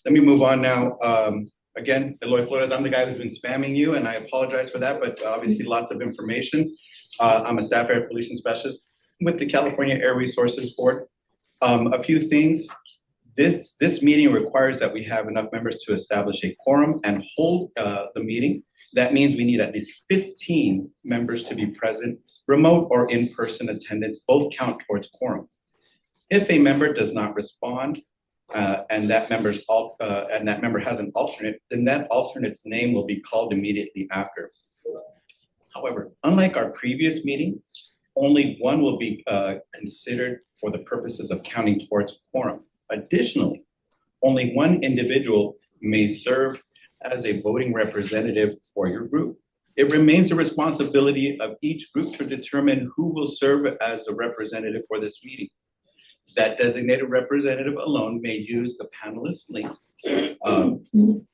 Let me move on now. Again, Eloy Flores, I'm the guy who's been spamming you, and I apologize for that, but obviously lots of information. I'm a staff air pollution specialist with the California Air Resources Board. A few things. This meeting requires that we have enough members to establish a quorum and hold the meeting. That means we need at least 15 members to be present. Remote or in-person attendance both count towards quorum. If a member does not respond and that member has an alternate, then that alternate's name will be called immediately after. However, unlike our previous meeting, only one will be considered for the purposes of counting towards quorum. Additionally, only one individual may serve as a voting representative for your group. It remains the responsibility of each group to determine who will serve as a representative for this meeting. That designated representative alone may use the panelist link to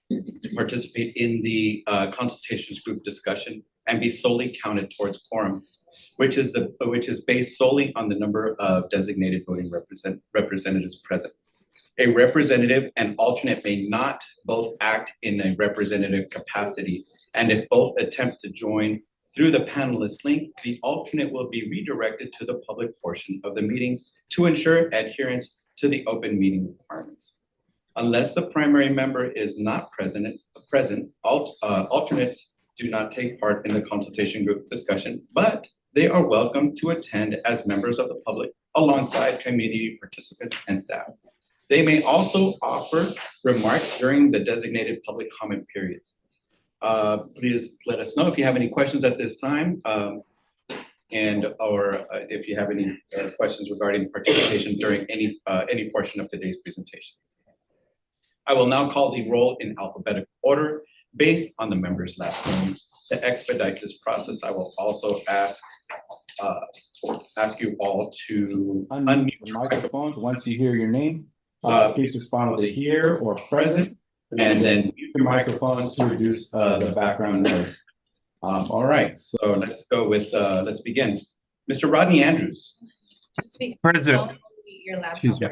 participate in the consultations group discussion and be solely counted towards quorum, which is based solely on the number of designated voting representatives present. A representative and alternate may not both act in a representative capacity, and if both attempt to join through the panelist link, the alternate will be redirected to the public portion of the meeting to ensure adherence to the open meeting requirements. Unless the primary member is not present, alternates do not take part in the consultation group discussion, but they are welcome to attend as members of the public alongside community participants and staff. They may also offer remarks during the designated public comment periods. Please let us know if you have any questions at this time, or if you have any questions regarding participation during any portion of today's presentation. I will now call the roll in alphabetical order based on the members' last name. To expedite this process, I will also ask you all to unmute your microphones once you hear your name. Please respond with a here or present, and then mute your microphones to reduce the background noise. All right, so let's go with, let's begin. Mr. Rodney Andrews. Present. Excuse me.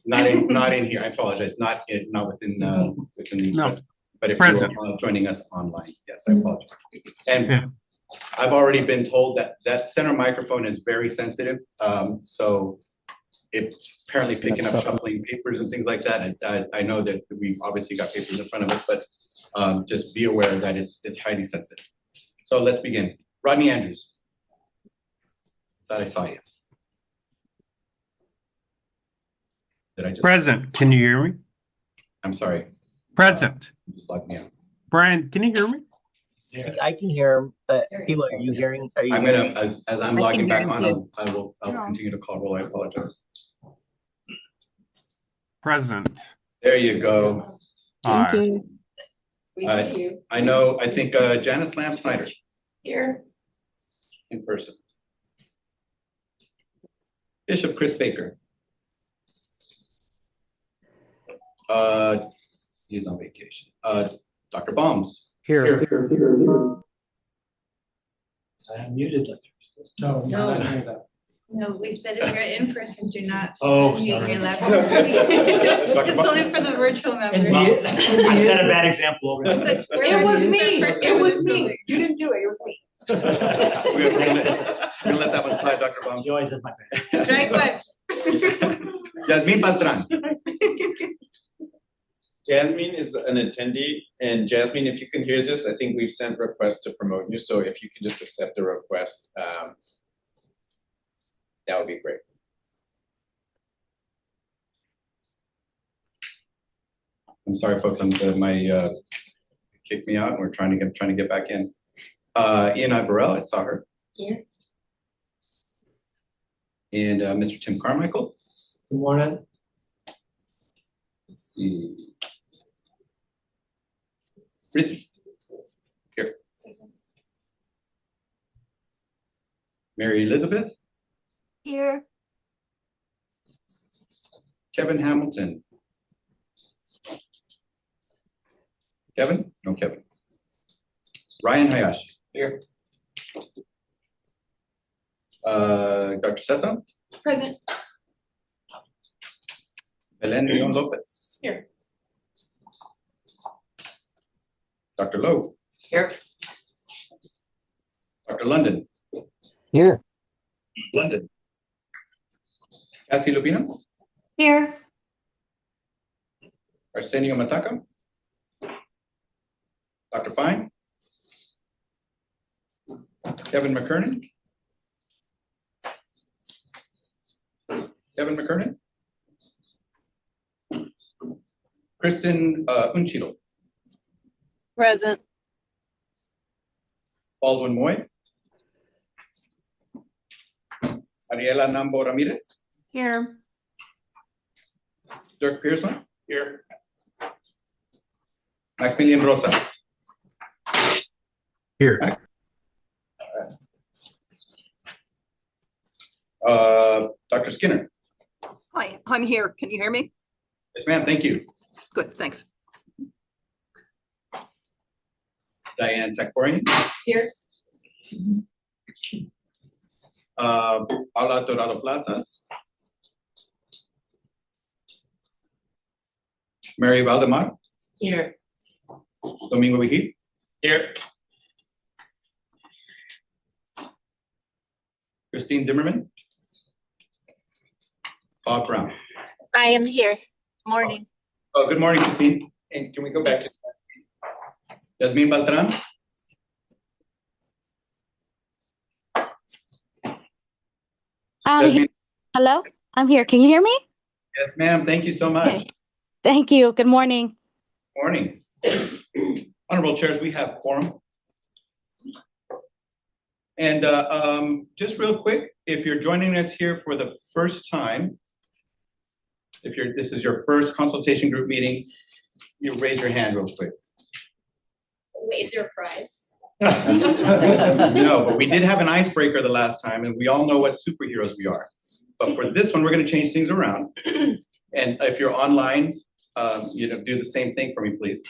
Not in here, I apologize, not within the, No. But if Present. you're joining us online, yes, I apologize. And I've already been told that that center microphone is very sensitive, so it's apparently picking up shuffling papers and things like that. And I know that we've obviously got papers in front of us, but just be aware that it's highly sensitive. So let's begin. Rodney Andrews. Thought I saw you. Did I just? Present. Can you hear me? I'm sorry. Present. You just locked me out. Brian, can you hear me? I can hear him. Eli, are you hearing? I'm gonna, as I'm logging back on, I'll continue to call roll. I apologize. Present. There you go. All right. We see you. I think Janice Lamb Snyder Here. in person. Bishop Chris Baker. He's on vacation. Dr. Bombs. Here. I muted them. No. No, we said if you're in person, do not Oh, mute sorry. your laptop. It's only for the virtual members. I set a bad example. It was me. It was me. You didn't do it. It was me. We're gonna let that one slide, Dr. Bombs. Joy is my bad. Strike one. Jasmine Beltran. Jasmine is an attendee, and Jasmine, if you can hear this, I think we've sent requests to promote you, so if you can just accept the request, that would be great. I'm sorry, folks. My kicked me out, and we're trying to get back in. Ian Burrell, I saw her. Here. And Mr. Tim Carmichael. Good morning. Let's see. Ricky. Here. Mary Elizabeth. Here. Kevin Hamilton. Kevin? No, Kevin. Ryan Hayashi. Here. Dr. Sessa. Present. Belen Leon Lopez. Here. Dr. Lowe, Here. Dr. London, Here. London. Cassie Lupino, Here. Arsenio Mataka, Dr. Fine, Kevin McKernan, Kristen Unchito, Present. Baldwin Moy, Ariela Nambo Ramirez, Here. Dirk Pearson. Here. Maximilian Rosa. Here. Dr. Skinner. Hi, I'm here. Can you hear me? Yes, ma'am. Thank you. Good, thanks. Diane Takorian. Here. Paula Dorado Plazas. Mary Valdemar. Here. Domingo Vigil. Here. Christine Zimmerman. Bob Brown. I am here. Morning. Oh, good morning, Christine. And can we go back to, Yasmin Beltran. Yasmin. Hello, I'm here. Can you hear me? Yes, ma'am. Thank you so much. Okay. Thank you. Good morning. Morning. Honorable chairs, we have quorum. And just real quick, if you're joining us here for the first time, this is your first consultation group meeting, you raise your hand real quick. Is there a prize? No, but we did have an icebreaker the last time, and we all know what superheroes we are. But for this one, we're going to change things around. And if you're online, do the same thing for me, please.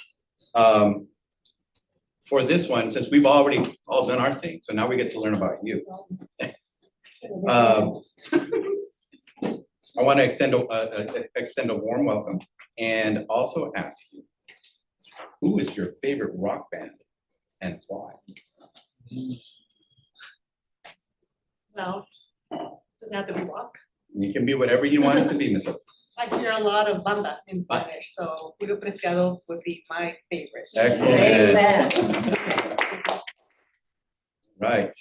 For this one, since we've already all done our thing, so now we get to learn about you. I want to extend a warm welcome and also ask you, who is your favorite rock band and why? Well, doesn't have to be rock. You can be whatever you want it to be, Mr. I hear a lot of banda in Spanish, so Julio Preciado would be my favorite. Excellent. Right.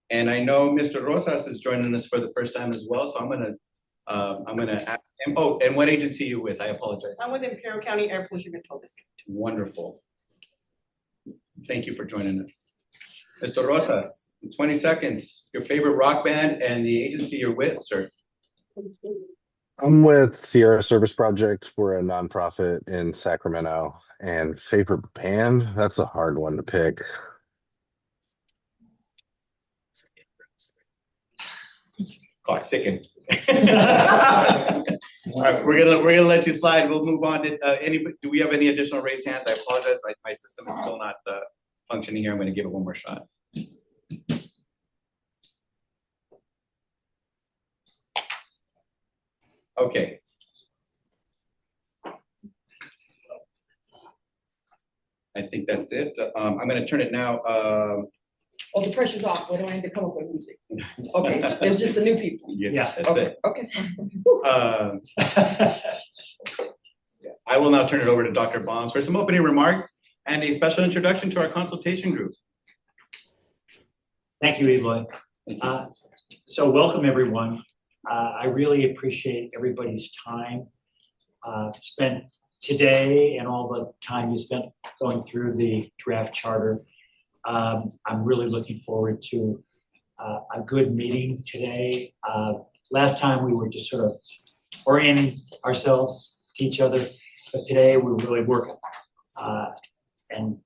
And I know Mr. Rosas is joining us for the first time as well, so I'm gonna ask him. Oh, and what agency are you with? I apologize. I'm with Imperial County Air Pollution Control District. Wonderful. Thank you for joining us. Mr. Rosas, in 20 seconds, your favorite rock band and the agency you're with, sir. I'm with Sierra Service Project. We're a nonprofit in Sacramento. And favorite band? That's a hard one to pick. Clock ticking. All right, we're gonna let you slide. We'll move on to do we have any additional raised hands? I apologize. My system is still not functioning here. I'm going to give it one more shot. Okay. I think that's it. I'm going to turn it now. Oh, the pressure's off. We don't need to come up with music. Okay, so it's just the new people. Yeah, that's Okay, it. okay. I will now turn it over to Dr. Bonds for some opening remarks and a special introduction to our consultation group. Thank you, Eloy. So welcome, everyone. I really appreciate everybody's time spent today and all the time you spent going through the draft charter. I'm really looking forward to a good meeting today. Last time we were just sort of orienting ourselves to each other, but today we're really working. And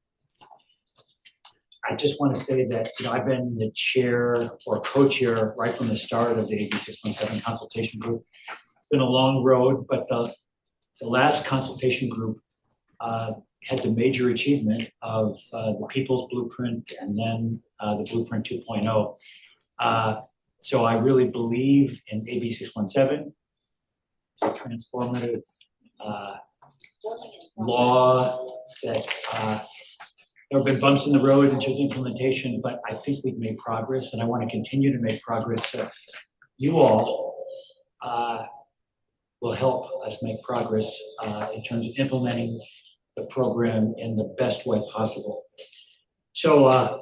I just want to say that I've been the chair or co-chair right from the start of the AB 617 consultation group. It's been a long road, but the last consultation group had the major achievement of the People's Blueprint and then the Blueprint 2.0. So I really believe in AB 617. It's a transformative law that There have been bumps in the road in terms of implementation, but I think we've made progress, and I want to continue to make progress. So you all will help us make progress in terms of implementing the program in the best way possible. So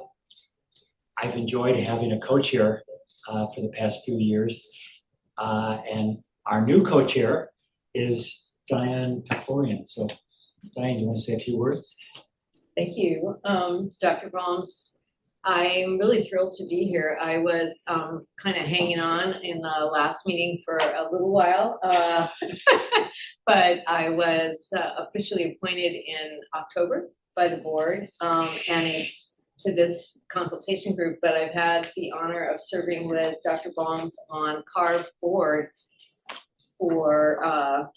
I've enjoyed having a co-chair for the past few years, and our new co-chair is Diane Taforian. So Diane, you want to say a few words? Thank you, Dr. Baums. I'm really thrilled to be here. I was kind of hanging on in the last meeting for a little while, but I was officially appointed in October by the board, and it's to this consultation group, but I've had the honor of serving with Dr. Baums on CARB board for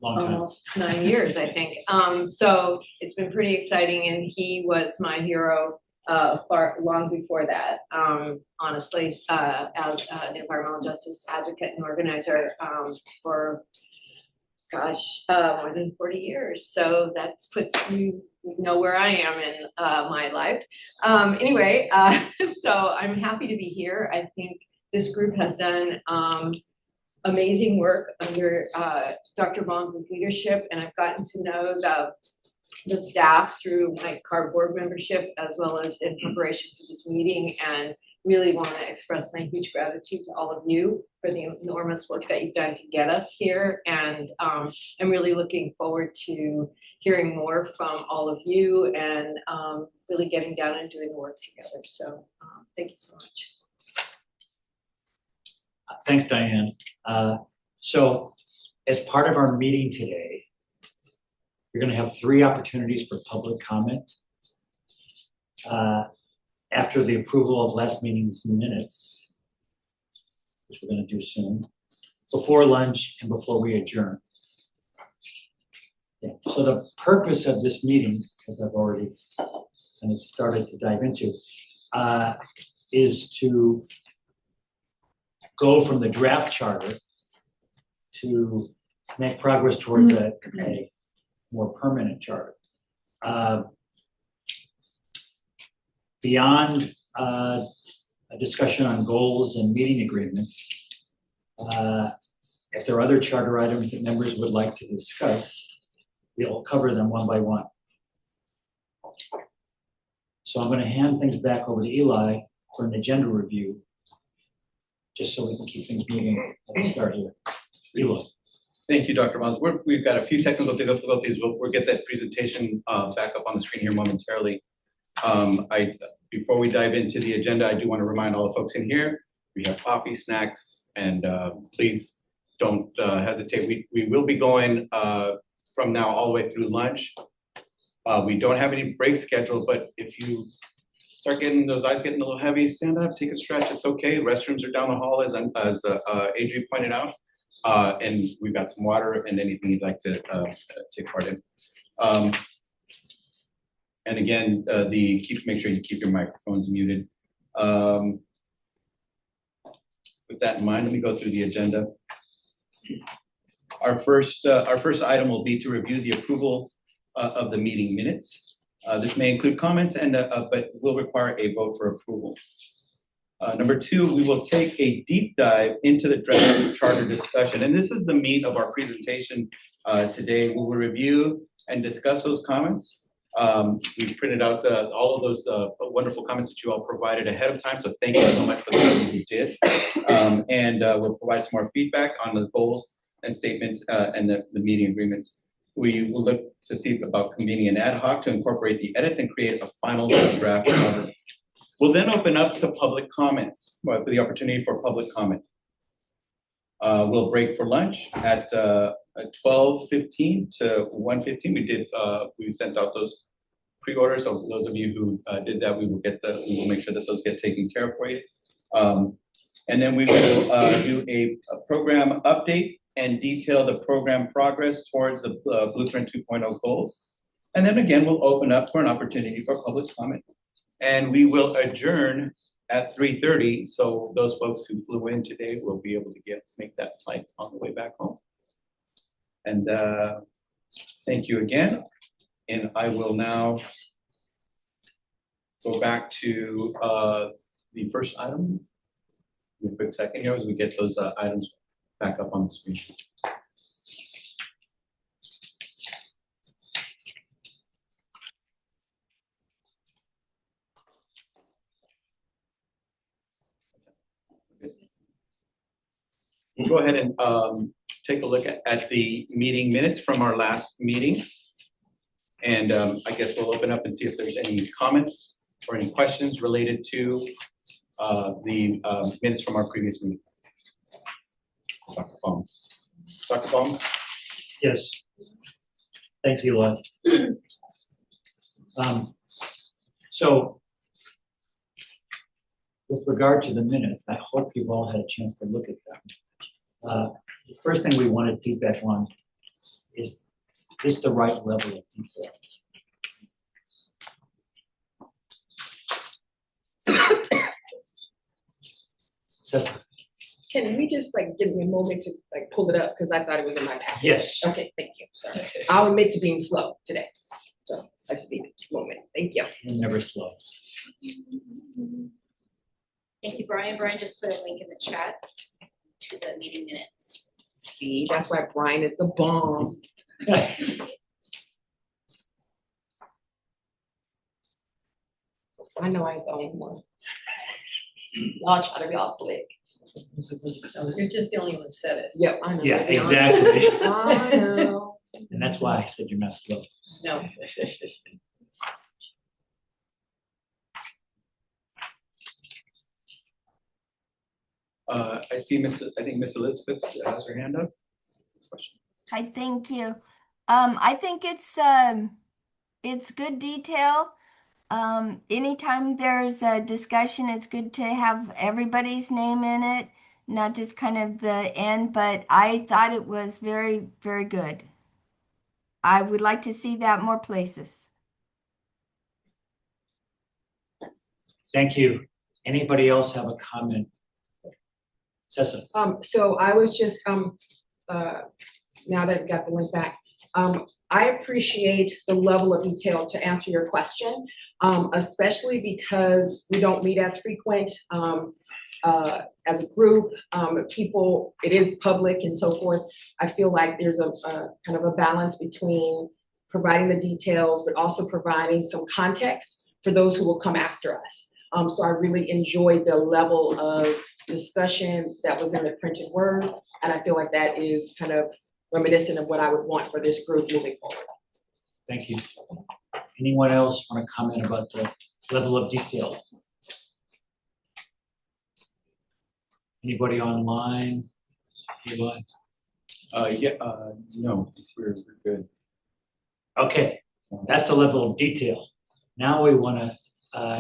almost 9 years, I think. So it's been pretty exciting, and he was my hero long before that, honestly, as an environmental justice advocate and organizer for, gosh, more than 40 years. So that puts you know where I am in my life. Anyway, so I'm happy to be here. I think this group has done amazing work under Dr. Baums' leadership, and I've gotten to know the staff through my CARB board membership as well as in preparation for this meeting, and really want to express my huge gratitude to all of you for the enormous work that you've done to get us here, and I'm really looking forward to hearing more from all of you and really getting down and doing the work together. So thank you so much. Thanks, Diane. So as part of our meeting today, you're going to have 3 opportunities for public comment. After the approval of last meeting's minutes, which we're going to do soon, before lunch and before we adjourn. Yeah. So the purpose of this meeting, as I've already kind of started to dive into, is to go from the draft charter to make progress towards a more permanent charter. Beyond a discussion on goals and meeting agreements, if there are other charter items that members would like to discuss, we'll cover them one by one. So I'm going to hand things back over to Eli for an agenda review, just so we can keep things moving. Let's start here. Eli. Thank you, Dr. Baums. We've got a few technical difficulties. We'll get that presentation back up on the screen here momentarily. Before we dive into the agenda, I do want to remind all the folks in here, we have coffee, snacks, and please don't hesitate. We will be going from now all the way through lunch. We don't have any break scheduled, but if you start getting those eyes getting a little heavy, stand up, take a stretch. It's okay. Restrooms are down the hall, as Adrian pointed out. And we've got some water and anything you'd like to take part in. And again, make sure you keep your microphones muted. With that in mind, let me go through the agenda. Our first item will be to review the approval of the meeting minutes. This may include comments, but will require a vote for approval. Number 2, we will take a deep dive into the draft charter discussion. And this is the meat of our presentation today. We will review and discuss those comments. We've printed out all of those wonderful comments that you all provided ahead of time. So thank you so much for the work you did. And we'll provide some more feedback on the goals and statements and the meeting agreements. We will look to see about convening an ad hoc to incorporate the edits and create a final draft charter. We'll then open up to public comments, for the opportunity for public comment. We'll break for lunch at 12:15 to 1:15. We sent out those pre-orders. So those of you who did that, we will make sure that those get taken care of for you. And then we will do a program update and detail the program progress towards the Blueprint 2.0 goals. And then again, we'll open up for an opportunity for public comment. And we will adjourn at 3:30. So those folks who flew in today will be able to make that flight on the way back home. And thank you again. And I will now go back to the first item. Give me a quick second here as we get those items back up on the screen. We'll go ahead and take a look at the meeting minutes from our last meeting. And I guess we'll open up and see if there's any comments or any questions related to the minutes from our previous meeting. Dr. Baums. Dr. Baums? Yes. Thanks, Eli. So with regard to the minutes, I hope you've all had a chance to look at them. The first thing we wanted feedback on is the right level of detail? Cecily. Can we just like give me a moment to like pull it up, because I thought it was in my package? Yes. Okay, thank you, sorry. I'll admit to being slow today, so I just need a moment, thank you. You're never slow. Thank you, Brian. Brian just put a link in the chat to the meeting minutes. See, that's why Brian is the bomb. I know I ain't the only one. Y'all try to be all slick. You're just the only one who said it. Yep, I know. Yeah, exactly. I know. And that's why I said you're not slow. No. I see I think Miss Elizabeth has her hand up. Question. Hi, thank you. I think it's good detail. Anytime there's a discussion, it's good to have everybody's name in it, not just kind of the end, but I thought it was very, very good. I would like to see that more places. Thank you. Anybody else have a comment? Cecily. So I was just, now that I've got the link back, I appreciate the level of detail to answer your question, especially because we don't meet as frequent as a group. People, it is public and so forth. I feel like there's a kind of a balance between providing the details, but also providing some context for those who will come after us. So I really enjoyed the level of discussion that was in the printed word, and I feel like that is kind of reminiscent of what I would want for this group moving forward. Thank you. Anyone else want to comment about the level of detail? Anybody online? Eli? No, we're good. Okay, that's the level of detail. Now we want to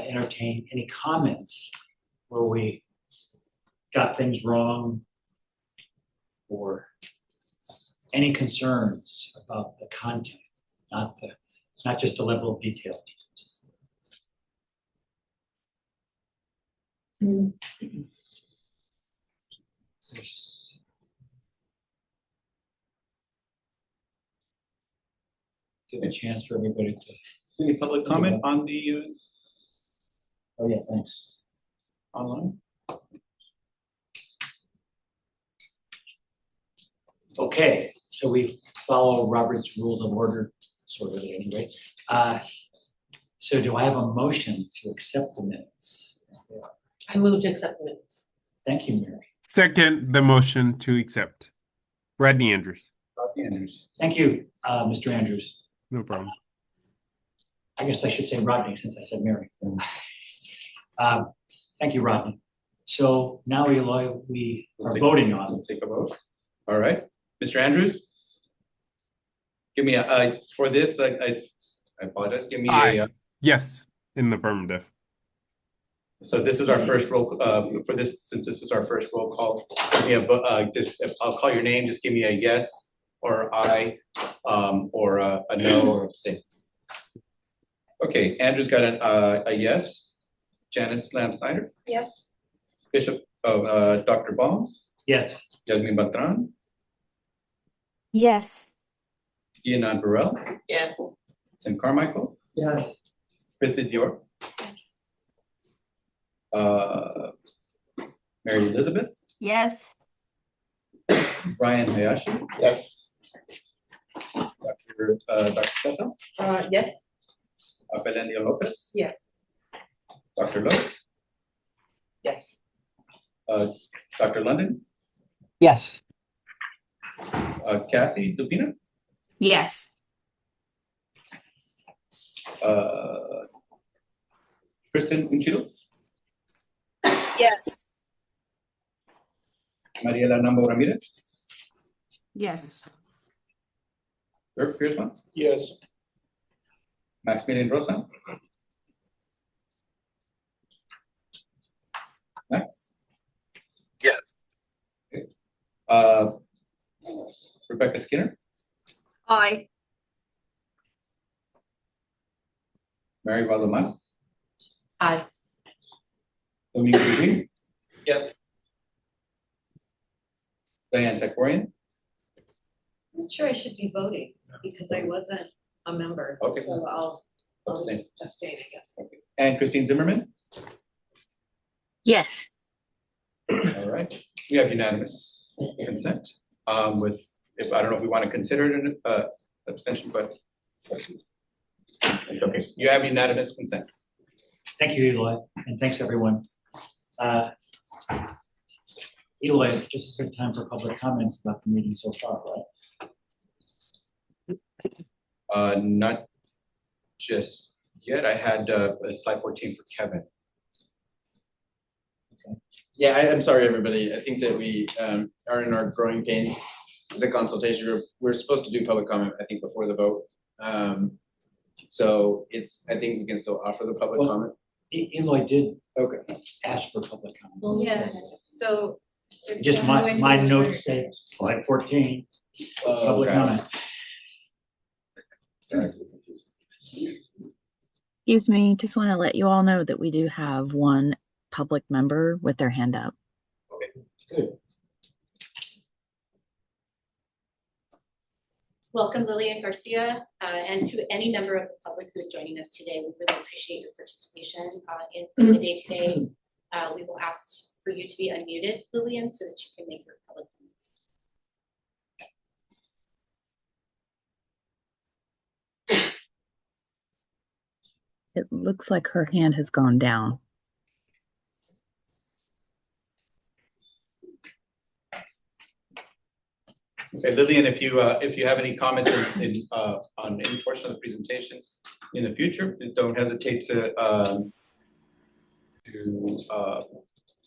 entertain any comments where we got things wrong or any concerns about the content, not just the level of detail. Give a chance for everybody to. Any public comment on the Oh yeah, thanks. online? Okay, so we follow Robert's Rules of Order, sort of anyway. So do I have a motion to accept the minutes as they are? I move to accept the minutes. Thank you, Mary. Second, the motion to accept. Rodney Andrews. Rodney Andrews. Thank you, Mr. Andrews. No problem. I guess I should say Rodney since I said Mary. Thank you, Rodney. So now, Eloy, we are voting on. We'll take a vote. All right, Mr. Andrews? Give me a, for this, I apologize, give me a. Yes, in the affirmative. So this is our first roll, for this, since this is our first roll call, give me a, just, I'll call your name, just give me a yes or I, or a no or abstain. Okay, Andrew's got a yes. Janice Slam Snyder? Yes. Bishop, Dr. Baums? Yes. Jasmine Batran? Yes. Ian Burrell? Yes. Tim Carmichael? Yes. Griffith York? Yes. Mary Elizabeth, Yes. Brian Hayashi, Yes. Dr. Tessa, Yes. Belendia Lopez, Yes. Dr. Lowe, Yes. Dr. London, Yes. Cassie Lupina, Yes. Kristen Unchido, Yes. Mariela Nambo Ramirez, Yes. Dirk Pierceman, Yes. Maximilian Rosa, Max, Yes. Rebecca Skinner, Aye. Mary Valdomar, Aye. Domingo Green, Yes. Diane Tekorian, I'm not sure I should be voting because I wasn't a member. Okay. So I'll Abstain. abstain, I guess. and Christine Zimmerman. Yes. All right, we have unanimous consent. With, if, I don't know if we want to consider it an abstention, but okay, you have unanimous consent. Thank you, Eloy, and thanks, everyone. Eloy, just a good time for public comments about the meeting so far, right? Not just yet. I had a slide 14 for Kevin. Yeah, I'm sorry, everybody. I think that we are in our growing pains. The consultation group, we're supposed to do public comment, I think, before the vote. So I think we can still offer the public Well, comment. Eloy did Okay. ask for public comment. Yeah, so. it's Just going to my be- notes say slide 14, public okay. comment. Sorry for the confusion. Excuse me, just want to let you all know that we do have one public member with their hand up. Good. Welcome Lillian Garcia, and to any member of the public who's joining us today. We really appreciate your participation in the day today. We will ask for you to be unmuted, Lillian, so that you can make your public comment. It looks like her hand has gone down. Okay, Lillian, if you have any comments on any portion of the presentation in the future, don't hesitate to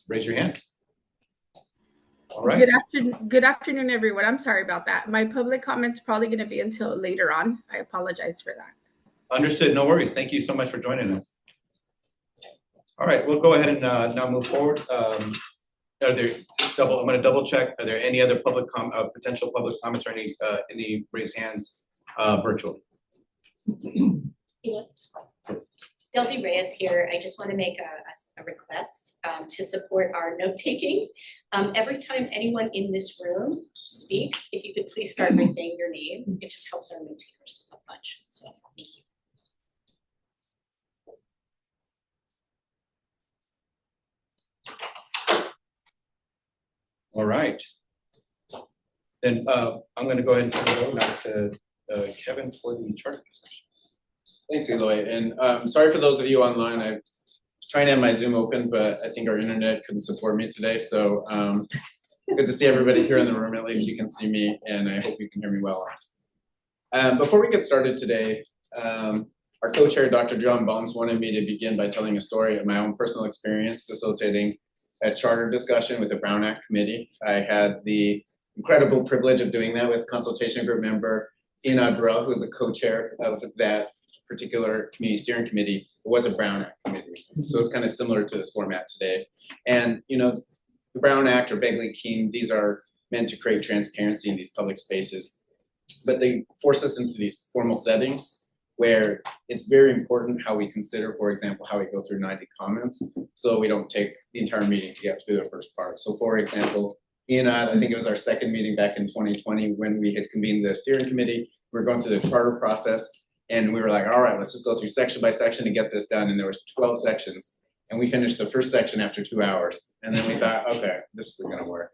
raise your hand. All right. Good afternoon, everyone. I'm sorry about that. My public comment's probably going to be until later on. I apologize for that. Understood. No worries. Thank you so much for joining us. All right, we'll go ahead and now move forward. I'm going to double check. Are there any other potential public comments or any raised hands virtually? Deldy Reyes here. I just want to make a request to support our note taking. Every time anyone in this room speaks, if you could please start by saying your name, it just helps our note takers a bunch. So thank you. All right. Then I'm going to go ahead and turn it over now to Kevin for the charter discussion. Thanks, Eloy. And sorry for those of you online. I was trying to have my Zoom open, but I think our internet couldn't support me today. So good to see everybody here in the room. At least you can see me, and I hope you can hear me well. Before we get started today, our co-chair, Dr. John Baums, wanted me to begin by telling a story of my own personal experience facilitating a charter discussion with the Brown Act Committee. I had the incredible privilege of doing that with Consultation Group member Enad Burrell, who was the co-chair of that particular community steering committee. It was a Brown Act committee. So it's kind of similar to this format today. And, you know, the Brown Act or Begley-Keene, these are meant to create transparency in these public spaces, but they force us into these formal settings where it's very important how we consider, for example, how we go through 90 comments, so we don't take the entire meeting to get through the first part. So for example, Enad, I think it was our second meeting back in 2020 when we had convened the steering committee. We were going through the charter process, and we were like, all right, let's just go through section by section to get this done. And there was 12 sections. And we finished the first section after 2 hours. And then we thought, okay, this isn't gonna work.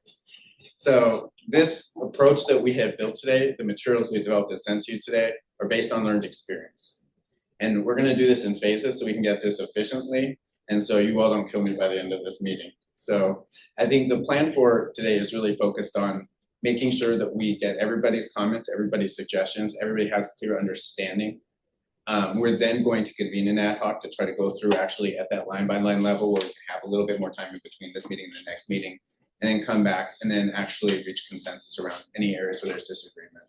So this approach that we have built today, the materials we developed and sent to you today, are based on learned experience. And we're gonna do this in phases so we can get this efficiently, and so you all don't kill me by the end of this meeting. So I think the plan for today is really focused on making sure that we get everybody's comments, everybody's suggestions, everybody has clear understanding. We're then going to convene an ad hoc to try to go through actually at that line by line level where we can have a little bit more time in between this meeting and the next meeting, and then come back and then actually reach consensus around any areas where there's disagreement.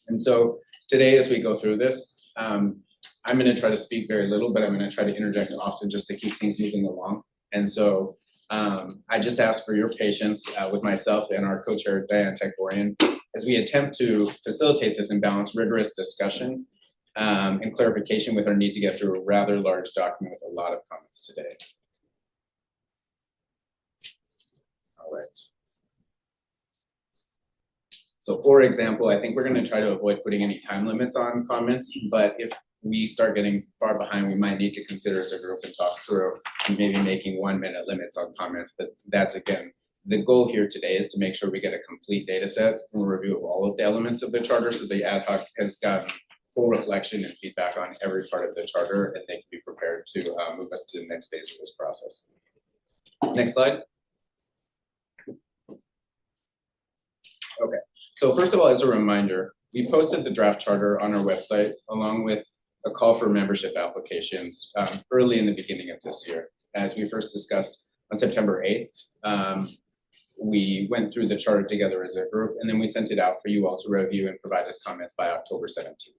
And so today, as we go through this, I'm going to try to speak very little, but I'm going to try to interject often just to keep things moving along. And so I just ask for your patience with myself and our co-chair, Diane Tekorian, as we attempt to facilitate this and balance rigorous discussion and clarification with our need to get through a rather large document with a lot of comments today. All right. So for example, I think we're going to try to avoid putting any time limits on comments, but if we start getting far behind, we might need to consider as a group and talk through and maybe making 1 minute limits on comments. But that's, again, the goal here today is to make sure we get a complete data set and review of all of the elements of the charter so the ad hoc has gotten full reflection and feedback on every part of the charter, and they can be prepared to move us to the next phase of this process. Next slide. Okay, so first of all, as a reminder, we posted the draft charter on our website along with a call for membership applications early in the beginning of this year. As we first discussed on September 8th, we went through the charter together as a group, and then we sent it out for you all to review and provide us comments by October 17th.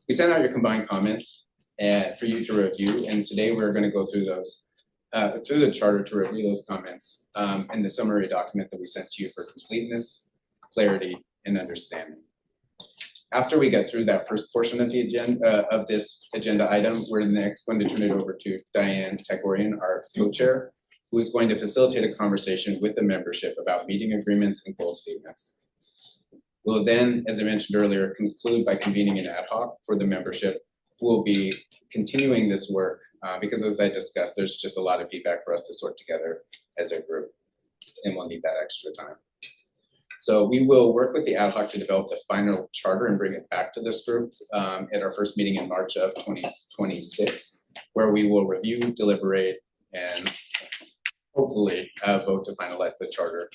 We sent out your combined comments for you to review, and today we're going to go through those, through the charter to review those comments and the summary document that we sent to you for completeness, clarity, and understanding. After we get through that first portion of the agenda of this agenda item, we're next going to turn it over to Diane Tekorian, our co-chair, who is going to facilitate a conversation with the membership about meeting agreements and goal statements. We'll then, as I mentioned earlier, conclude by convening an ad hoc for the membership who will be continuing this work because, as I discussed, there's just a lot of feedback for us to sort together as a group, and we'll need that extra time. So we will work with the ad hoc to develop the final charter and bring it back to this group at our first meeting in March of 2026, where we will review, deliberate, and hopefully vote to finalize the charter,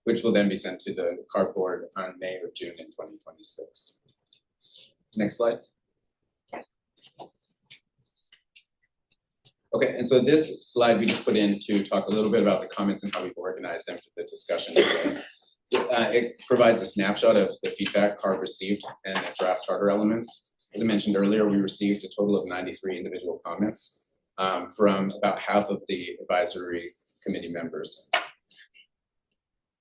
which will then be sent to the CARB board on May or June in 2026. Next slide. Okay, and so this slide we just put in to talk a little bit about the comments and how we've organized them for the discussion today. It provides a snapshot of the feedback CARB received and the draft charter elements. As I mentioned earlier, we received a total of 93 individual comments from about half of the advisory committee members.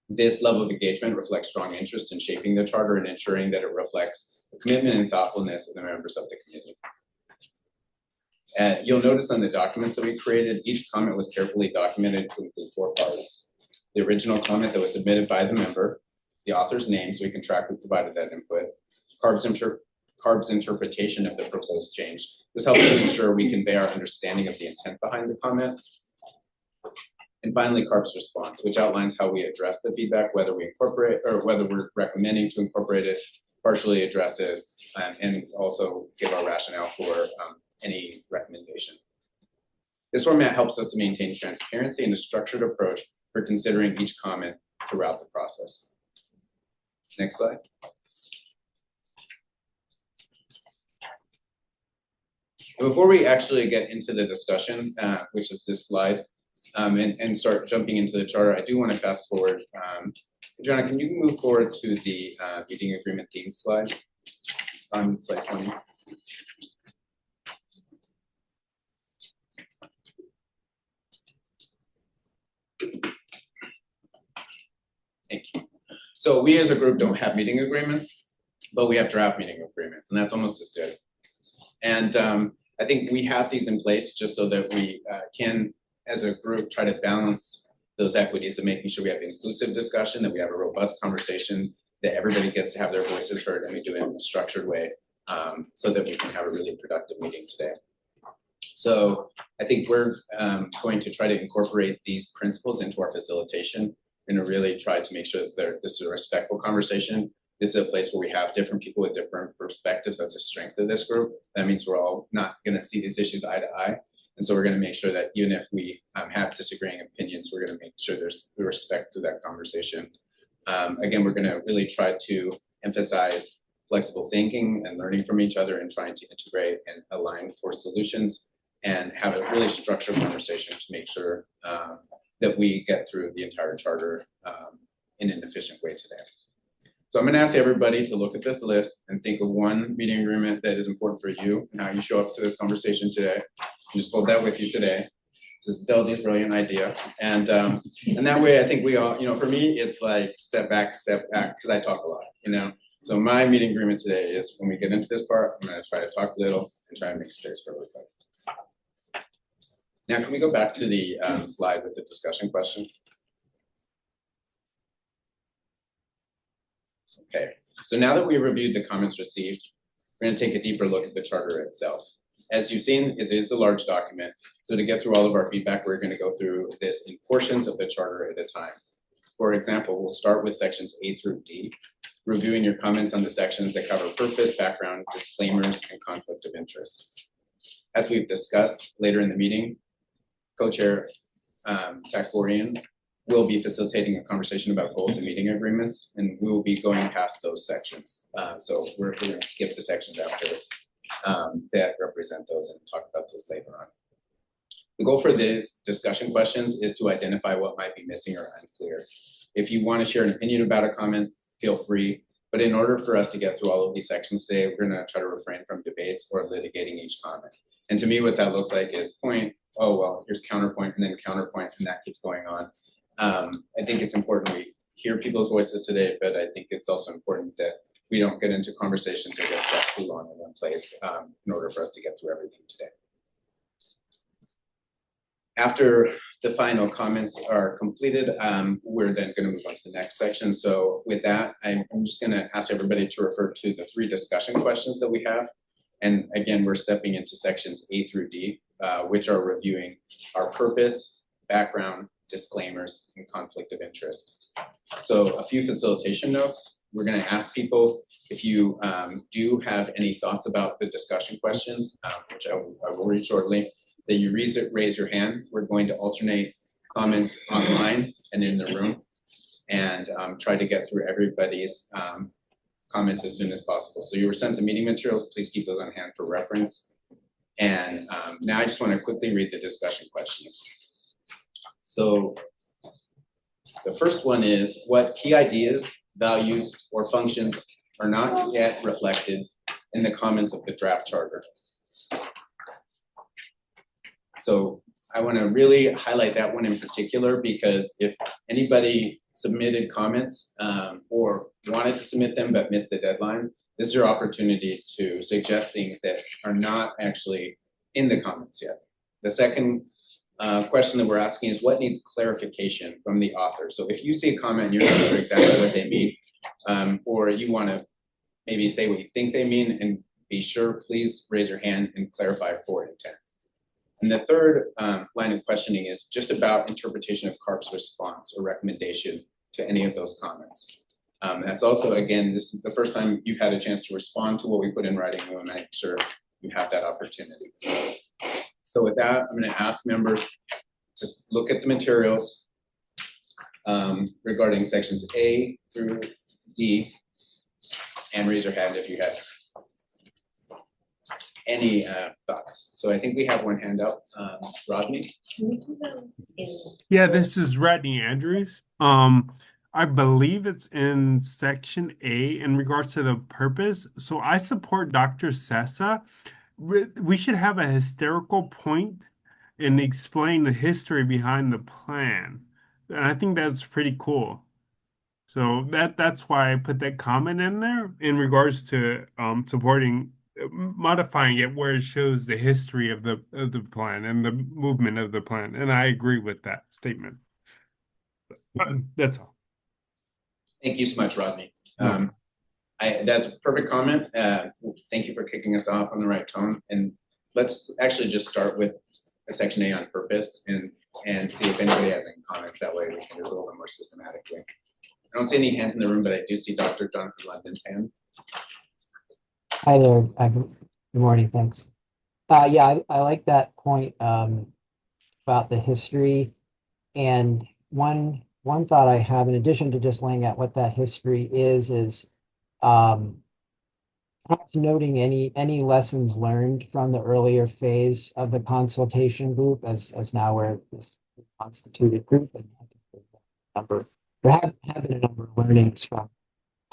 This level of engagement reflects strong interest in shaping the charter and ensuring that it reflects the commitment and thoughtfulness of the members of the committee. You'll notice on the documents that we created, each comment was carefully documented to include 4 parts. The original comment that was submitted by the member, the author's name, so we can track who provided that input, CARB's interpretation of the proposed change. This helps to ensure we convey our understanding of the intent behind the comment. And finally, CARB's response, which outlines how we address the feedback, whether we incorporate or whether we're recommending to incorporate it, partially address it, and also give our rationale for any recommendation. This format helps us to maintain transparency and a structured approach for considering each comment throughout the process. Next slide. And before we actually get into the discussion, which is this slide, and start jumping into the charter, I do want to fast forward. Joanna, can you move forward to the meeting agreement themes slide on slide 20? Thank you. So we as a group don't have meeting agreements, but we have draft meeting agreements, and that's almost as good. And I think we have these in place just so that we can, as a group, try to balance those equities of making sure we have inclusive discussion, that we have a robust conversation, that everybody gets to have their voices heard, and we do it in a structured way so that we can have a really productive meeting today. So I think we're going to try to incorporate these principles into our facilitation and to really try to make sure that this is a respectful conversation. This is a place where we have different people with different perspectives. That's a strength of this group. That means we're all not going to see these issues eye to eye. And so we're going to make sure that even if we have disagreeing opinions, we're going to make sure there's respect to that conversation. Again, we're going to really try to emphasize flexible thinking and learning from each other and trying to integrate and align for solutions and have a really structured conversation to make sure that we get through the entire charter in an efficient way today. So I'm going to ask everybody to look at this list and think of one meeting agreement that is important for you and how you show up to this conversation today. Just hold that with you today. This is Deldy's brilliant idea. And that way, I think we all, for me, it's like step back, because I talk a lot, So my meeting agreement today is when we get into this part, I'm going to try to talk little and try to make space for everybody. Now, can we go back to the slide with the discussion questions? Okay, so now that we've reviewed the comments received, we're going to take a deeper look at the charter itself. As you've seen, it is a large document. So to get through all of our feedback, we're going to go through this in portions of the charter at a time. For example, we'll start with sections A through D, reviewing your comments on the sections that cover purpose, background, disclaimers, and conflict of interest. As we've discussed later in the meeting, Co-Chair Takorian will be facilitating a conversation about goals and meeting agreements, and we will be going past those sections. So we're going to skip the sections after that represent those and talk about those later on. The goal for these discussion questions is to identify what might be missing or unclear. If you want to share an opinion about a comment, feel free. But in order for us to get through all of these sections today, we're going to try to refrain from debates or litigating each comment. And to me, what that looks like is point, oh, well, here's counterpoint, and then counterpoint, and that keeps going on. I think it's important we hear people's voices today, but I think it's also important that we don't get into conversations or get stuck too long in one place in order for us to get through everything today. After the final comments are completed, we're then going to move on to the next section. So with that, I'm just going to ask everybody to refer to the 3 discussion questions that we have. And again, we're stepping into sections A through D, which are reviewing our purpose, background, disclaimers, and conflict of interest. So a few facilitation notes. We're going to ask people if you do have any thoughts about the discussion questions, which I will read shortly, that you raise your hand. We're going to alternate comments online and in the room and try to get through everybody's comments as soon as possible. So you were sent the meeting materials. Please keep those on hand for reference. And now I just want to quickly read the discussion questions. So the first one is, what key ideas, values, or functions are not yet reflected in the comments of the draft charter? So I want to really highlight that one in particular, because if anybody submitted comments or wanted to submit them but missed the deadline, this is your opportunity to suggest things that are not actually in the comments yet. The second question that we're asking is, what needs clarification from the author? So if you see a comment and you're not sure exactly what they mean, or you want to maybe say what you think they mean and be sure, please raise your hand and clarify for intent. And the third line of questioning is just about interpretation of CARP's response or recommendation to any of those comments. That's also, again, this is the first time you've had a chance to respond to what we put in writing. We want to make sure you have that opportunity. So with that, I'm going to ask members to look at the materials regarding sections A through D and raise your hand if you have any thoughts. So I think we have one hand up. Rodney? Can we do them in? Yeah, this is Rodney Andrews. I believe it's in section A in regards to the purpose. So I support Dr. Sessa. We should have a historical point and explain the history behind the plan. And I think that's pretty cool. So that's why I put that comment in there in regards to modifying it where it shows the history of the plan and the movement of the plan. And I agree with that statement. That's all. Thank you so much, Rodney. That's a perfect comment. Thank you for kicking us off on the right tone. And let's actually just start with section A on purpose and see if anybody has any comments. That way we can do it a little bit more systematically. I don't see any hands in the room, but I do see Dr. Jonathan London's hand. Hi there. Good morning. Thanks. Yeah, I like that point about the history. And one thought I have, in addition to just laying out what that history is perhaps noting any lessons learned from the earlier phase of the consultation group, as now we're this constituted group, and I think there's a number, there have been a number of learnings from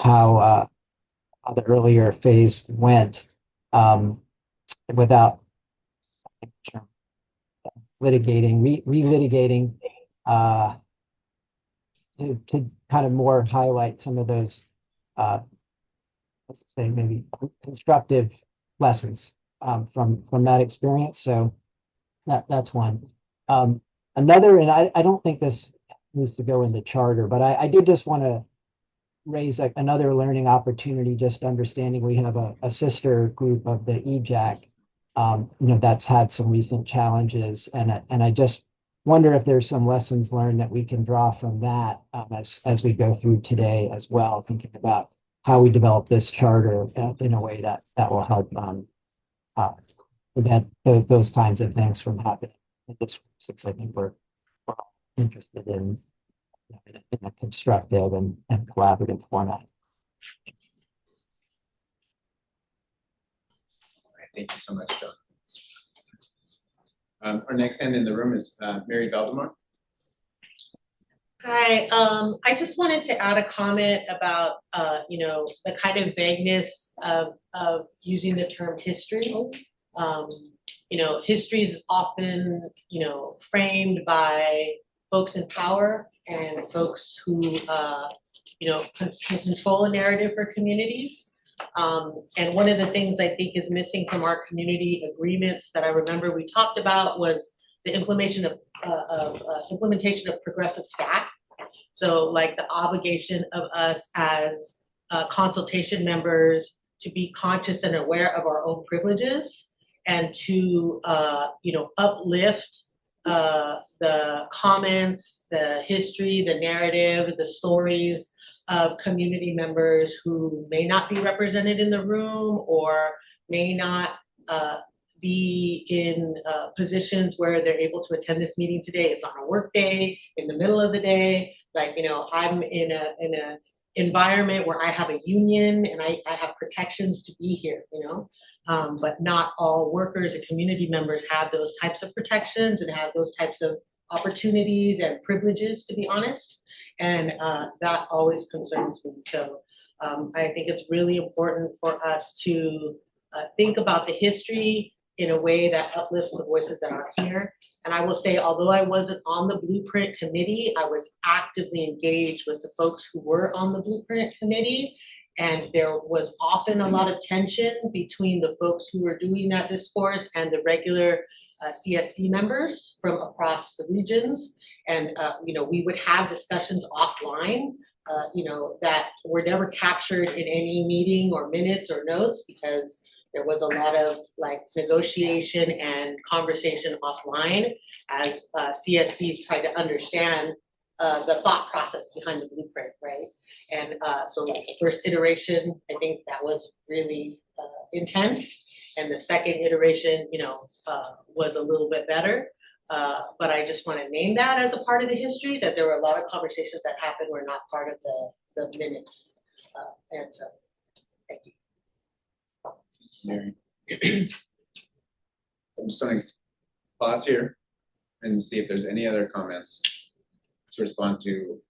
how the earlier phase went without relitigating to kind of more highlight some of those let's say maybe constructive lessons from that experience. So that's one. Another, and I don't think this needs to go in the charter, but I did just want to raise another learning opportunity, just understanding we have a sister group of the EJAC, that's had some recent challenges, and I just wonder if there's some lessons learned that we can draw from that as we go through today as well, thinking about how we develop this charter in a way that will help prevent those kinds of things from happening in this, since I think we're all interested in a constructive and collaborative format. All right, thank you so much, John. Our next hand in the room is Mary Valdemar. Hi, I just wanted to add a comment about, the kind of vagueness of using the term history. History is often, framed by folks in power and folks who, can control a narrative for communities. And one of the things I think is missing from our community agreements that I remember we talked about was the implementation of progressive stack. So like the obligation of us as consultation members to be conscious and aware of our own privileges and to uplift the comments, the history, the narrative, the stories of community members who may not be represented in the room or may not be in positions where they're able to attend this meeting today. It's on a work day, in the middle of the day. Like, I'm in a environment where I have a union and I have protections to be here, but not all workers and community members have those types of protections and have those types of opportunities and privileges, to be honest. And that always concerns me. So I think it's really important for us to think about the history in a way that uplifts the voices that are here. And I will say, although I wasn't on the Blueprint Committee, I was actively engaged with the folks who were on the Blueprint Committee. And there was often a lot of tension between the folks who were doing that discourse and the regular CSC members from across the regions. And, we would have discussions offline, that were never captured in any meeting or minutes or notes, because there was a lot of negotiation and conversation offline as CSCs tried to understand the thought process behind the blueprint, right? And so the first iteration, I think that was really intense. And the second iteration, was a little bit better. But I just want to name that as a part of the history, that there were a lot of conversations that happened were not part of the minutes. And so, thank you. Mary. I'm just going to pause here and see if there's any other comments to respond to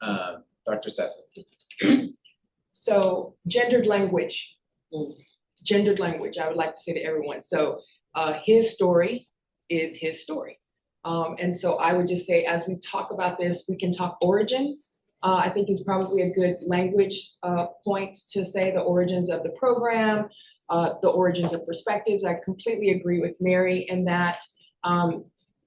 Dr. Sessa. So gendered language, I would like to say to everyone. So his story is his story. And so I would just say, as we talk about this, we can talk origins. I think is probably a good language point to say the origins of the program, the origins of perspectives. I completely agree with Mary in that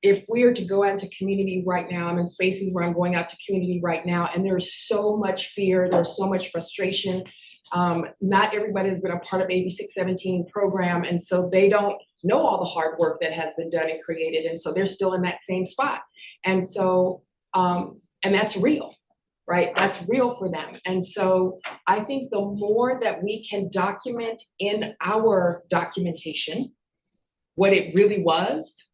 if we are to go out into community right now, I'm in spaces where I'm going out to community right now, and there's so much fear, there's so much frustration, Not everybody has been a part of AB 617 program, and so they don't know all the hard work that has been done and created, and so they're still in that same spot. And so, and that's real, right? That's real for them. And so I think the more that we can document in our documentation what it really was,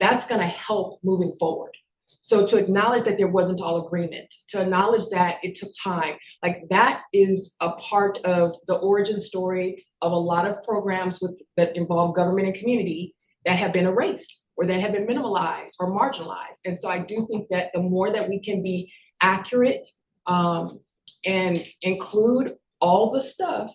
that's going to help moving forward. So to acknowledge that there wasn't all agreement, to acknowledge that it took time, like that is a part of the origin story of a lot of programs that involve government and community that have been erased or that have been minimalized or marginalized. And so I do think that the more that we can be accurate and include all the stuff,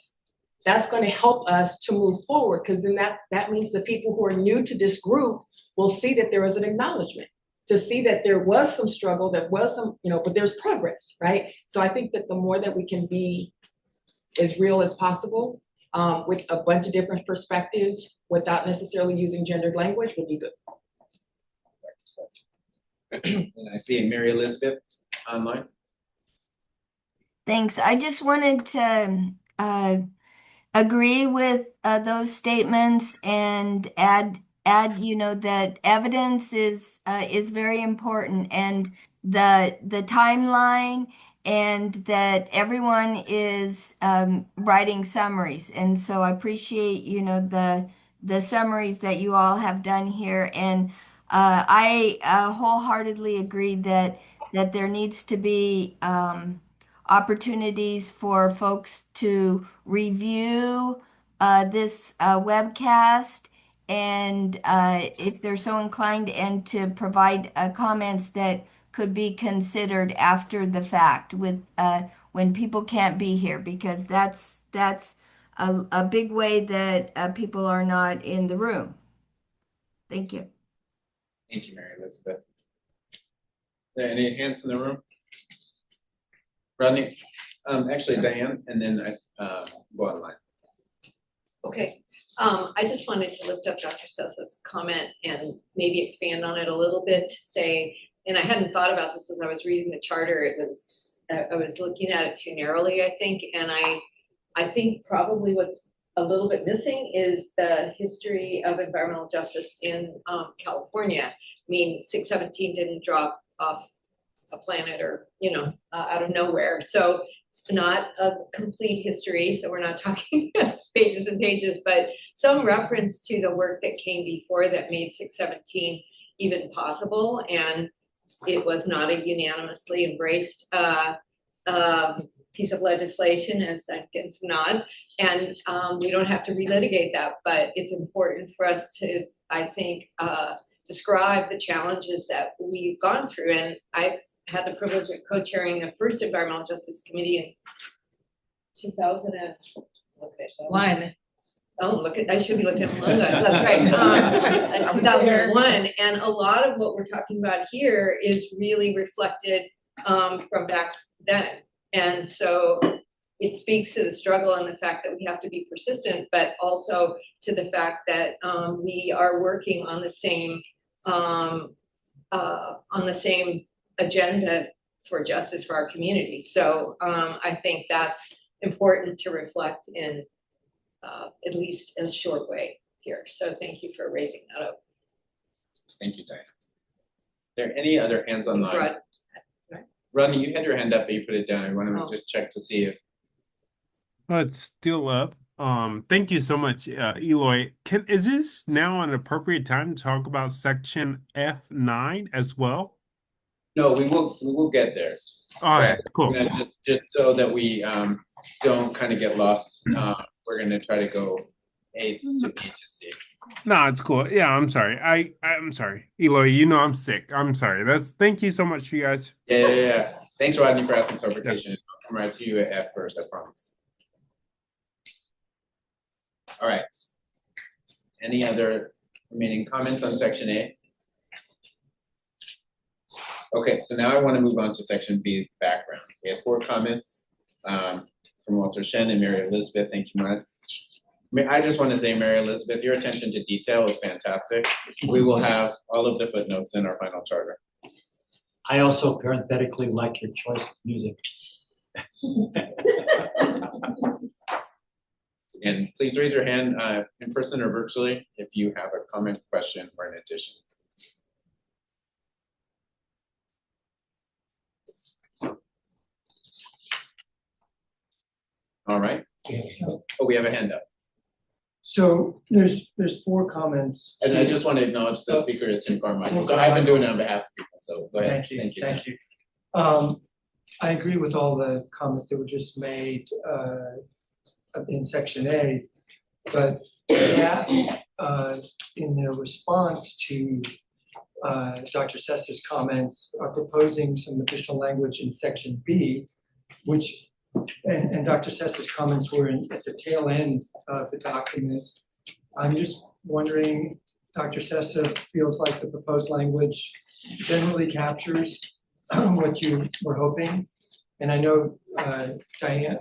that's going to help us to move forward, because then that means the people who are new to this group will see that there is an acknowledgement, to see that there was some struggle, that was some, but there's progress, right? So I think that the more that we can be as real as possible with a bunch of different perspectives without necessarily using gendered language would be good. And I see Mary Elizabeth online. Thanks. I just wanted to agree with those statements and add that evidence is very important, and the timeline, and that everyone is writing summaries. And so I appreciate the summaries that you all have done here, and I wholeheartedly agree that there needs to be opportunities for folks to review this webcast, and if they're so inclined, and to provide comments that could be considered after the fact with when people can't be here, because that's a big way that people are not in the room. Thank you. Thank you, Mary Elizabeth. Are there any hands in the room? Rodney, actually Diane, and then I go online. Okay, I just wanted to lift up Dr. Sessa's comment and maybe expand on it a little bit to say, and I hadn't thought about this as I was reading the charter, it was just, I was looking at it too narrowly, I think, and I think probably what's a little bit missing is the history of environmental justice in California. I mean, 617 didn't drop off a planet or, out of nowhere. So it's not a complete history. So we're not talking pages and pages, but some reference to the work that came before that made 617 even possible. And it was not a unanimously embraced piece of legislation, as I'm getting some nods. And we don't have to relitigate that, but it's important for us to, I think, describe the challenges that we've gone through. And I've had the privilege of co-chairing the first Environmental Justice Committee in 2001. Oh, look at, I should be looking at Malunga. That's right. 2001. And a lot of what we're talking about here is really reflected from back then. And so it speaks to the struggle and the fact that we have to be persistent, but also to the fact that we are working on the same agenda for justice for our community. So I think that's important to reflect in at least a short way here. So thank you for raising that up. Thank you, Diane. Are there any other hands online? Rodney, you had your hand up, but you put it down. I want to just check to see if. It's still up. Thank you so much, Eloy. Is this now an appropriate time to talk about section F9 as well? No, we will get there. All right, cool. Just so that we don't kind of get lost, we're going to try to go A to B to C. No, it's cool. Yeah, I'm sorry. I'm sorry, Eloy. I'm sick. I'm sorry. Thank you so much, you guys. Yeah. Thanks, Rodney, for asking clarification. Yeah. I'll come right to you at first, I promise. All right. Any other remaining comments on section A? Okay, so now I want to move on to section B, background. We have 4 comments from Walter Shen and Mary Elizabeth. Thank you much. I just want to say, Mary Elizabeth, your attention to detail is fantastic. We will have all of the footnotes in our final charter. I also parenthetically like your choice of music. And please raise your hand in person or virtually if you have a comment, question, or an addition. All right. Oh, we have a hand up. So there's 4 comments. And I just want to acknowledge the speaker is Tim Carmichael. So I've been doing it on behalf of people. So go ahead. Thank you. I agree with all the comments that were just made in section A, but that in their response to Dr. Sessa's comments are proposing some additional language in section B, which and Dr. Sessa's comments were at the tail end of the document. I'm just wondering, Dr. Sessa feels like the proposed language generally captures what you were hoping. And I know Diane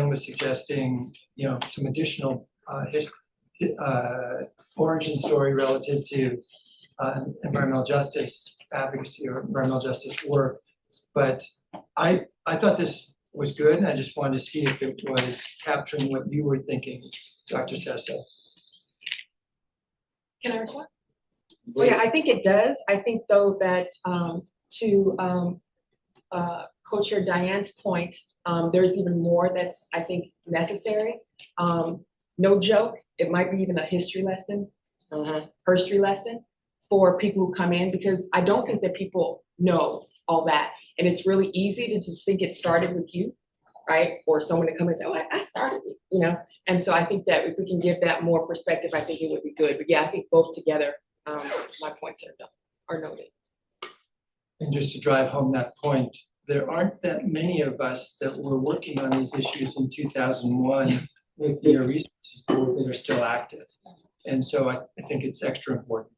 was suggesting, some additional origin story relative to environmental justice advocacy or environmental justice work. But I thought this was good, and I just wanted to see if it was capturing what you were thinking, Dr. Sessa. Can I reply? Oh, yeah, I think it does. I think, though, that to Co-Chair Diane's point, there's even more that's, I think, necessary. No joke, it might be even a history lesson, history lesson for people who come in, because I don't think that people know all that. And it's really easy to just think it started with you, right? Or someone to come and say, oh, I started it, And so I think that if we can give that more perspective, I think it would be good. But yeah, I think both together, my points are noted. And just to drive home that point, there aren't that many of us that were working on these issues in 2001 with the resources board that are still active. And so I think it's extra important.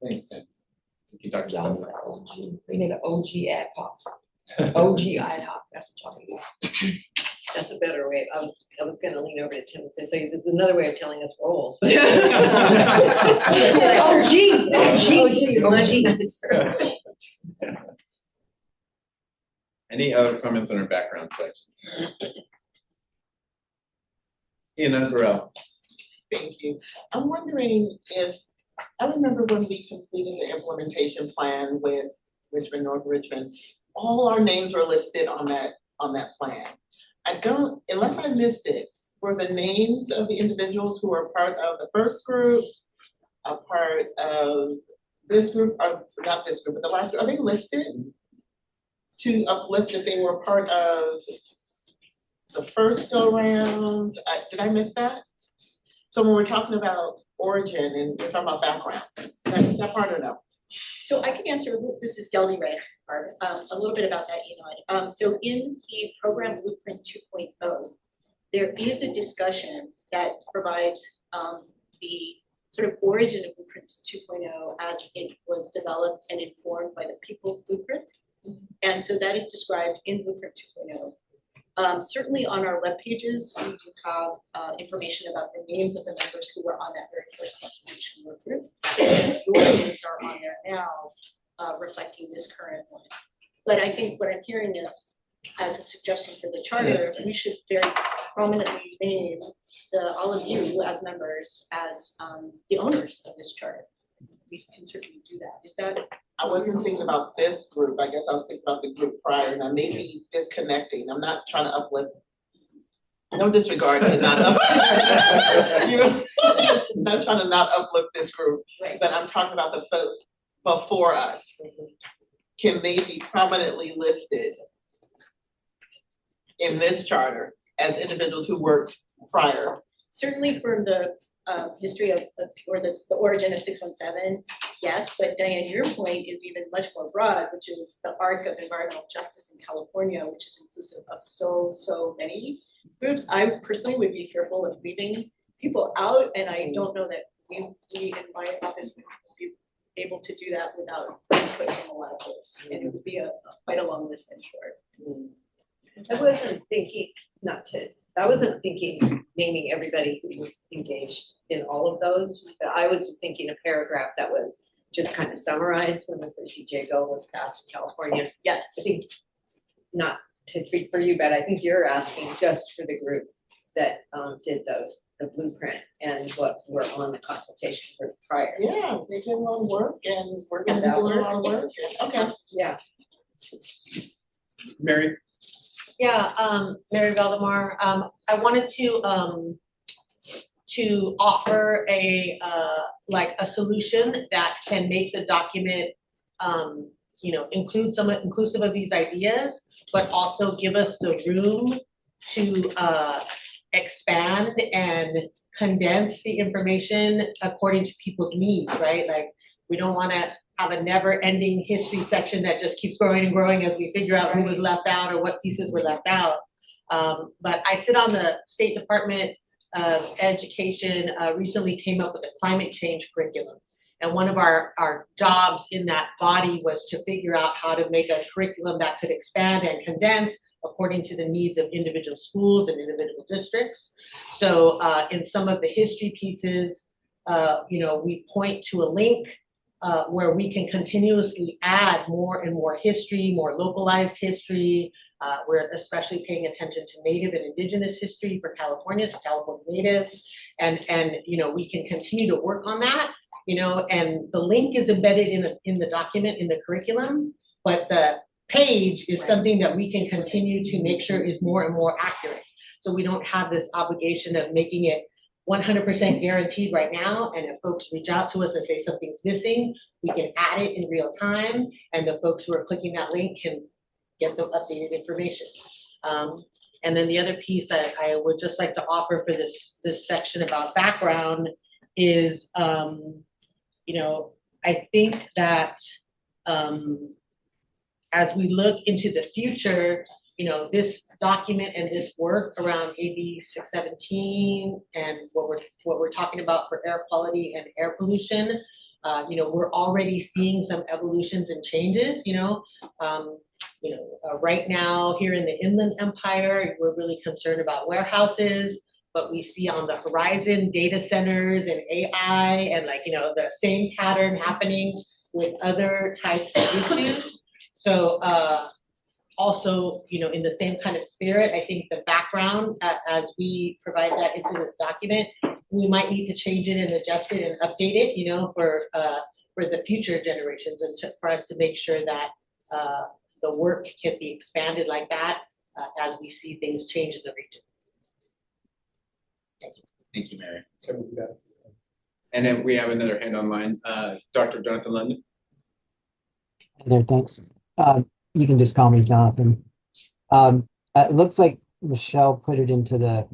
Thanks, Tim. Thank you, Dr. Sessa. We need an OG ad hoc. OG ad hoc, that's what y'all need. That's a better way. I was gonna lean over to Tim and say, so this is another way of telling us we're old. OG. Any other comments on our background sections? Ian Burrell. Thank you. I'm wondering if, I remember when we completed the implementation plan with Richmond, North Richmond, all our names were listed on that plan. I don't, unless I missed it, were the names of the individuals who were part of the first group, a part of this group, or not this group, but the last group, are they listed to uplift that they were part of the first go round? Did I miss that? So when we're talking about origin and we're talking about background, did I miss that part or no? So I can answer, this is Deldy Reyes part, a little bit about that, Elon. So in the program Blueprint 2.0, there is a discussion that provides the sort of origin of Blueprint 2.0 as it was developed and informed by the People's Blueprint. And so that is described in Blueprint 2.0. Certainly on our web pages, we do have information about the names of the members who were on that very first consultation work group. And your names are on there now, reflecting this current one. But I think what I'm hearing is, as a suggestion for the charter, we should very prominently name all of you as members as the owners of this charter. We can certainly do that. Is that? I wasn't thinking about this group. I guess I was thinking about the group prior, and I may be disconnecting. I'm not trying to uplift. No disregard to not uplift. Not trying to not uplift this group, but I'm talking about the folk before us. Can they be prominently listed in this charter as individuals who worked prior? Certainly for the history of or the origin of 617, yes, but Diane, your point is even much more broad, which is the arc of environmental justice in California, which is inclusive of so many groups. I personally would be fearful of leaving people out, and I don't know that we in my office would be able to do that without input from a lot of folks, and it would be a quite a long list, I'm sure. I wasn't thinking naming everybody who was engaged in all of those. I was thinking a paragraph that was just kind of summarized when the first EJ Go was passed in California. Yes. I think not to speak for you, but I think you're asking just for the group that did the blueprint and what were on the consultation group prior. Yeah, they did a lot of work and we're gonna be doing a lot of work. Okay. Yeah. Mary? Yeah, Mary Valdemar, I wanted to offer a, like a solution that can make the document, you know, inclusive of these ideas, but also give us the room to, expand and condense the information according to people's needs, right? Like, we don't wanna have a never-ending history section that just keeps growing and growing as we figure out who was left out or what pieces were left out. But I sit on the State Department of Education, recently came up with a climate change curriculum. And one of our jobs in that body was to figure out how to make a curriculum that could expand and condense according to the needs of individual schools and individual districts. So in some of the history pieces, you know, we point to a link where we can continuously add more and more history, more localized history. We're especially paying attention to Native and Indigenous history for California, so California natives. And you know, we can continue to work on that, you know, and the link is embedded in the document, in the curriculum, but the page is something that we can continue to make sure is more and more accurate. So we don't have this obligation of making it 100% guaranteed right now, and if folks reach out to us and say something's missing, we can add it in real time, and the folks who are clicking that link can get the updated information. And then the other piece I would just like to offer for this section about background is, you know, I think that as we look into the future, you know, this document and this work around AB 617 and what we're talking about for air quality and air pollution, you know, we're already seeing some evolutions and changes, you know. Right now here in the Inland Empire, we're really concerned about warehouses, but we see on the horizon data centers and AI and, like, you know, the same pattern happening with other types of issues. So also, you know, in the same kind of spirit, I think the background, as we provide that into this document, we might need to change it and adjust it and update it, you know, for the future generations, and for us to make sure that the work can be expanded like that as we see things change in the region. Thank you. Thank you, Mary. And then we have another hand online, Dr. Jonathan London. Hey there, thanks. You can just call me Jonathan. It looks like Michelle put it into the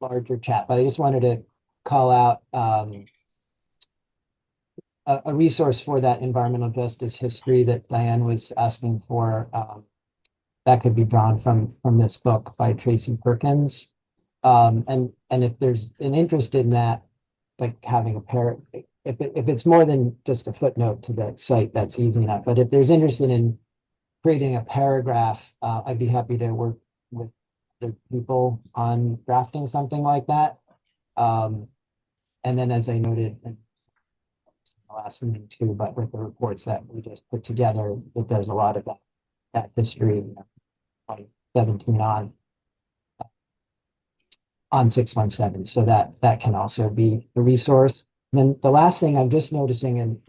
larger chat, but I just wanted to call out a resource for that environmental justice history that Diane was asking for. That could be drawn from this book by Tracy Perkins. And if there's an interest in that, like having if it's more than just a footnote to that site, that's easy enough. But if there's interest in creating a paragraph, I'd be happy to work with the people on drafting something like that. And then, as I noted in the last meeting too, but with the reports that we just put together, it does a lot of that history, 2017 on 617. So that can also be a resource. And then the last thing I'm just noticing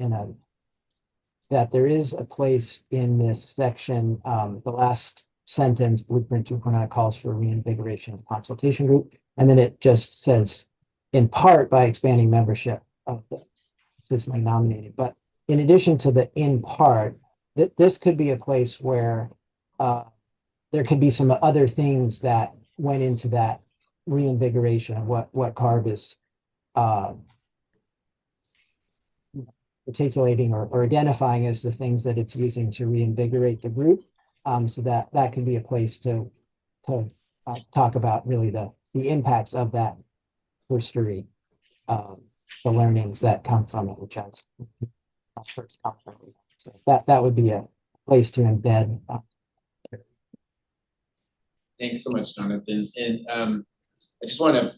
that there is a place in this section, the last sentence, Blueprint 2.0 calls for reinvigoration of consultation group. And then it just says, in part by expanding membership of the system nominated. But in addition to the in part, this could be a place where there could be some other things that went into that reinvigoration of what CARB is articulating or identifying as the things that it's using to reinvigorate the group. So that can be a place to talk about really the impacts of that history, the learnings that come from it, which has first come from it. So that would be a place to embed. Thanks so much, Jonathan. And I just want to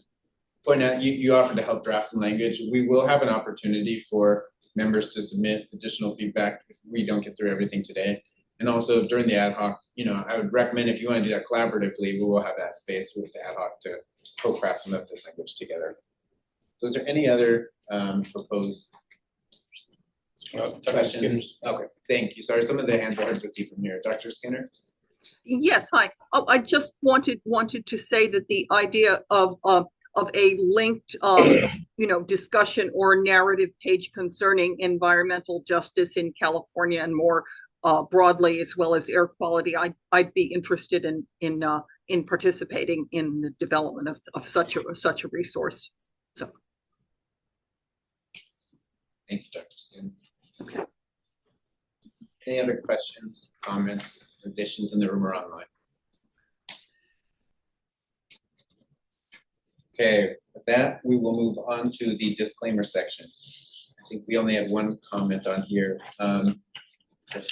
point out, you offered to help draft some language. We will have an opportunity for members to submit additional feedback if we don't get through everything today. And also during the ad hoc, I would recommend if you want to do that collaboratively, we will have that space with the ad hoc to co-craft some of this language together. So is there any other proposed questions? Okay, thank you. Sorry, some of the hands are hard to see from here. Dr. Skinner? Yes, hi. Oh, I just wanted to say that the idea of a linked, discussion or narrative page concerning environmental justice in California and more broadly, as well as air quality, I'd be interested in participating in the development of such a resource. So, thank you, Dr. Skinner. Okay. Any other questions, comments, additions in the room or online? Okay, with that, we will move on to the section. I think we only have one comment on here.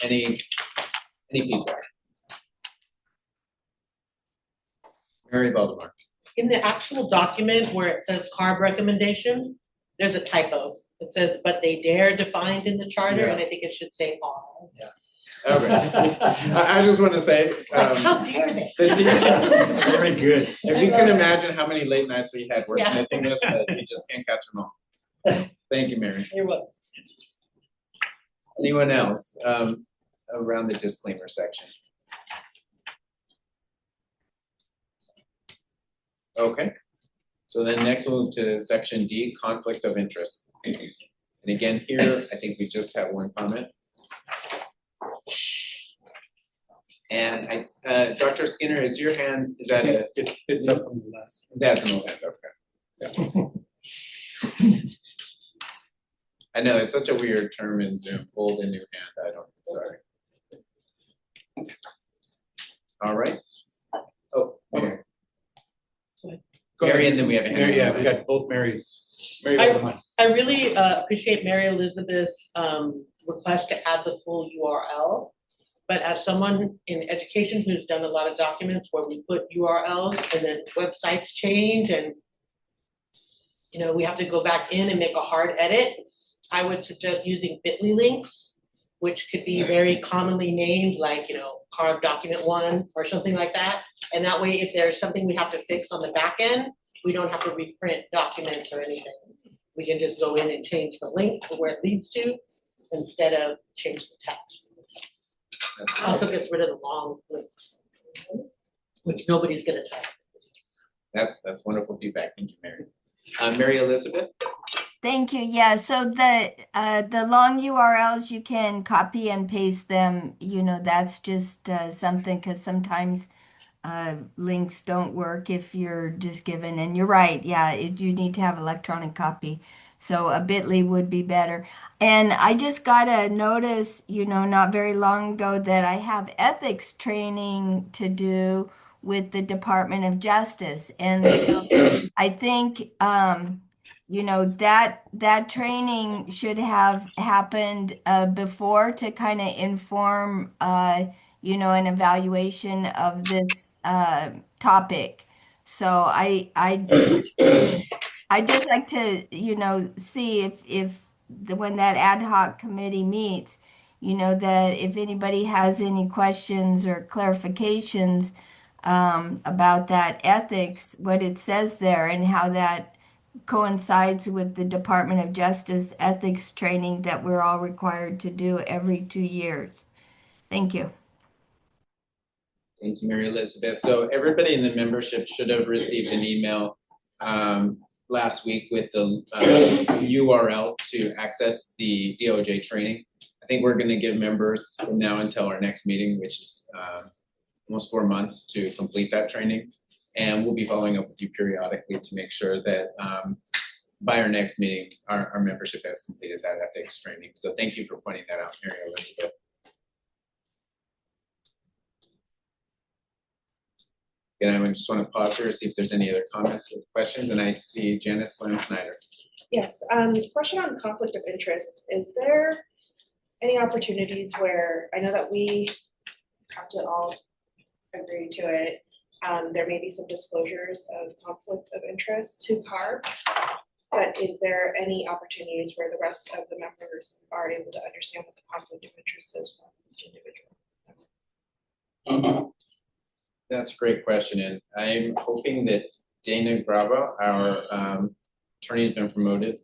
Any feedback? Mary Valdemar. In the actual document where it says CARB recommendation, there's a typo. It says, but they dare defined in the charter, and I think it should say all. Yeah. Okay. I just want to say, how dare they? Very good. If you can imagine how many late nights we had working at this, you just can't catch them all. Thank you, Mary. You're welcome. Anyone else around the disclaimer section? Okay. So then next we'll move to section D, conflict of interest. And again, here, I think we just have one comment. And Dr. Skinner, is your hand, is that it's up on the last. That's an old hand, okay. Yeah. I know, it's such a weird term in Zoom, old and new hand, sorry. All right. Oh, Mary. Mary, and then we have a hand. Mary, yeah, we got both Marys. Mary Valdemar. I really appreciate Mary Elizabeth's request to add the full URL. But as someone in education who's done a lot of documents where we put URLs and then websites change and we have to go back in and make a hard edit, I would suggest using bit.ly links, which could be very commonly named, like CARB document 1 or something like that. And that way, if there's something we have to fix on the back end, we don't have to reprint documents or anything. We can just go in and change the link to where it leads to instead of change the text. Also gets rid of the long links, which nobody's going to type. That's wonderful feedback. Thank you, Mary. Mary Elizabeth. Thank you. Yeah. So the long URLs, you can copy and paste them. That's just something, because sometimes links don't work if you're just given. And you're right. Yeah, you need to have electronic copy. So a bit.ly would be better. And I just got a notice, not very long ago, that I have ethics training to do with the Department of Justice. And so I think, that training should have happened before to kind of inform, an evaluation of this topic. So I'd just like to, see if when that ad hoc committee meets, that if anybody has any questions or clarifications about that ethics, what it says there and how that coincides with the Department of Justice ethics training that we're all required to do every 2 years. Thank you. Thank you, Mary Elizabeth. So everybody in the membership should have received an email last week with the URL to access the DOJ training. I think we're going to give members from now until our next meeting, which is almost 4 months, to complete that training. And we'll be following up with you periodically to make sure that by our next meeting, our membership has completed that ethics training. So thank you for pointing that out, Mary Elizabeth. And I just want to pause here to see if there's any other comments or questions. And I see Janice Sloan Snyder. Yes, question on conflict of interest. Is there any opportunities where, I know that we have to all agree to it, there may be some disclosures of conflict of interest to CARB, but is there any opportunities where the rest of the members are able to understand what the conflict of interest is for each individual member? That's a great question, and I'm hoping that Dana Grava, our attorney, has been promoted,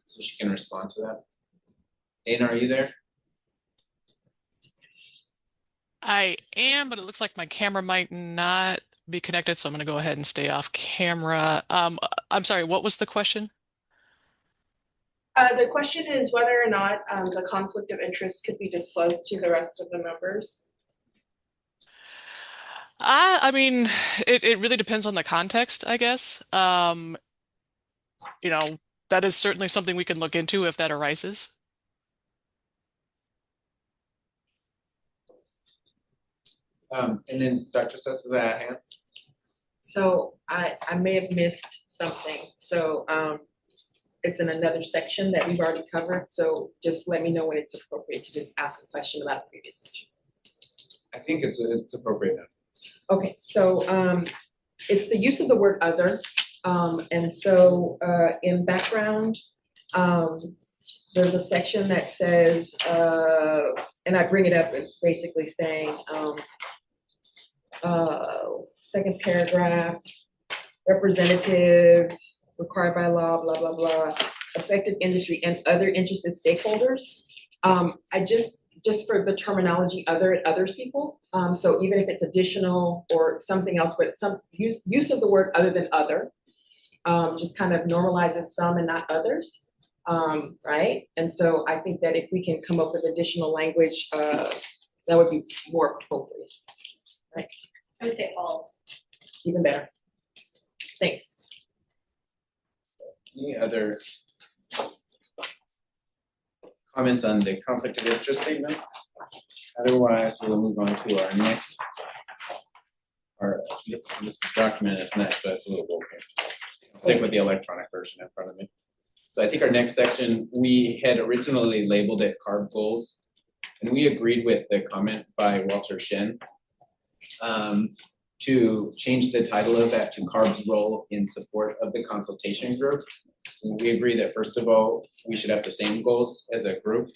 so she can respond to that. Dana, are you there? I am, but it looks like my camera might not be connected, so I'm going to go ahead and stay off camera. I'm sorry, what was the question? The question is whether or not the conflict of interest could be disclosed to the rest of the members. I mean, it really depends on the context, I guess. You know, that is certainly something we can look into if that arises. And then Dr. Sessa, that hand. So I may have missed something. So it's in another section that we've already covered. So just let me know when it's appropriate to just ask a question about the previous section. I think it's appropriate now. Okay, so it's the use of the word other. And so in background, there's a section that says, and I bring it up as basically saying, second paragraph, representatives required by law, blah, blah, blah, affected industry and other interested stakeholders. I just for the terminology other, it others people. So even if it's additional or something else, but some use of the word other than other, just kind of normalizes some and not others, right? And so I think that if we can come up with additional language, that would be more appropriate, right? I would say all. Even better. Thanks. Any other comments on the conflict of interest statement? Otherwise, we'll move on to our next, this document is next, but it's a little bulky. I'll stick with the electronic version in front of me. So I think our next section, we had originally labeled it CARB goals, and we agreed with the comment by Walter Shen to change the title of that to CARB's role in support of the consultation group. And we agree that first of all, we should have the same goals as a group.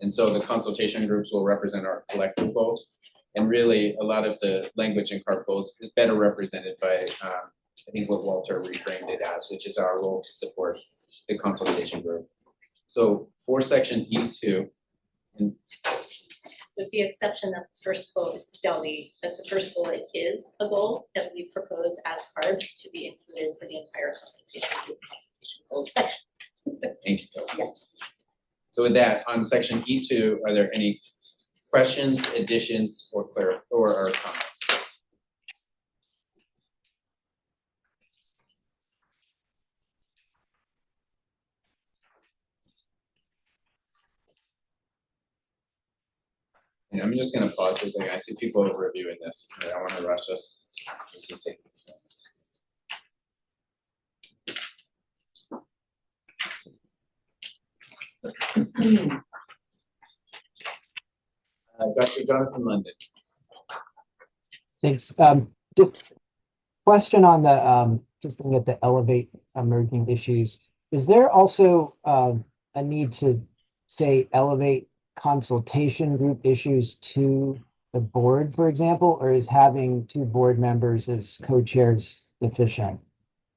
And so the consultation groups will represent our collective goals. And really a lot of the language in CARB goals is better represented by, I think what Walter reframed it as, which is our role to support the consultation group. So for section E2, and with the exception that the first bullet is stealthy, that the first bullet is a goal that we propose as CARB to be included for the entire consultation group goal section. Thank you. Yeah. So with that, on section E2, are there any questions, additions, or comments? And I'm just going to pause for a second. I see people reviewing this. I don't want to rush us. Let's just take it. Dr. Jonathan London. Thanks. Just question on the just looking at the elevate emerging issues. Is there also a need to say elevate consultation group issues to the board, for example, or is having 2 board members as co-chairs sufficient?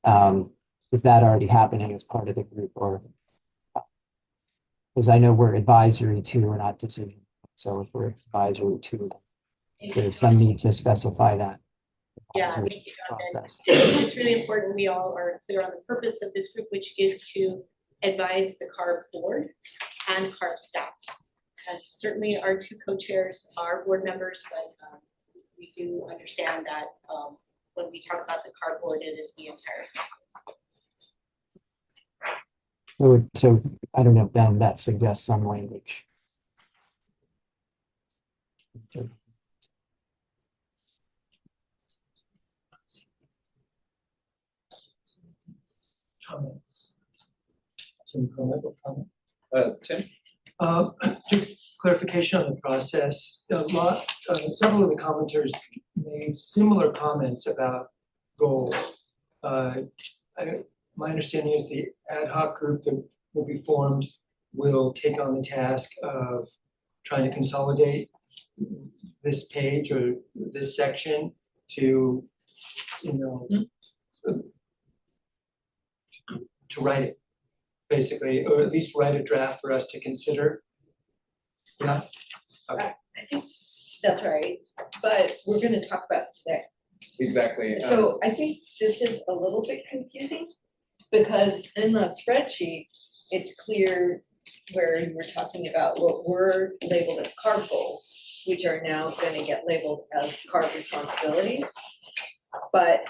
Is that already happening as part of the group, or because I know we're advisory too, we're not decision. So if we're advisory too, there's some need to specify that. Yeah, thank you, Jonathan. I think it's really important we all are clear on the purpose of this group, which is to advise the CARB board and CARB staff. And certainly our 2 co-chairs are board members, but we do understand that when we talk about the CARB board, it is the entire. So I don't know, Ben, that suggests some language. Comments? Tim, comment? Tim? Just clarification on the process. Several of the commenters made similar comments about goals. My understanding is the ad hoc group that will be formed will take on the task of trying to consolidate this page or this section to, to write it, basically, or at least write a draft for us to consider. Yeah. Okay. I think that's right, but we're gonna talk about it today. Exactly. So I think this is a little bit confusing because in the spreadsheet, it's clear where you were talking about what were labeled as CARB goals, which are now gonna get labeled as CARB responsibilities. But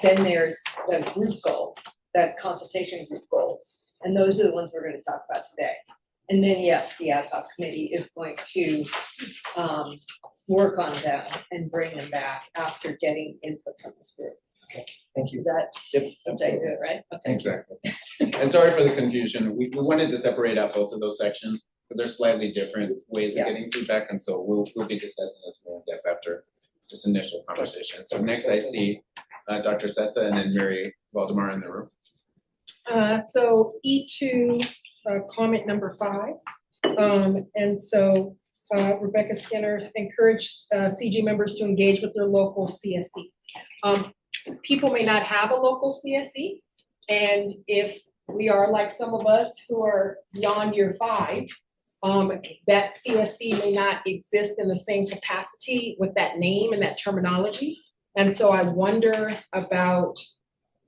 then there's the group goals, the consultation group goals, and those are the ones we're gonna talk about today. And then, yes, the ad hoc committee is going to work on them and bring them back after getting input from this group. Okay, thank you. Is that, Yep, did I do absolutely. it right? Okay. Exactly. And sorry for the confusion. We wanted to separate out both of those sections because they're slightly different ways of getting feedback, and so we'll be discussing this more in depth after this initial conversation. So next I see Dr. Sessa and then Mary Valdemar in the room. So E2, comment number 5. And so Rebecca Skinner encouraged CG members to engage with their local CSE. People may not have a local CSE, and if we are like some of us who are beyond year 5, that CSE may not exist in the same capacity with that name and that terminology. And so I wonder about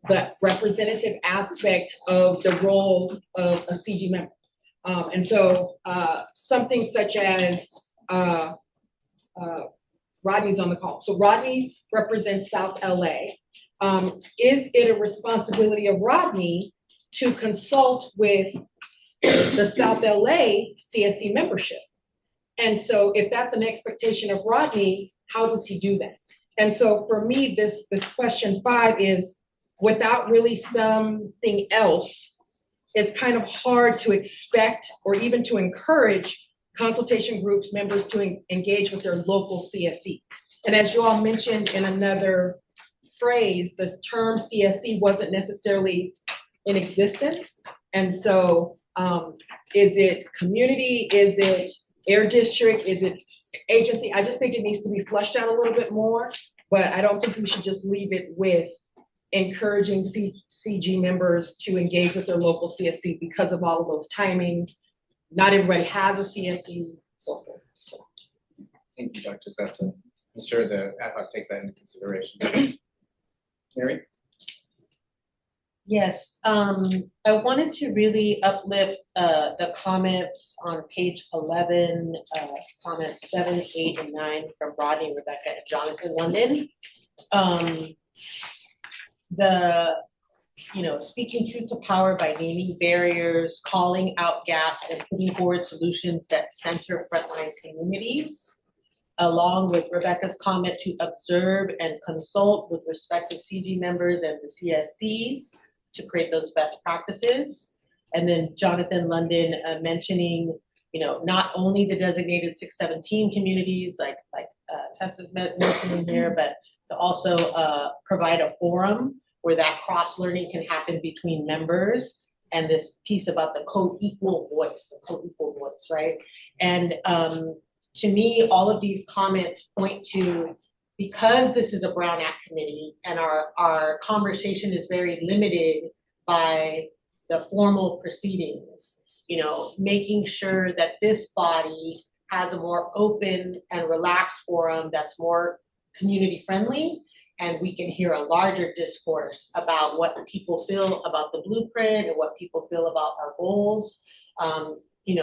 the representative aspect of the role of a CG member. And so something such as, Rodney's on the call. So Rodney represents South LA. Is it a responsibility of Rodney to consult with the South LA CSE membership? And so if that's an expectation of Rodney, how does he do that? And so for me, this question 5 is, without really something else, it's kind of hard to expect or even to encourage consultation groups members to engage with their local CSE. And as you all mentioned in another phrase, the term CSE wasn't necessarily in existence. And so is it community? Is it air district? Is it agency? I just think it needs to be fleshed out a little bit more, but I don't think we should just leave it with encouraging CG members to engage with their local CSE because of all of those timings. Not everybody has a CSE, so forth. Thank you, Dr. Sessa. I'm sure the ad hoc takes that into consideration. Mary? Yes, I wanted to really uplift the comments on page 11, comments 7, 8, and 9 from Rodney, Rebecca, and Jonathan London. Speaking truth to power by naming barriers, calling out gaps, and putting forward solutions that center frontline communities, along with Rebecca's comment to observe and consult with respective CG members and the CSCs to create those best practices. And then Jonathan London mentioning, not only the designated 617 communities like Tessa's mentioning here, but to also provide a forum where that cross-learning can happen between members, and this piece about the co-equal voice, right? And to me, all of these comments point to, because this is a Brown Act committee and our conversation is very limited by the formal proceedings, making sure that this body has a more open and relaxed forum that's more community friendly, and we can hear a larger discourse about what people feel about the blueprint and what people feel about our goals.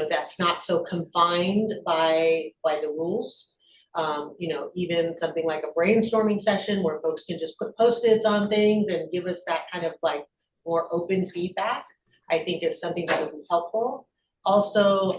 That's not so confined by the rules. Even something like a brainstorming session where folks can just put Post-its on things and give us that kind of like more open feedback, I think is something that would be helpful. Also,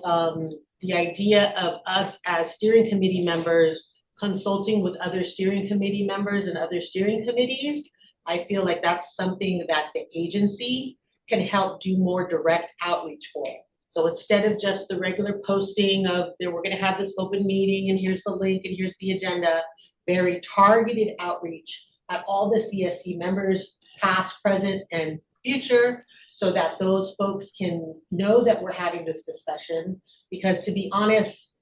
the idea of us as steering committee members consulting with other steering committee members and other steering committees, I feel like that's something that the agency can help do more direct outreach for. So instead of just the regular posting of we're going to have this open meeting and here's the link and here's the agenda, very targeted outreach at all the CSC members, past, present, and future, so that those folks can know that we're having this discussion. Because to be honest,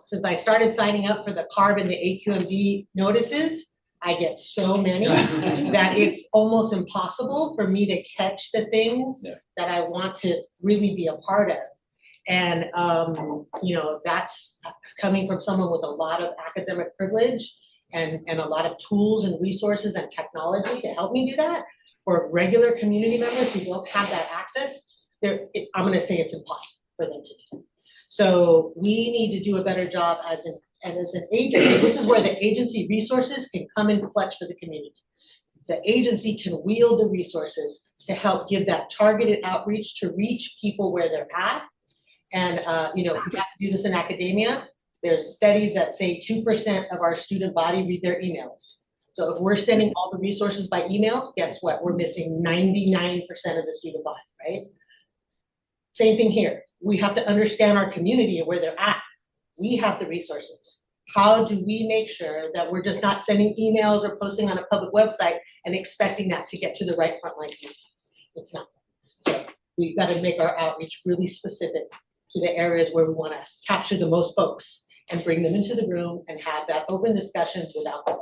since I started signing up for the CARB and the AQMD notices, I get so many that it's almost impossible for me to catch the things that I want to really be a part of. And, that's coming from someone with a lot of academic privilege and a lot of tools and resources and technology to help me do that. For regular community members who don't have that access, I'm gonna say it's impossible for them to do. So we need to do a better job as an agency. This is where the agency resources can come in clutch for the community. The agency can wield the resources to help give that targeted outreach to reach people where they're at. And, we have to do this in academia. There's studies that say 2% of our student body read their emails. So if we're sending all the resources by email, guess what? We're missing 99% of the student body, right? Same thing here. We have to understand our community and where they're at. We have the resources. How do we make sure that we're just not sending emails or posting on a public website and expecting that to get to the right frontline communities? It's not. So we've got to make our outreach really specific to the areas where we want to capture the most folks and bring them into the room and have that open discussion without the.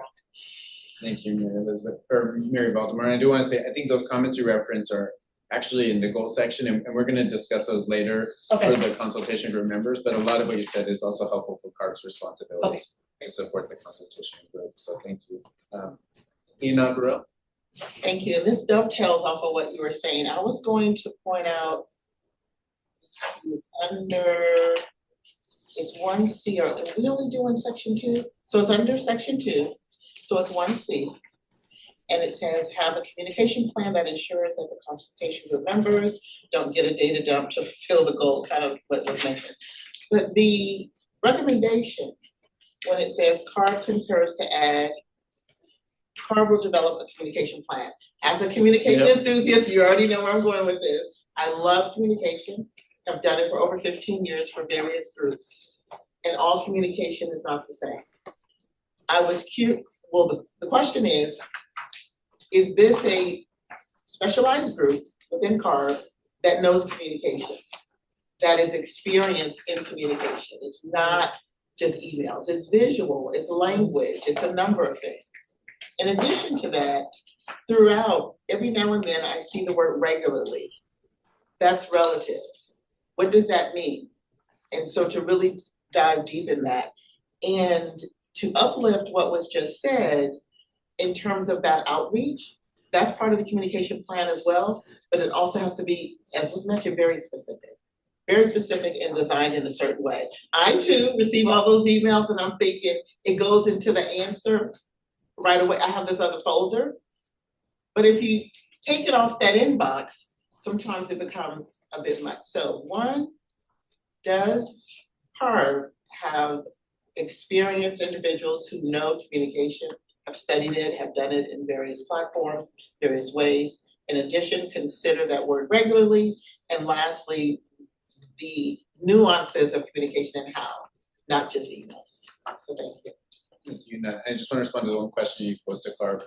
Thank you, Mary Valdemar. I do want to say, I think those comments you reference are actually in the goal section, and we're going to discuss those later for the consultation group members, but a lot of what you said is also helpful for CARB's responsibilities to support the consultation group. So thank you. Ina Burrell. Thank you. This dovetails off of what you were saying. I was going to point out it's 1C, are we only doing section 2? So it's under section 2, so it's 1C. And it says, have a communication plan that ensures that the consultation group members don't get a data dump to fulfill the goal, kind of what was mentioned. But the recommendation, when it says CARB concurs to add, CARB will develop a communication plan. As a communication enthusiast, you already know where I'm going with this. I love communication. I've done it for over 15 years for various groups. And all communication is not the same. I was curious, well, the question is this a specialized group within CARB that knows communication, that is experienced in communication? It's not just emails, it's visual, it's language, it's a number of things. In addition to that, throughout, every now and then I see the word regularly. That's relative. What does that mean? And so to really dive deep in that and to uplift what was just said in terms of that outreach, that's part of the communication plan as well, but it also has to be, as was mentioned, very specific and designed in a certain way. I too receive all those emails and I'm thinking it goes into the answer right away. I have this other folder, but if you take it off that inbox, sometimes it becomes a bit much. So one, does CARB have experienced individuals who know communication, have studied it, have done it in various platforms, various ways? In addition, consider that word regularly. And lastly, the nuances of communication and how, not just emails. So thank you. Thank you. I just want to respond to the one question you posed to CARB.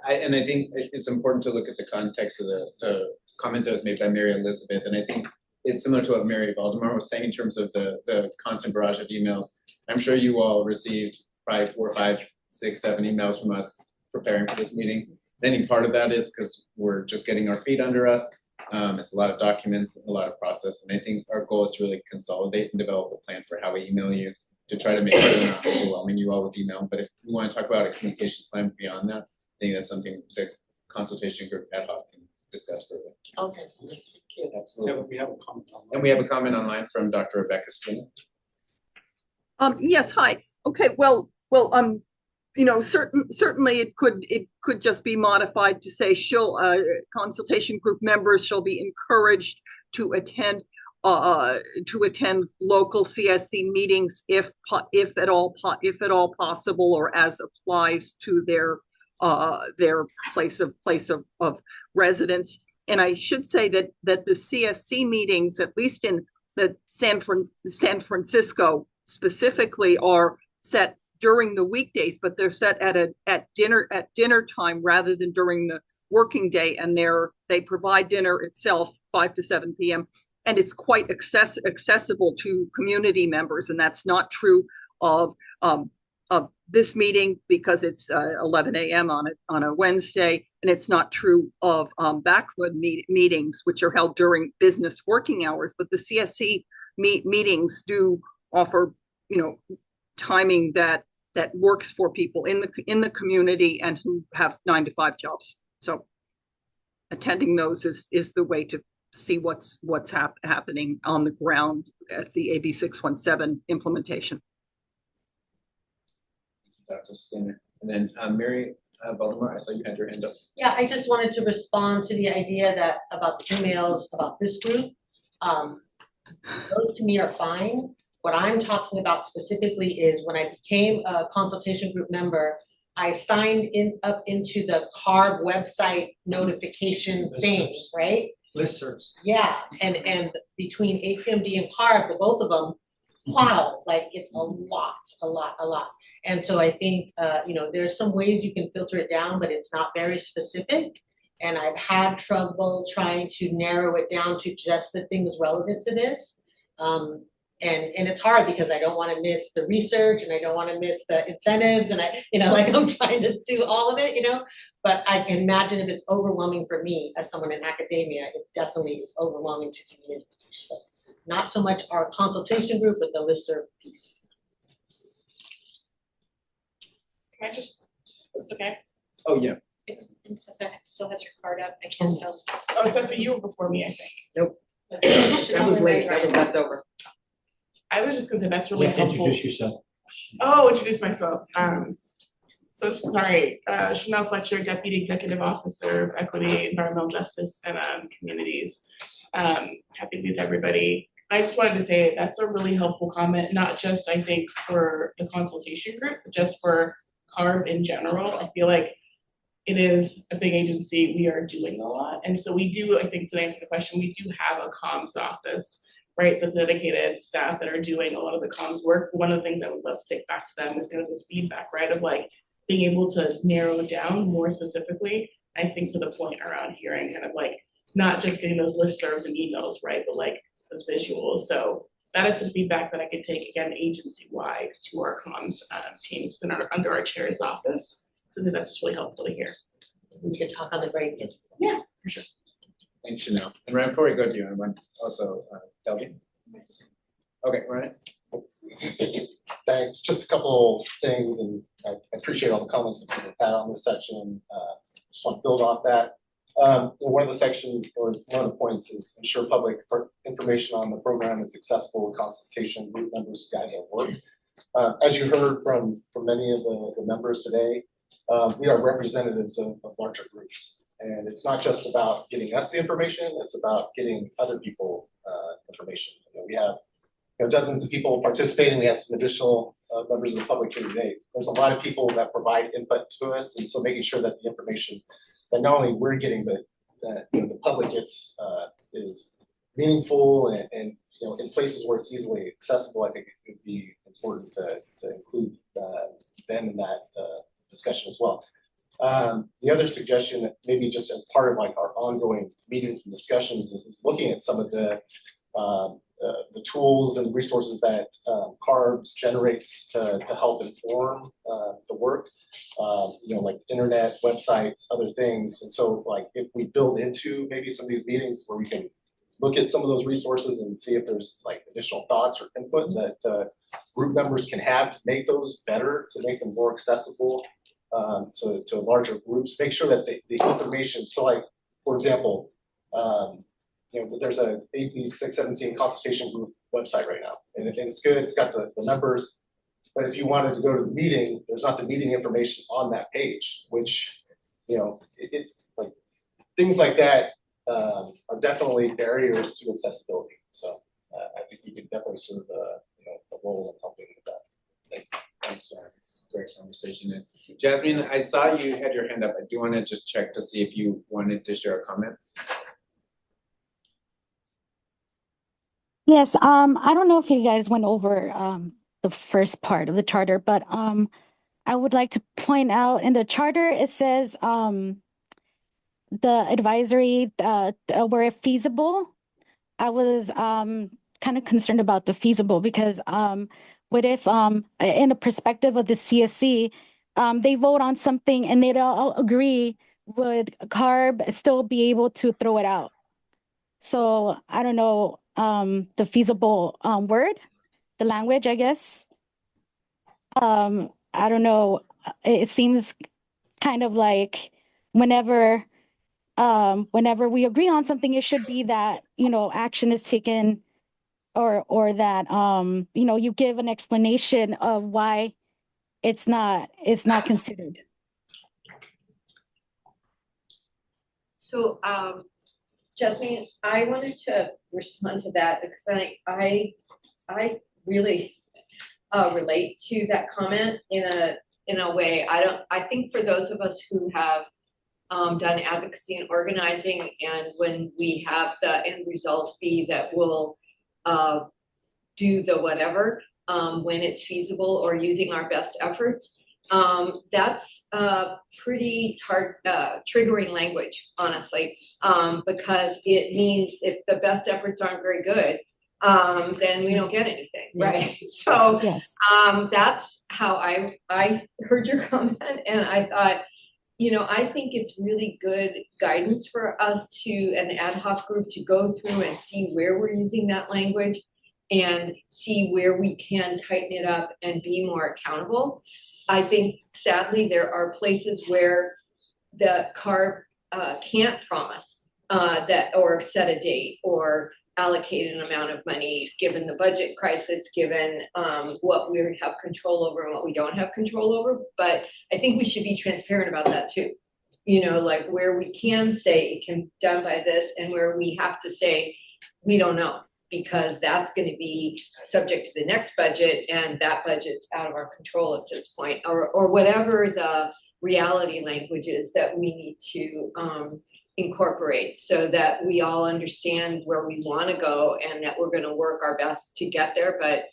And I think it's important to look at the context of the comment that was made by Mary Elizabeth. And I think it's similar to what Mary Valdemar was saying in terms of the constant barrage of emails. I'm sure you all received probably 4, 5, 6, 7 emails from us preparing for this meeting. I think part of that is because we're just getting our feet under us. It's a lot of documents, a lot of process. And I think our goal is to really consolidate and develop a plan for how we email you to try to make sure we're not overwhelming you all with email. But if you want to talk about a communication plan beyond that, I think that's something the consultation group ad hoc can discuss further. Okay. Absolutely. We have a comment online. And we have a comment online from Dr. Rebecca Skinner. Yes, hi. Okay, well, certainly it could just be modified to say consultation group members shall be encouraged to attend local CSC meetings if at all possible, or as applies to their place of residence. And I should say that the CSC meetings, at least in the San Francisco specifically, are set during the weekdays, but they're set at dinner time rather than during the working day, and they provide dinner itself 5 to 7 p.m. and it's quite accessible to community members, and that's not true of this meeting because it's 11 a.m. on a Wednesday, and it's not true of backwood meetings, which are held during business working hours. But the CSC meetings do offer, timing that works for people in the community and who have 9-to-5 jobs. So attending those is the way to see what's happening on the ground at the AB 617 implementation. Dr. Skinner. And then Mary Valdemar, I saw you had your hand up. Yeah, I just wanted to respond to the idea that about the emails about this group. Those to me are fine. What I'm talking about specifically is when I became a consultation group member, I signed up into the CARB website notification thing, right? Listservs. Yeah, and between APMD and CARB, the both of them, wow, like it's a lot. And so I think, there's some ways you can filter it down, but it's not very specific. And I've had trouble trying to narrow it down to just the things relevant to this. And it's hard because I don't want to miss the research and I don't want to miss the incentives and I'm trying to do all of it, but I can imagine if it's overwhelming for me as someone in academia, it definitely is overwhelming to community. Not so much our consultation group, but the listserv piece. Can I just, is it okay? Oh, yeah. Cessa still has her card up. I can't tell. Oh, Cessa, you were before me, I think. Nope. That was late, that was left over. I was just gonna say that's You really have to helpful. introduce yourself. Oh, introduce myself. So sorry, Chanel Fletcher, Deputy Executive Officer of Equity, Environmental Justice, and Communities. Happy to meet everybody. I just wanted to say that's a really helpful comment, not just I think for the consultation group, but just for CARB in general. I feel like it is a big agency. We are doing a lot, and so we do. I think to answer the question, we do have a comms office. Right, the dedicated staff that are doing a lot of the comms work. One of the things I would love to take back to them is kind of this feedback, right, of like being able to narrow down more specifically. I think to the point around hearing kind of like not just getting those listservs and emails, right, but like those visuals. So that is some feedback that I could take again agency-wide to our comms teams and under our chair's office. So I think that's just really helpful to hear. We can talk on the break. Yeah, for sure. Thanks, Chanel. And right before we go to you, I want also Delgi. Okay, Ryan. Thanks. Just a couple things, and I appreciate all the comments that people had on this section. Just want to build off that. One of the section or one of the points is ensure public information on the program is accessible to consultation group members guide their work. As you heard from many of the members today, we are representatives of larger groups. And it's not just about getting us the information, it's about getting other people information. We have dozens of people participating. We have some additional members of the public here today. There's a lot of people that provide input to us, and so making sure that the information that not only we're getting, but that the public gets is meaningful and in places where it's easily accessible. I think it would be important to include them in that discussion as well. The other suggestion, maybe just as part of like our ongoing meetings and discussions, is looking at some of the tools and resources that CARB generates to help inform the work, like internet, websites, other things. And so like if we build into maybe some of these meetings where we can look at some of those resources and see if there's like additional thoughts or input that group members can have to make those better, to make them more accessible to larger groups, make sure that the information, so like, for example, there's a AB 617 consultation group website right now, and it's good, it's got the numbers, but if you wanted to go to the meeting, there's not the meeting information on that page, which, like things like that are definitely barriers to accessibility. So I think you could definitely serve a role in helping with that. Thanks. Thanks, Jared. Great conversation. And Jasmine, I saw you had your hand up. I do want to just check to see if you wanted to share a comment. Yes, I don't know if you guys went over the first part of the charter, but I would like to point out in the charter it says the advisory where feasible. I was kind of concerned about the feasible because what if in the perspective of the CSC, they vote on something and they all agree, would CARB still be able to throw it out? So I don't know the feasible word, the language, I guess. I don't know. It seems kind of like whenever whenever we agree on something, it should be that, you know, action is taken or that you know, you give an explanation of why it's not considered. So, Jasmine, I wanted to respond to that because I really relate to that comment in a way. I think for those of us who have done advocacy and organizing, and when we have the end result be that we'll do the whatever when it's feasible or using our best efforts, that's pretty triggering language, honestly, because it means if the best efforts aren't very good, then we don't get anything, right? So yes. That's how I heard your comment, and I thought, you know, I think it's really good guidance for us to, an ad hoc group, to go through and see where we're using that language and see where we can tighten it up and be more accountable. I think sadly there are places where the CARB can't promise that, or set a date, or allocate an amount of money given the budget crisis, given what we have control over and what we don't have control over. But I think we should be transparent about that too. You know, like where we can say it can be done by this, and where we have to say we don't know, because that's going to be subject to the next budget, and that budget's out of our control at this point, or whatever the reality language is that we need to incorporate, so that we all understand where we want to go and that we're going to work our best to get there. But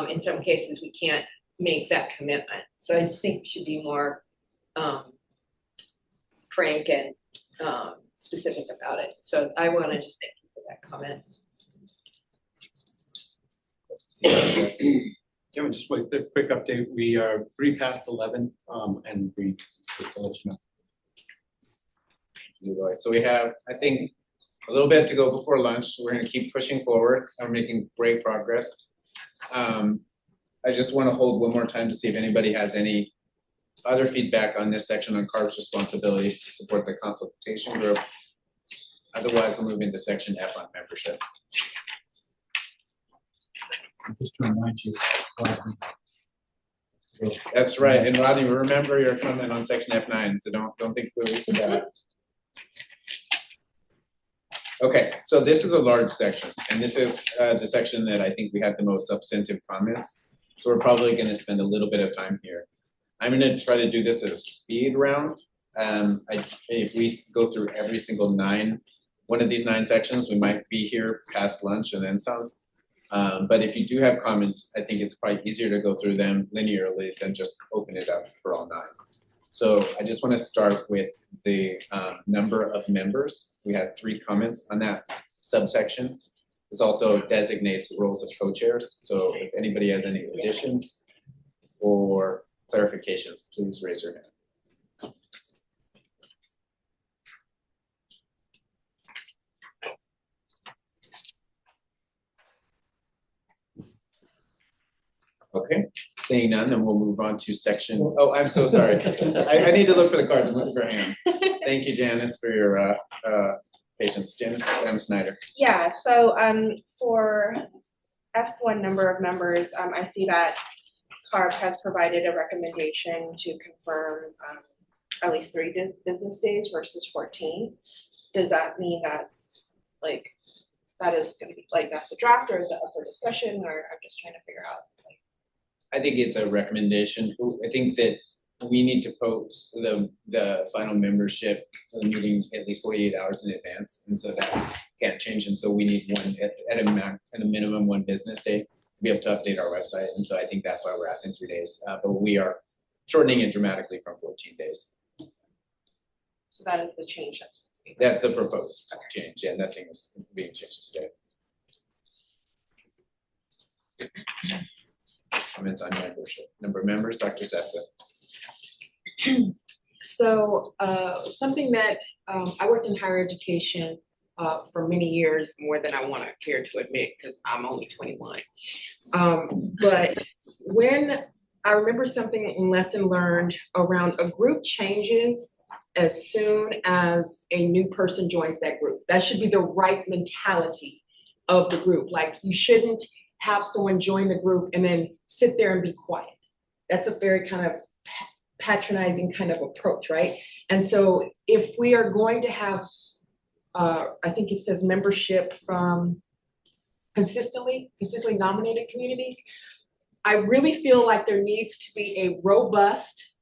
in some cases we can't make that commitment. So I just think we should be more frank and specific about it. So I want to just thank you for that comment. Kevin, just a quick update. We are 3 past 11, and we just to let you know. So we have, I think, a little bit to go before lunch. We're going to keep pushing forward. We're making great progress. I just want to hold one more time to see if anybody has any other feedback on this section on CARB's responsibilities to support the consultation group. Otherwise, we'll move into section F on membership. Just to remind you. That's right. And Rodney, remember your comment on section F9, so don't think we forgot. Okay, so this is a large section, and this is the section that I think we have the most substantive comments. So we're probably going to spend a little bit of time here. I'm going to try to do this as a speed round. If we go through every single one of these 9 sections, we might be here past lunch and then some. But if you do have comments, I think it's probably easier to go through them linearly than just open it up for all 9. So I just want to start with the number of members. We had 3 comments on that subsection. This also designates the roles of co-chairs. So if anybody has any additions or clarifications, please raise your hand. Okay, seeing none, then we'll move on to section. Oh, I'm so sorry. I need to look for the cards. I'm looking for hands. Thank you, Janice, for your patience. Janice Snyder. Yeah, so for F1 number of members, I see that CARB has provided a recommendation to confirm at least 3 business days versus 14. Does that mean that, like, that is going to be, like, that's the draft, or is that up for discussion, or I'm just trying to figure out, like. I think it's a recommendation. I think that we need to post the final membership for the meeting at least 48 hours in advance, and so that can't change. And so we need one at a minimum 1 business day to be able to update our website. And so I think that's why we're asking 3 days. But we are shortening it dramatically from 14 days. So that is the change. That's the proposed change. Yeah, nothing is being changed today. Comments on membership. Number of members, Dr. Sessa. So something that I worked in higher education for many years, more than I want to care to admit, because I'm only 21. But when I remember something in lesson learned around a group changes as soon as a new person joins that group. That should be the right mentality of the group. Like, you shouldn't have someone join the group and then sit there and be quiet. That's a very kind of patronizing kind of approach, right? And so if we are going to have, I think it says membership from consistently nominated communities, I really feel like there needs to be a robust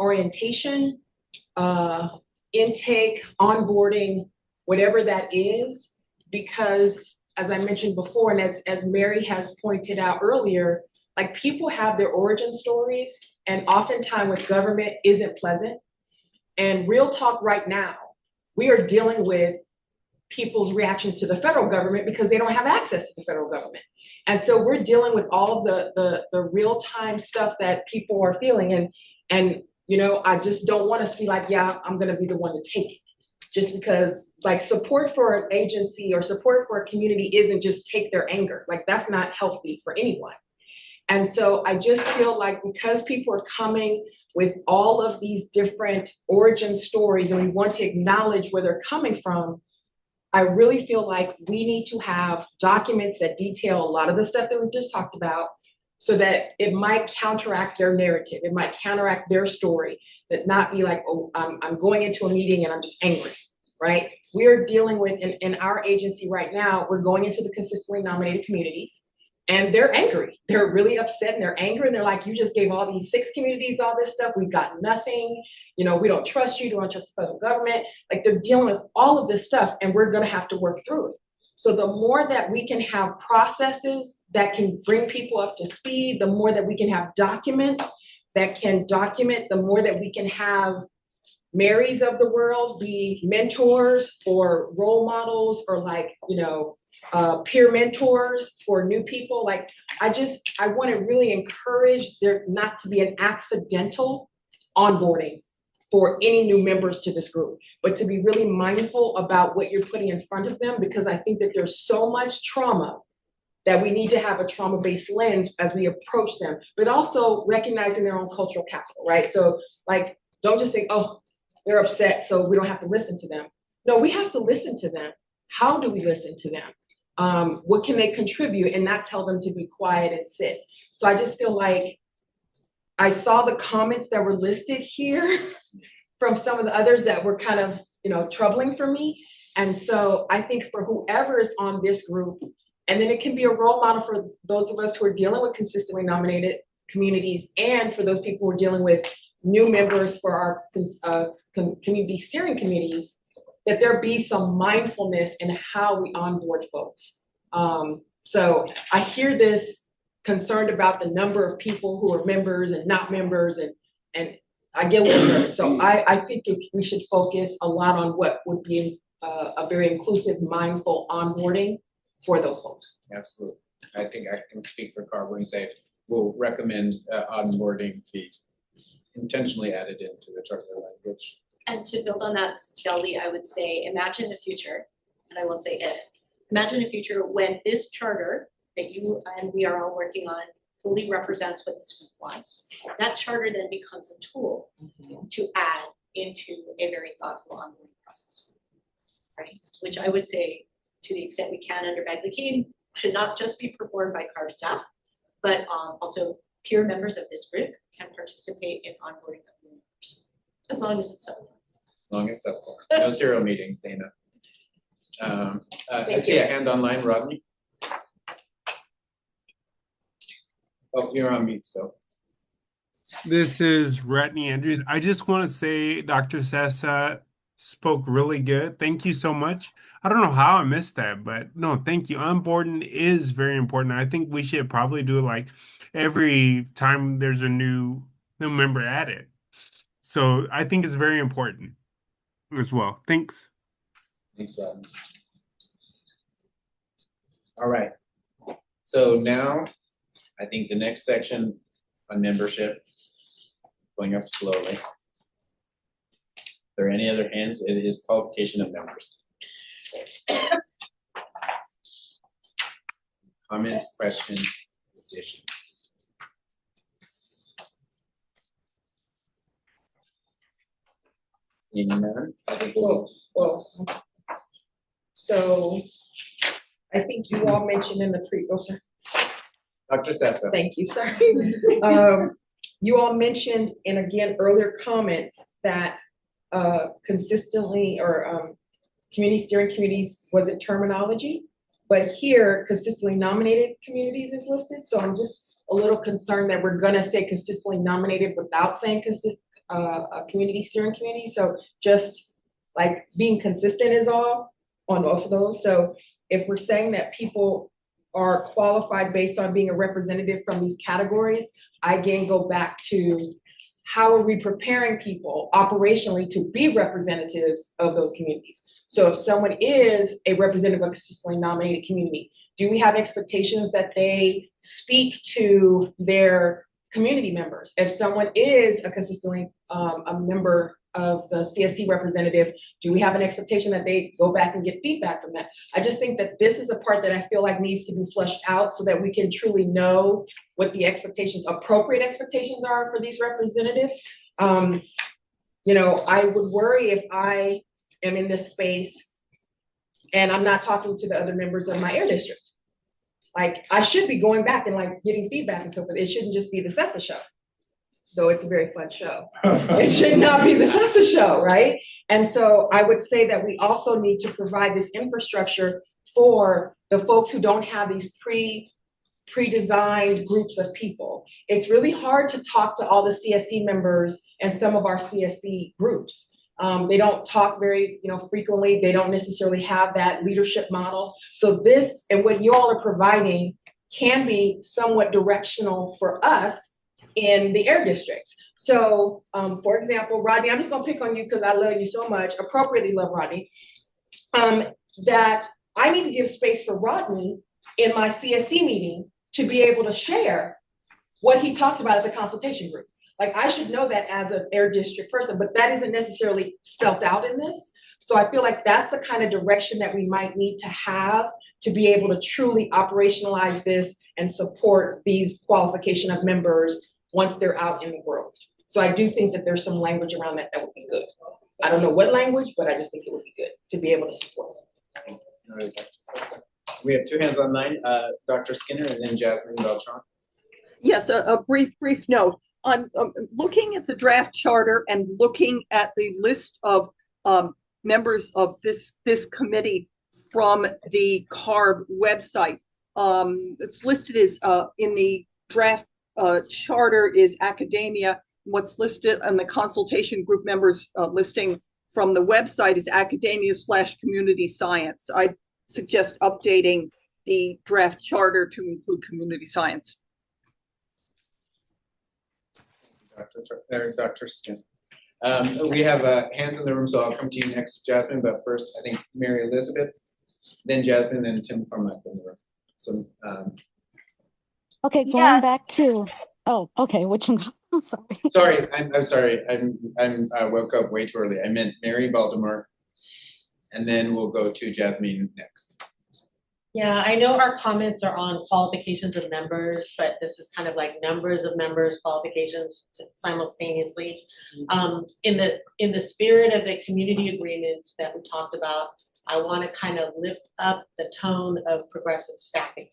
orientation, intake, onboarding, whatever that is, because as I mentioned before, and as Mary has pointed out earlier, like, people have their origin stories, and oftentimes with government isn't pleasant. And real talk right now, we are dealing with people's reactions to the federal government because they don't have access to the federal government. And so we're dealing with all of the real-time stuff that people are feeling. And you know, I just don't want us to be like, yeah, I'm gonna be the one to take it. Just because, like, support for an agency or support for a community isn't just take their anger. Like, that's not healthy for anyone. And so I just feel like because people are coming with all of these different origin stories and we want to acknowledge where they're coming from, I really feel like we need to have documents that detail a lot of the stuff that we've just talked about, so that it might counteract their narrative. It might counteract their story, that not be like, oh, I'm going into a meeting and I'm just angry, right? We are dealing with, in our agency right now, we're going into the consistently nominated communities, and they're angry. They're really upset and they're angry, and they're like, you just gave all these 6 communities all this stuff. We've got nothing. You know, we don't trust you. We don't trust the federal government. Like, they're dealing with all of this stuff, and we're going to have to work through it. So the more that we can have processes that can bring people up to speed, the more that we can have documents that can document, the more that we can have Marys of the world be mentors or role models, or, like, you know, peer mentors for new people. Like, I want to really encourage there not to be an accidental onboarding for any new members to this group, but to be really mindful about what you're putting in front of them, because I think that there's so much trauma that we need to have a trauma-based lens as we approach them, but also recognizing their own cultural capital, right? So, like, don't just think, oh, they're upset, so we don't have to listen to them. No, we have to listen to them. How do we listen to them? What can they contribute, and not tell them to be quiet and sit? So I just feel like I saw the comments that were listed here from some of the others that were kind of, you know, troubling for me. And so I think for whoever is on this group, and then it can be a role model for those of us who are dealing with consistently nominated communities, and for those people who are dealing with new members for our community steering committees, that there be some mindfulness in how we onboard folks. So I hear this concerned about the number of people who are members and not members, and I get a little nervous. So I think we should focus a lot on what would be a very inclusive, mindful onboarding for those folks. Absolutely. I think I can speak for Carver and say we'll recommend onboarding be intentionally added into the charter language. And to build on that, Shelly, I would say, imagine the future, and I won't say if, imagine a future when this charter that you and we are all working on fully represents what this group wants. That charter then becomes a tool to add into a very thoughtful onboarding process, right? Which I would say, to the extent we can under Bagley-Keene, should not just be performed by CAR staff, but also peer members of this group can participate in onboarding of new members, as long as it's so. As long as so. No serial meetings, Dana. I see a hand online, Rodney. Oh, you're on mute still. This is Rodney Andrews. I just want to say Dr. Sessa spoke really good. Thank you so much. I don't know how I missed that, but no, thank you. Onboarding is very important. I think we should probably do it like every time there's a new member added. So I think it's very important as well. Thanks. Thanks, Rodney. All right. So now I think the next section on membership, going up slowly. If there are any other hands, it is qualification of members. Comments, questions, additions? Seeing none, I think we'll So I think you all mentioned in the sorry. Dr. Sessa. Thank you, sorry. You all mentioned, and again, earlier comments that consistently or community steering committees wasn't terminology, but here consistently nominated communities is listed. So I'm just a little concerned that we're gonna say consistently nominated without saying a community steering committee. So just like being consistent is all on both of those. So if we're saying that people are qualified based on being a representative from these categories, I again go back to how are we preparing people operationally to be representatives of those communities? So if someone is a representative of a consistently nominated community, do we have expectations that they speak to their community members? If someone is a consistently a member of the CSC representative, do we have an expectation that they go back and get feedback from that? I just think that this is a part that I feel like needs to be fleshed out so that we can truly know what the expectations, appropriate expectations are for these representatives. You know, I would worry if I am in this space and I'm not talking to the other members of my air district. Like, I should be going back and like getting feedback and so forth. It shouldn't just be the Sessa show, though it's a very fun show. It should not be the Sessa show, right? And so I would say that we also need to provide this infrastructure for the folks who don't have these pre-designed groups of people. It's really hard to talk to all the CSC members and some of our CSC groups. They don't talk very, frequently. They don't necessarily have that leadership model. So this and what you all are providing can be somewhat directional for us in the air districts. So, for example, Rodney, I'm just gonna pick on you because I love you so much, appropriately love Rodney, that I need to give space for Rodney in my CSC meeting to be able to share what he talked about at the consultation group. Like, I should know that as an air district person, but that isn't necessarily spelled out in this. So I feel like that's the kind of direction that we might need to have to be able to truly operationalize this and support these qualification of members once they're out in the world. So I do think that there's some language around that that would be good. I don't know what language, but I just think it would be good to be able to support it. We have two hands online, Dr. Skinner and then Jasmine Beltran. Yes, a brief note. I'm looking at the draft charter and looking at the list of members of this committee from the CARB website. It's listed as in the draft charter is academia. What's listed on the consultation group members listing from the website is academia/community science. I suggest updating the draft charter to include community science. Dr. Skin. We have hands in the room, so I'll come to you next, Jasmine, but first I think Mary Elizabeth, then Jasmine, then Tim Carmichael in the room. So okay, going back to which one? I'm sorry. Sorry, I'm sorry. I woke up way too early. I meant Mary Baltimore, and then we'll go to Jasmine next. Yeah, I know our comments are on qualifications of members, but this is kind of like numbers of members, qualifications simultaneously. In the spirit of the community agreements that we talked about, I want to kind of lift up the tone of progressive staffing,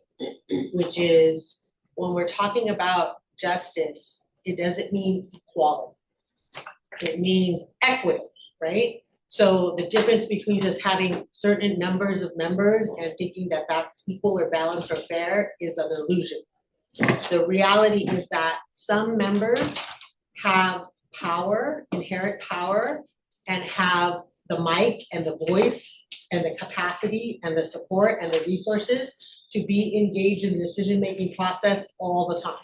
which is when we're talking about justice, it doesn't mean equality. It means equity, right? So the difference between just having certain numbers of members and thinking that that's equal or balanced or fair is an illusion. The reality is that some members have power, inherent power, and have the mic and the voice and the capacity and the support and the resources to be engaged in the decision-making process all the time.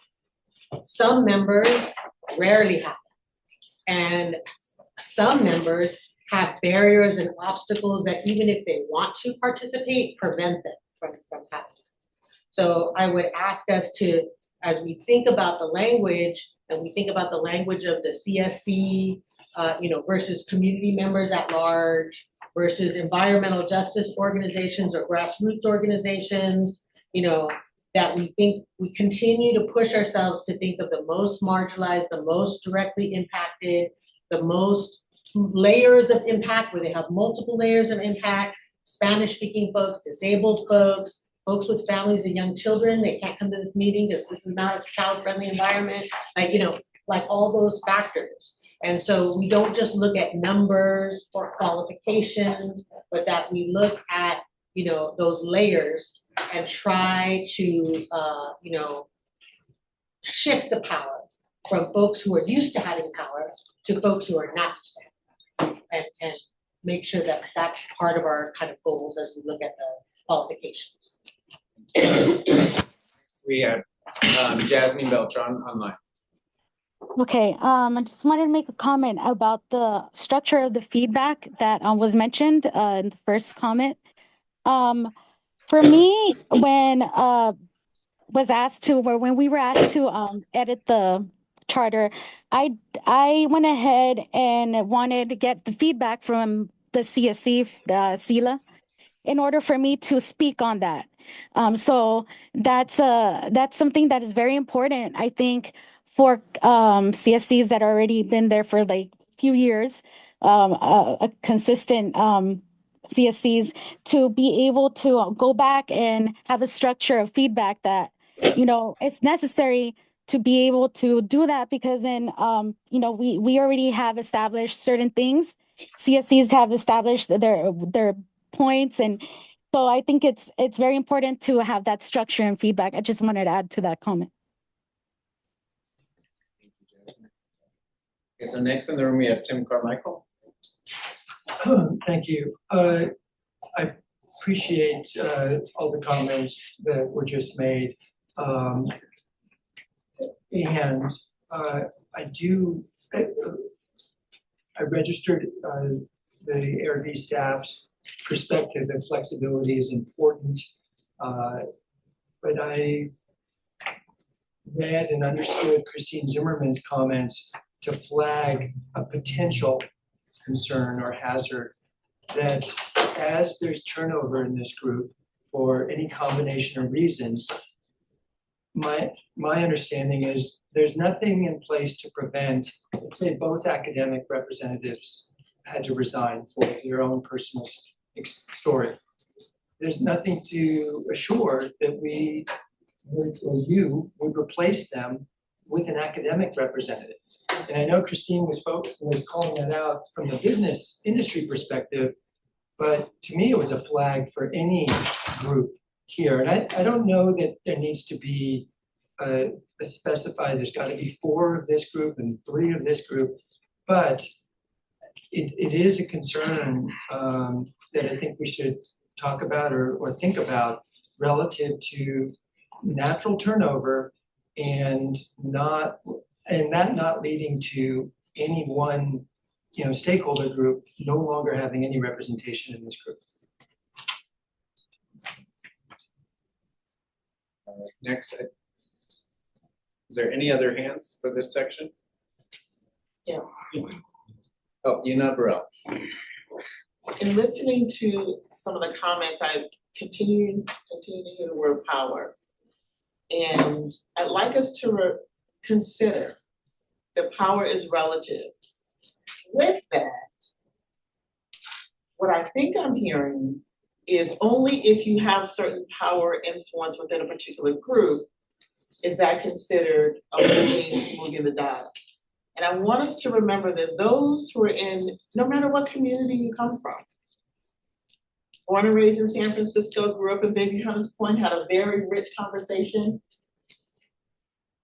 Some members rarely have that. And some members have barriers and obstacles that even if they want to participate, prevent them from happening. So I would ask us to as we think about the language, and we think about the language of the CSC, versus community members at large, versus environmental justice organizations or grassroots organizations, that we continue to push ourselves to think of the most marginalized, the most directly impacted, the most layers of impact, where they have multiple layers of impact, Spanish-speaking folks, disabled folks, folks with families and young children. They can't come to this meeting because this is not a child-friendly environment, like all those factors. And so we don't just look at numbers or qualifications, but that we look at, those layers and try to, shift the power from folks who are used to having power to folks who are not used to having power, and make sure that that's part of our kind of goals as we look at the qualifications. We have Jasmine Beltran online. Okay, I just wanted to make a comment about the structure of the feedback that was mentioned in the first comment. For me, when we were asked to edit the charter, I went ahead and wanted to get the feedback from the CSC, the SELA, in order for me to speak on that. So that's something that is very important, I think, for CSCs that already been there for like a few years, a consistent CSCs, to be able to go back and have a structure of feedback that, it's necessary to be able to do that, because then, we already have established certain things. CSCs have established their points, and so I think it's very important to have that structure and feedback. I just wanted to add to that comment. Okay, so next in the room we have Tim Carmichael. Thank you. I appreciate all the comments that were just made. And I registered the ARB staff's perspective that flexibility is important. But I read and understood Christine Zimmerman's comments to flag a potential concern or hazard that as there's turnover in this group for any combination of reasons, my understanding is there's nothing in place to prevent, let's say both academic representatives had to resign for their own personal story. There's nothing to assure that we would, or you would replace them with an academic representative. And I know Christine was calling that out from the business industry perspective, but to me it was a flag for any group here. And I don't know that there needs to be specified, there's got to be 4 of this group and 3 of this group, but it is a concern that I think we should talk about or think about relative to natural turnover, and that not leading to any one stakeholder group no longer having any representation in this group. Next, is there any other hands for this section? Yeah. Oh, Yuna Burrell. In listening to some of the comments, I continue to hear the word power. And I'd like us to consider that power is relative. With that, what I think I'm hearing is only if you have certain power influence within a particular group is that considered a moving the dial. And I want us to remember that those who are in, no matter what community you come from, born and raised in San Francisco, grew up in Baby Hunters Point, had a very rich conversation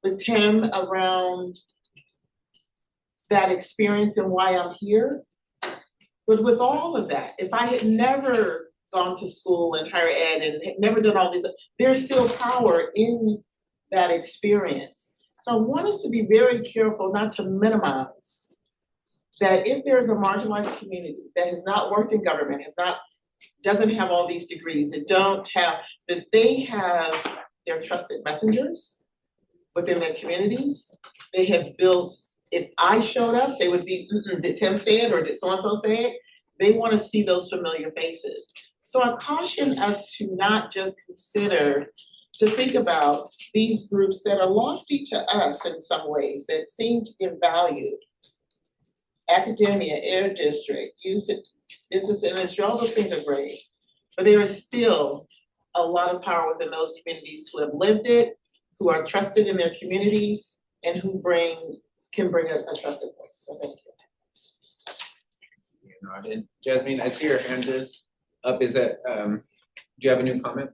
with Tim around that experience and why I'm here. But with all of that, if I had never gone to school in higher ed and had never done all these, there's still power in that experience. So I want us to be very careful not to minimize that if there's a marginalized community that has not worked in government, doesn't have all these degrees, that they have their trusted messengers, within their communities. They have built, if I showed up, they would be, did Tim say it or did so-and-so say it? They want to see those familiar faces. So I caution us to not just consider, to think about these groups that are lofty to us in some ways, that seem invalued. Academia, Air District, business industry, all those things are great. But there is still a lot of power within those communities who have lived it, who are trusted in their communities, and who can bring a trusted voice. So thank you. And Jasmine, I see your hand is up. Is that, do you have a new comment?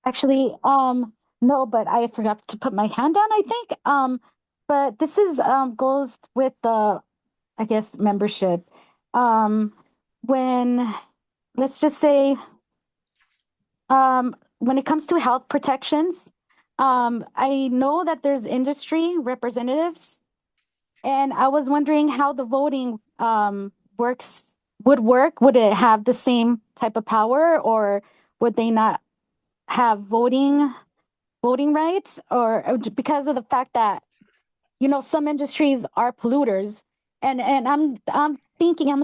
Actually, no, but I forgot to put my hand down, I think. But this is goes with the, I guess, membership. When, let's just say, when it comes to health protections, I know that there's industry representatives, and I was wondering how the voting would work. Would it have the same type of power, or would they not have voting rights, or because of the fact that, you know, some industries are polluters, and I'm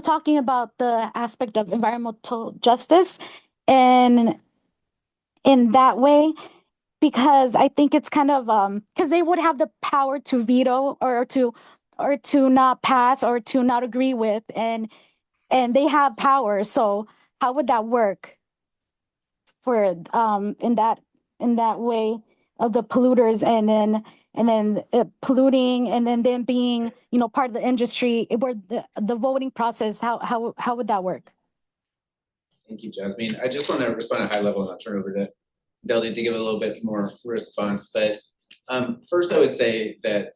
talking about the aspect of environmental justice, and in that way, because I think it's kind of because they would have the power to veto or to not pass or to not agree with, and they have power. So how would that work for in that way of the polluters, and then polluting, and then them being, you know, part of the industry, where the voting process, how would that work? Thank you, Jasmine. I just want to respond at a high level and I'll turn over to Delty to give a little bit more response. But first, I would say that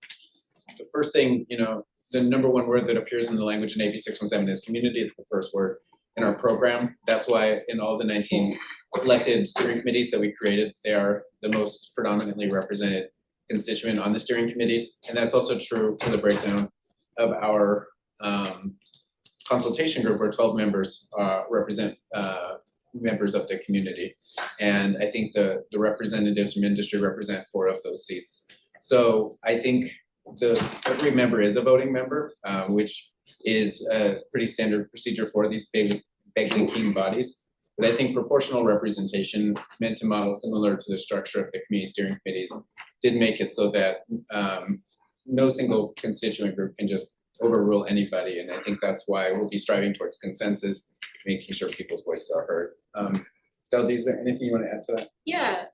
the first thing, you know, the number one word that appears in the language in AB 617 is community. It's the first word in our program. That's why in all the 19 selected steering committees that we created, they are the most predominantly represented constituent on the steering committees. And that's also true for the breakdown of our consultation group, where 12 members represent members of the community. And I think the representatives from industry represent 4 of those seats. So I think every member is a voting member, which is a pretty standard procedure for these big banking bodies. But I think proportional representation, meant to model similar to the structure of the community steering committees, did make it so that no single constituent group can just overrule anybody. And I think that's why we'll be striving towards consensus, making sure people's voices are heard. Delty, is there anything you want to add to that? Yeah,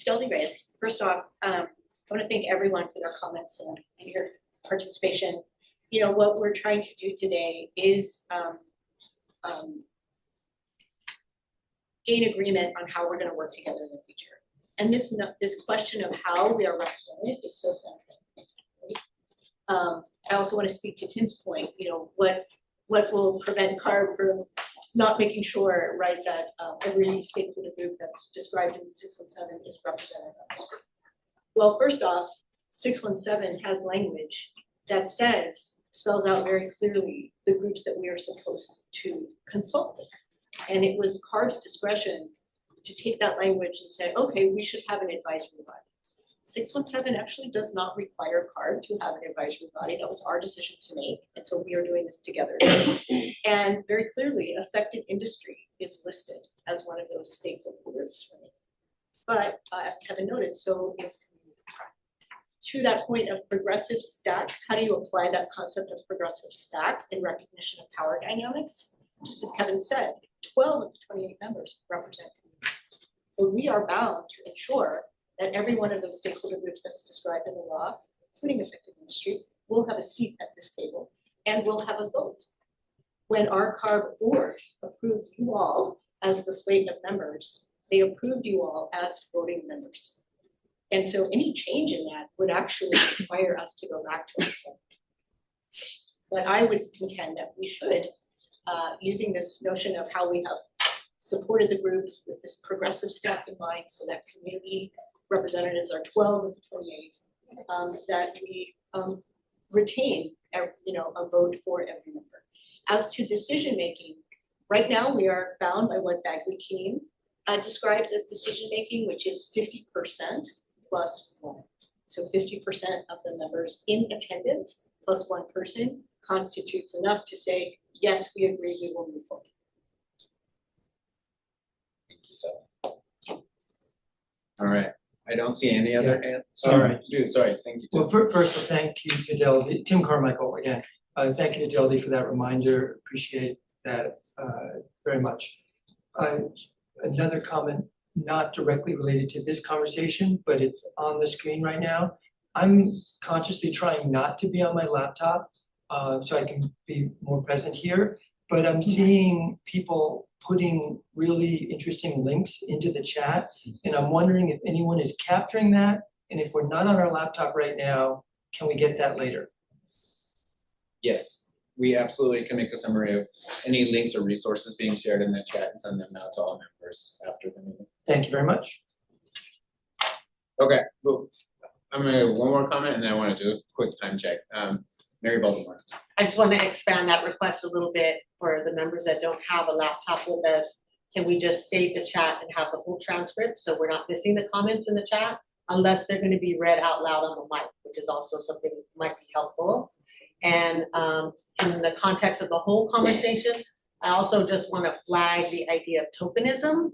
Delty Reyes, first off, I want to thank everyone for their comments and your participation. You know, what we're trying to do today is gain agreement on how we're going to work together in the future. And this question of how we are represented is so central. I also want to speak to Tim's point, you know, what will prevent CARB from not making sure, right, that every stakeholder group that's described in 617 is represented. Well, first off, 617 has language that spells out very clearly the groups that we are supposed to consult with. And it was CARB's discretion to take that language and say, okay, we should have an advisory body. 617 actually does not require CARB to have an advisory body. That was our decision to make. And so we are doing this together. And very clearly, affected industry is listed as one of those stakeholder groups. Right? But as Kevin noted, so is community. To that point of progressive stack, how do you apply that concept of progressive stack in recognition of power dynamics? Just as Kevin said, 12 of the 28 members represent community. But we are bound to ensure that every one of those stakeholder groups that's described in the law, including affected industry, will have a seat at this table and will have a vote. When our CARB board approved you all as the slate of members, they approved you all as voting members. And so any change in that would actually require us to go back to our vote. But I would contend that we should, using this notion of how we have supported the group with this progressive stack in mind, so that community representatives are 12 of the 28, that we retain a vote for every member. As to decision making, right now we are bound by what Bagley-Keene describes as decision-making, which is 50% plus one. So 50% of the members in attendance plus one person constitutes enough to say, yes, we agree, we will move forward. All right, I don't see any other hands. Sorry. Dude, sorry, thank you. Well, first, thank you to Deldy, Tim Carmichael again. Thank you to Deldy for that reminder. Appreciate that very much. Another comment, not directly related to this conversation, but it's on the screen right now. I'm consciously trying not to be on my laptop so I can be more present here, but I'm seeing people putting really interesting links into the chat, and I'm wondering if anyone is capturing that, and if we're not on our laptop right now, can we get that later? Yes, we absolutely can make a summary of any links or resources being shared in the chat and send them out to all members after the meeting. Thank you very much. Okay, well, I'm gonna do one more comment and then I want to do a quick time check. Mary Baltimore. I just want to expand that request a little bit for the members that don't have a laptop with us. Can we just save the chat and have the whole transcript so we're not missing the comments in the chat unless they're going to be read out loud on the mic, which is also something that might be helpful. And in the context of the whole conversation, I also just want to flag the idea of tokenism,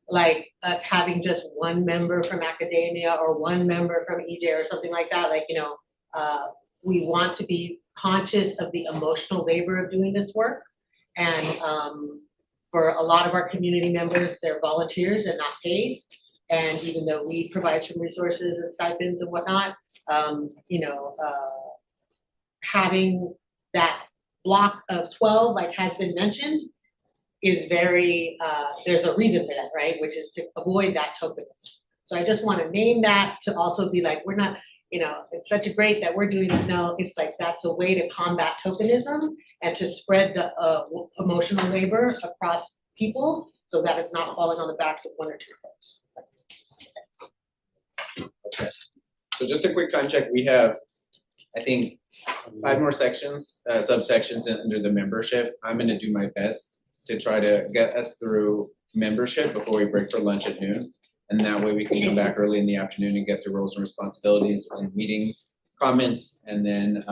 like us having just one member from academia or one member from EJ or something like that. Like, you know, we want to be conscious of the emotional labor of doing this work. And for a lot of our community members, they're volunteers and not paid. And even though we provide some resources and stipends and whatnot, you know, having that block of 12, like has been mentioned, is very, there's a reason for that, right? Which is to avoid that tokenism. So I just want to name that to also be like, we're not, you know, it's such a great that we're doing it. No, it's like that's a way to combat tokenism and to spread the emotional labor across people so that it's not falling on the backs of one or two folks. Okay, so just a quick time check. We have, I think, 5 more sections, subsections under the membership. I'm going to do my best to try to get us through membership before we break for lunch at noon. And that way we can come back early in the afternoon and get to roles and responsibilities and meeting comments. And then,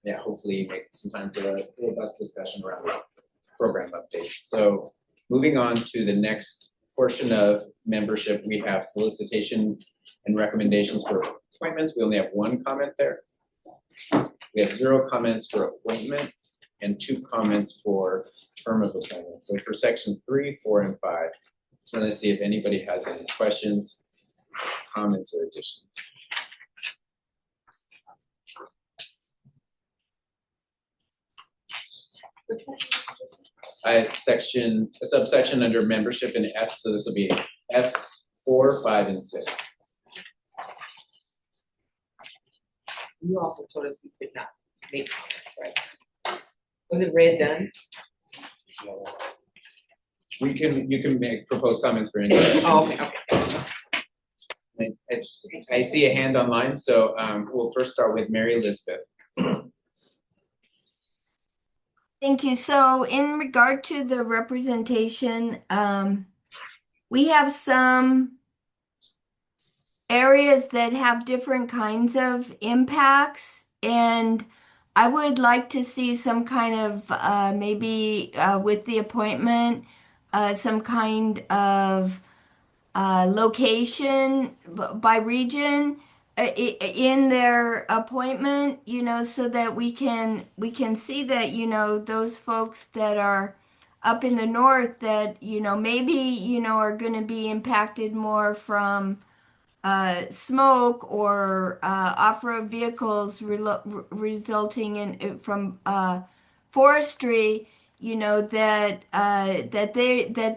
yeah, hopefully make some time for a robust discussion around the program updates. So moving on to the next portion of membership, we have solicitation and recommendations for appointments. We only have 1 comment there. We have 0 comments for appointment and 2 comments for term of appointment. So for sections 3, 4, and 5, just want to see if anybody has any questions, comments, or additions. A subsection under membership in F, so this will be F4, 5, and 6. You also told us we could not make comments, right? Was it read done? You can make proposed comments for any section. Oh, okay. I see a hand online, so we'll first start with Mary Elizabeth. Thank you. So in regard to the representation, we have some areas that have different kinds of impacts, and I would like to see some kind of maybe with the appointment, some kind of location by region in their appointment, you know, so that we can see that, you know, those folks that are up in the north that, you know, maybe, you know, are going to be impacted more from smoke or off-road vehicles resulting in from forestry, you know, that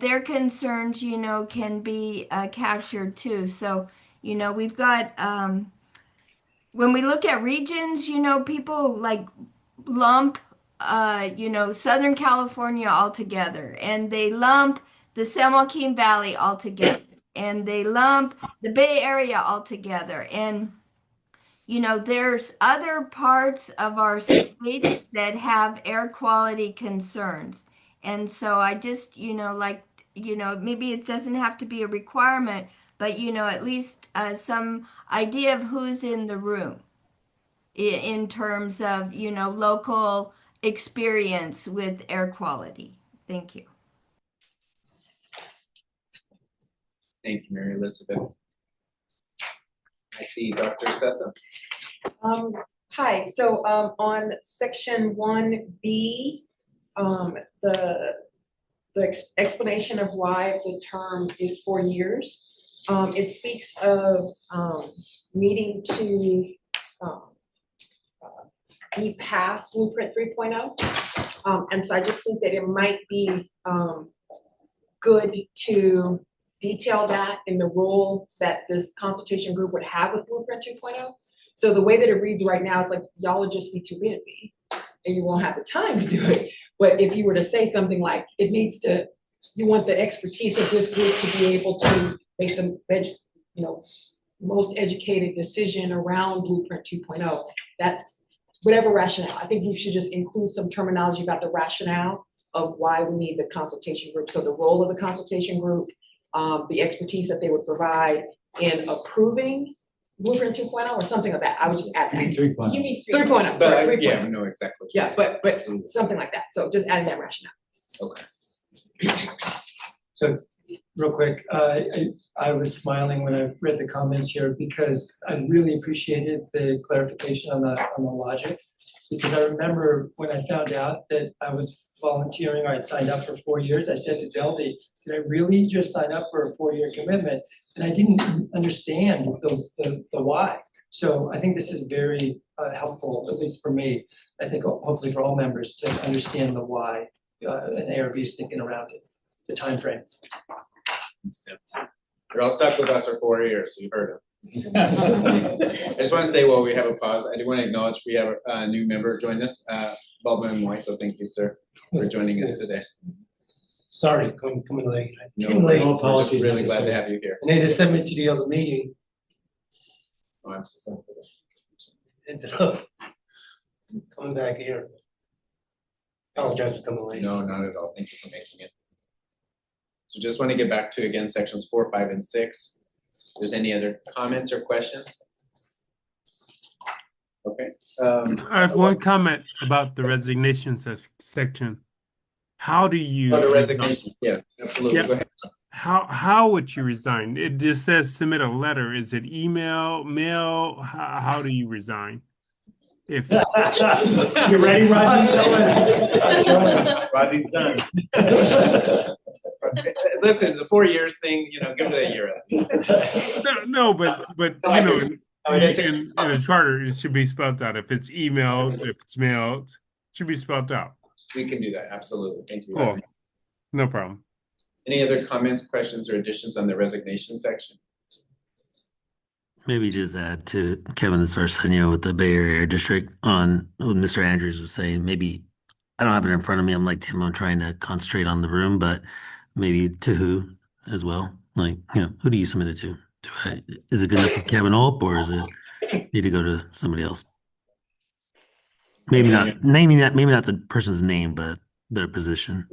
their concerns, you know, can be captured too. So, you know, we've got when we look at regions, you know, people like lump you know, Southern California all together, and they lump the San Joaquin Valley all together, and they lump the Bay Area all together. And, you know, there's other parts of our state that have air quality concerns. And so I just, you know, like maybe it doesn't have to be a requirement, but at least some idea of who's in the room in terms of, local experience with air quality. Thank you. Thank you, Mary Elizabeth. I see Dr. Sessa. Hi, so on section 1B, the explanation of why the term is 4 years, it speaks of needing to be past Blueprint 3.0. And so I just think that it might be good to detail that in the role that this consultation group would have with Blueprint 2.0. So the way that it reads right now, it's like y'all will just be too busy and you won't have the time to do it. But if you were to say something like, you want the expertise of this group to be able to make the most educated decision around Blueprint 2.0, that's whatever rationale. I think we should just include some terminology about the rationale of why we need the consultation group. So the role of the consultation group, the expertise that they would provide in approving Blueprint 2.0 or something like that. I would just add that. You mean 3.0. You mean 3.0. Sorry, 3.0. Yeah, I know exactly. Yeah, but something like that. So just adding that rationale. Okay. So real quick, I was smiling when I read the comments here because I really appreciated the clarification on the logic. Because I remember when I found out that I was volunteering, or I'd signed up for 4 years, I said to Delby, did I really just sign up for a 4-year commitment? And I didn't understand the why. So I think this is very helpful, at least for me. I think hopefully for all members to understand the why an ARB is thinking around it, the time frame. You're all stuck with us for 4 years, so you heard it. I just want to say while we have a pause, I do want to acknowledge we have a new member join us, Baldwin White, so thank you, sir, for joining us today. Sorry, coming late. No, late. we're just really glad to have you here. And they just sent me to the other meeting. Oh, I'm so sorry for that. Ended up coming back here. Apologize for coming late. No, not at all. Thank you for making it. So just want to get back to, again, sections 4, 5, and 6. If there's any other comments or questions? Okay. I have one comment about the resignation section. How do you the resign? resignation? Yeah, absolutely. Yeah. Go ahead. How would you resign? It just says submit a letter. Is it email, mail? How do you resign? If you ready, Rodney? Rodney's done. Listen, the 4 years thing, give it a year. No, but in a charter, it should be spelled out. If it's emailed, if it's mailed, it should be spelled out. We can do that. Absolutely. Thank you. Cool. No problem. Any other comments, questions, or additions on the resignation section? Maybe just add to Kevin's Arsenio with the Bay Area Air District on what Mr. Andrews was saying. Maybe I don't have it in front of me. I'm like Tim. I'm trying to concentrate on the room, but maybe to who as well. Like, who do you submit it to? Is it good enough for Kevin Ulp, or is it need to go to somebody else? Maybe not naming that. Maybe not the person's name, but their position.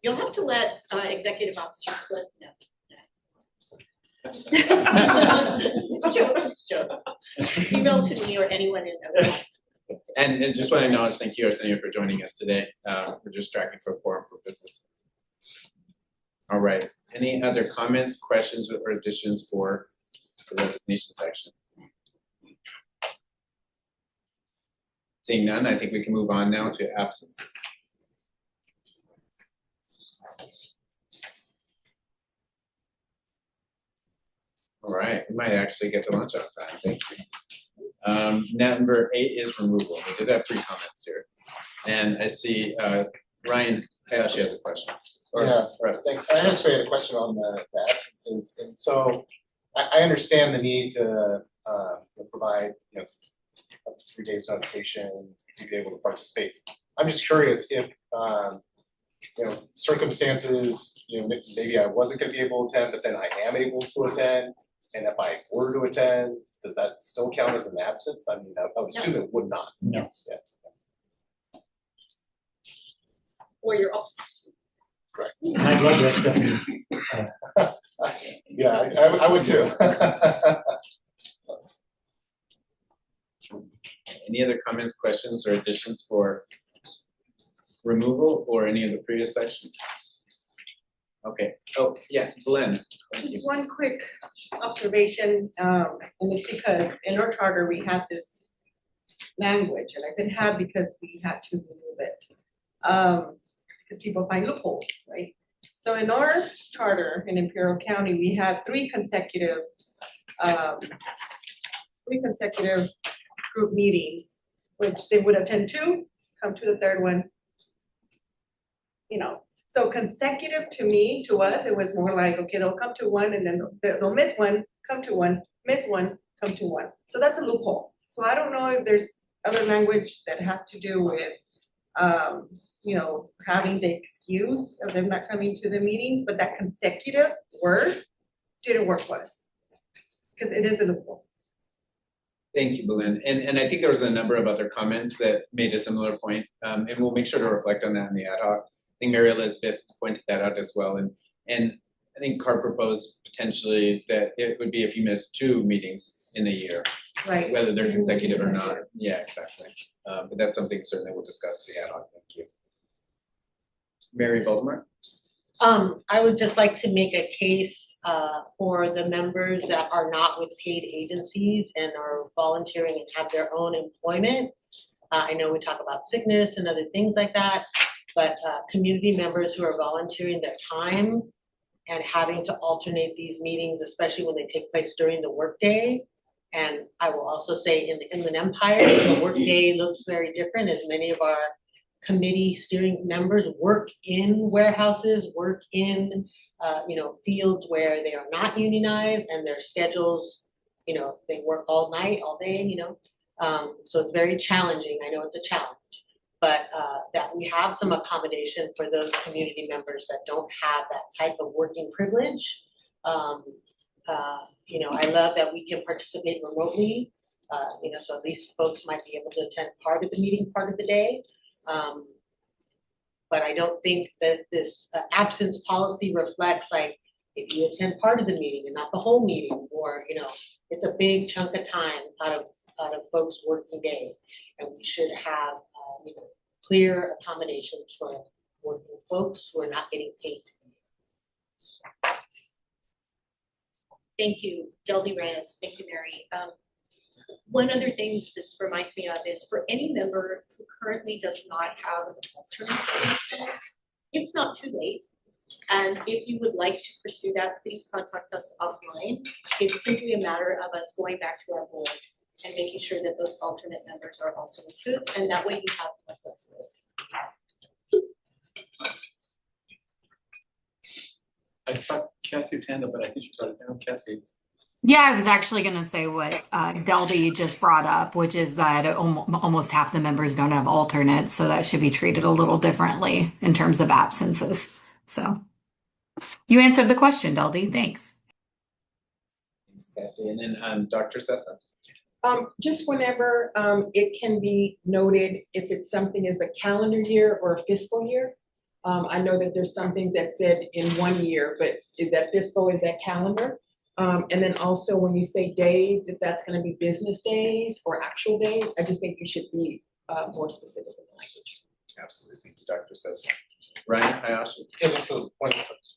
You'll have to let Executive Officer Cliff know. Just a joke. Email to me or anyone in there. And just want to acknowledge, thank you, Arsenio, for joining us today. We're just tracking for quorum purposes. All right. Any other comments, questions, or additions for the resignation section? Seeing none, I think we can move on now to absences. All right, we might actually get to lunch on time. Thank you. Number 8 is removal. We did have 3 comments here. And I see Ryan actually has a question. Thanks. I actually had a question on the absences. And so I understand the need to provide up to 3 days notification to be able to participate. I'm just curious if circumstances, maybe I wasn't going to be able to attend, but then I am able to attend. And if I were to attend, does that still count as an absence? I mean, I would assume it would not. No. Yeah. Or you're off. Correct. I I'd love that, Stephanie. Yeah, I would too. Any other comments, questions, or additions for removal or any of the previous section? Okay. Oh, yeah, Glenn. Just one quick observation, and it's because in our charter, we had this language, and I said had because we had to remove it. Because people find loopholes, right? So in our charter in Imperial County, we had three consecutive group meetings, which they would attend two, come to the third one, you know. So consecutive to us, it was more like, okay, they'll come to one and then they'll miss one, come to one, miss one, come to one. So that's a loophole. So I don't know if there's other language that has to do with, you know, having the excuse of them not coming to the meetings, but that consecutive word didn't work for us because it is a loophole. Thank you, Belen. And I think there was a number of other comments that made a similar point, and we'll make sure to reflect on that in the ad hoc. I think Mary Elizabeth pointed that out as well. And I think Carr proposed potentially that it would be if you missed 2 meetings in a year, right? Whether they're consecutive or not. Yeah, exactly. But that's something certainly we'll discuss in the ad hoc. Thank you. Mary Baltimore. I would just like to make a case for the members that are not with paid agencies and are volunteering and have their own employment. I know we talk about sickness and other things like that, but community members who are volunteering their time and having to alternate these meetings, especially when they take place during the workday. And I will also say in the Inland Empire, the workday looks very different, as many of our committee steering members work in warehouses, work in fields where they are not unionized, and their schedules, they work all night, all day, so it's very challenging. I know it's a challenge, but that we have some accommodation for those community members that don't have that type of working privilege. I love that we can participate remotely, so at least folks might be able to attend part of the meeting, part of the day. But I don't think that this absence policy reflects like if you attend part of the meeting and not the whole meeting, or it's a big chunk of time out of folks' working day, and we should have clear accommodations for working folks who are not getting paid. Thank you, Deldy Reyes. Thank you, Mary. One other thing this reminds me of is for any member who currently does not have an alternate, it's not too late. And if you would like to pursue that, please contact us offline. It's simply a matter of us going back to our board and making sure that those alternate members are also included, and that way you have more flexibility. I saw Cassie's hand up, but I think she brought it down. Cassie. Yeah, I was actually going to say what Deldy just brought up, which is that almost half the members don't have alternates, so that should be treated a little differently in terms of absences. So you answered the question, Deldy. Thanks. Thanks, Cassie. And then Dr. Sessa. Just whenever it can be noted if it's something is a calendar year or a fiscal year. I know that there's some things that said in 1 year, but is that fiscal, is that calendar? And then also when you say days, if that's going to be business days or actual days, I just think you should be more specific in the language. Absolutely. Thank you, Dr. Sessa. Ryan Hayashi. Yeah, this is point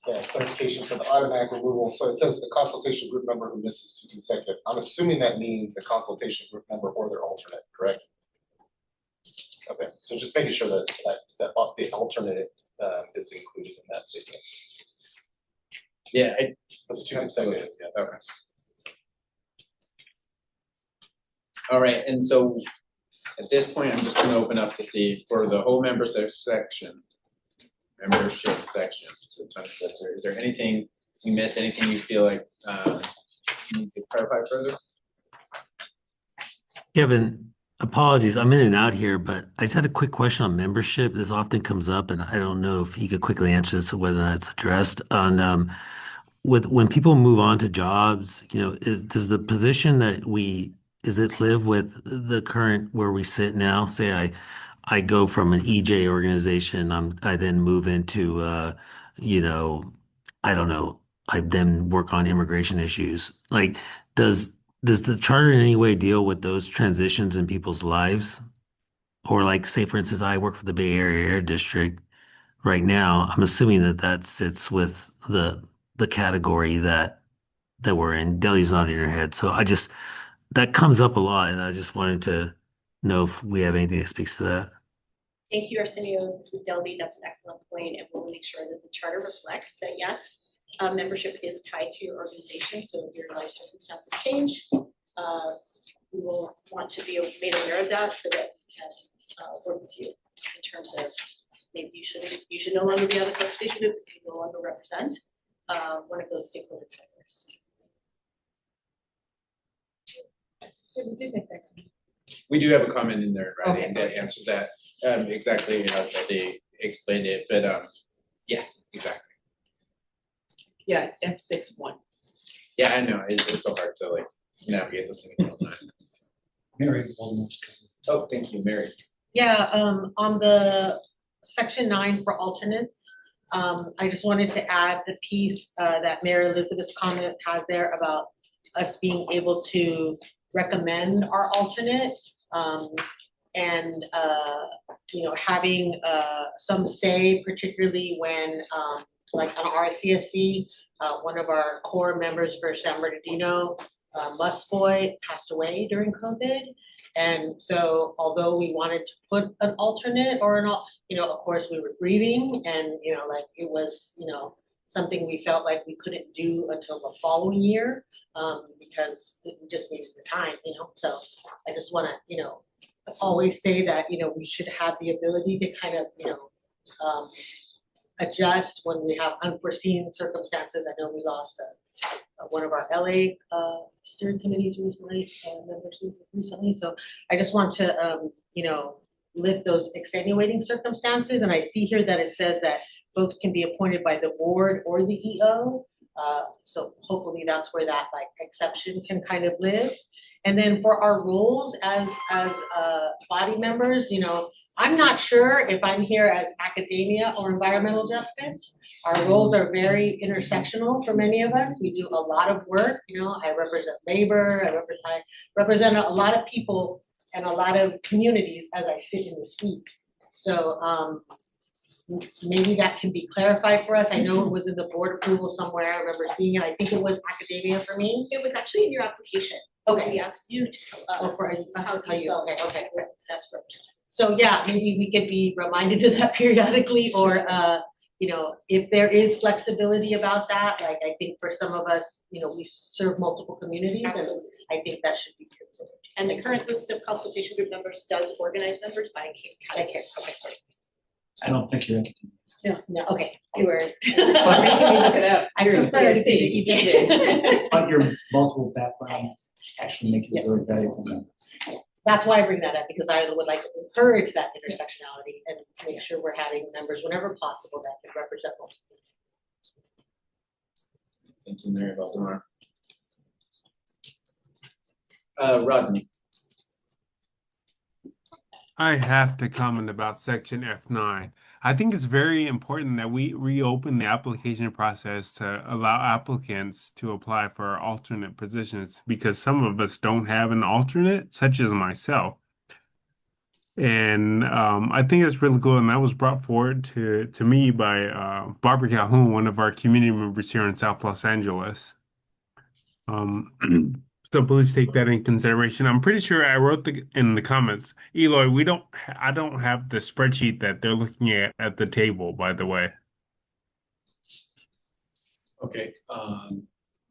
of clarification for the automatic removal. So it says the consultation group member who misses 2 consecutive. I'm assuming that means a consultation group member or their alternate, correct? Okay, so just making sure that the alternate is included in that statement. Yeah, for the 2 consecutive. Yeah. Okay. All right, and so at this point, I'm just going to open up to see for the whole membership section. So is there anything you missed? Anything you feel like you need to clarify further? Kevin, apologies, I'm in and out here, but I just had a quick question on membership. This often comes up, and I don't know if you could quickly answer this or whether that's addressed. On when people move on to jobs, does the position that is it live with the current where we sit now? Say I go from an EJ organization, I then move into you know, I don't know, I then work on immigration issues. Like, does does the charter in any way deal with those transitions in people's lives? Or like, say, for instance, I work for the Bay Area Air District right now. I'm assuming that that sits with the category that we're in. Delhi's nodding her head. So I just, that comes up a lot, and I just wanted to know if we have anything that speaks to that. Thank you, Arsenio. This is Delby. That's an excellent point, and we'll make sure that the charter reflects that, yes, membership is tied to your organization. So if your life circumstances change, we will want to be made aware of that so that we can work with you in terms of maybe you should no longer be on the consultation group because you no longer represent one of those stakeholder categories. We do have a comment in there, right, Okay. that answers that exactly how they explained it, but yeah, exactly. Yeah, it's F6-1. Yeah, I know, it's so hard to like navigate this thing all the time. Mary. Oh, thank you, Mary. Yeah, on the section 9 for alternates, I just wanted to add the piece that Mary Elizabeth's comment has there about us being able to recommend our alternate, and you know, having some say, particularly when like on RCSC, one of our core members for San Bernardino, Musboy, passed away during COVID. And so although we wanted to put an alternate or you know, of course we were grieving, and you know, like it was, you know, something we felt like we couldn't do until the following year, because we just needed the time, you know. So I just want to, you know, always say that, you know, we should have the ability to kind of, you know, adjust when we have unforeseen circumstances. I know we lost one of our LA steering committees recently, members recently. So I just want to, you know, lift those extenuating circumstances. And I see here that it says that folks can be appointed by the board or the EO. So hopefully that's where that like exception can kind of live. And then for our roles as body members, you know, I'm not sure if I'm here as academia or environmental justice. Our roles are very intersectional for many of us. We do a lot of work, you know, I represent labor, I represent a lot of people and a lot of communities as I sit in the seat. So maybe that can be clarified for us. I know it was in the board approval somewhere. I remember seeing it. I think it was academia for me. It was actually in your application. Okay. We asked you to tell us how you felt. Okay. That's represented. So yeah, maybe we could be reminded of that periodically, or you know, if there is flexibility about that, like I think for some of us, you know, we serve multiple communities. Absolutely. And I think that should be considered. And the current list of consultation group members does organize members by category. Okay, sorry. I don't think you're academic. No, okay, you were. Making me look it up. I prefer to see you did it. But your multiple backgrounds actually make you a very valuable member. That's why I bring that up, because I would like to encourage that intersectionality and make sure we're having members whenever possible that can represent multiple. Thank you, Mary Valdemar. Rodney. I have to comment about section F9. I think it's very important that we reopen the application process to allow applicants to apply for alternate positions, because some of us don't have an alternate, such as myself. And I think it's really cool, and that was brought forward to me by Barbara Calhoun, one of our community members here in South Los Angeles. So please take that in consideration. I'm pretty sure I wrote in the comments, Eloy, I don't have the spreadsheet that they're looking at the table, by the way. Okay,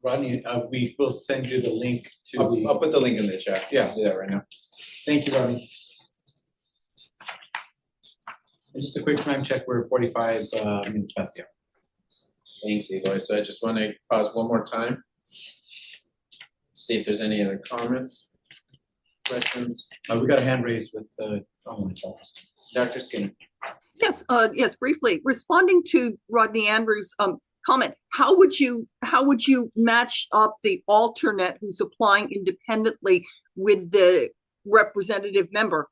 Rodney, we will send you the link to I'll put the link in the chat. Yeah. I'll do that right now. Thank you, Rodney. And just a quick time check, we're 45 minutes past the hour. Thanks, Eloy. So I just want to pause one more time. See if there's any other comments, questions. We got a hand raised with Dr. Skinner. Yes, yes, briefly, responding to Rodney Andrews' comment, how would you match up the alternate who's applying independently with the representative member?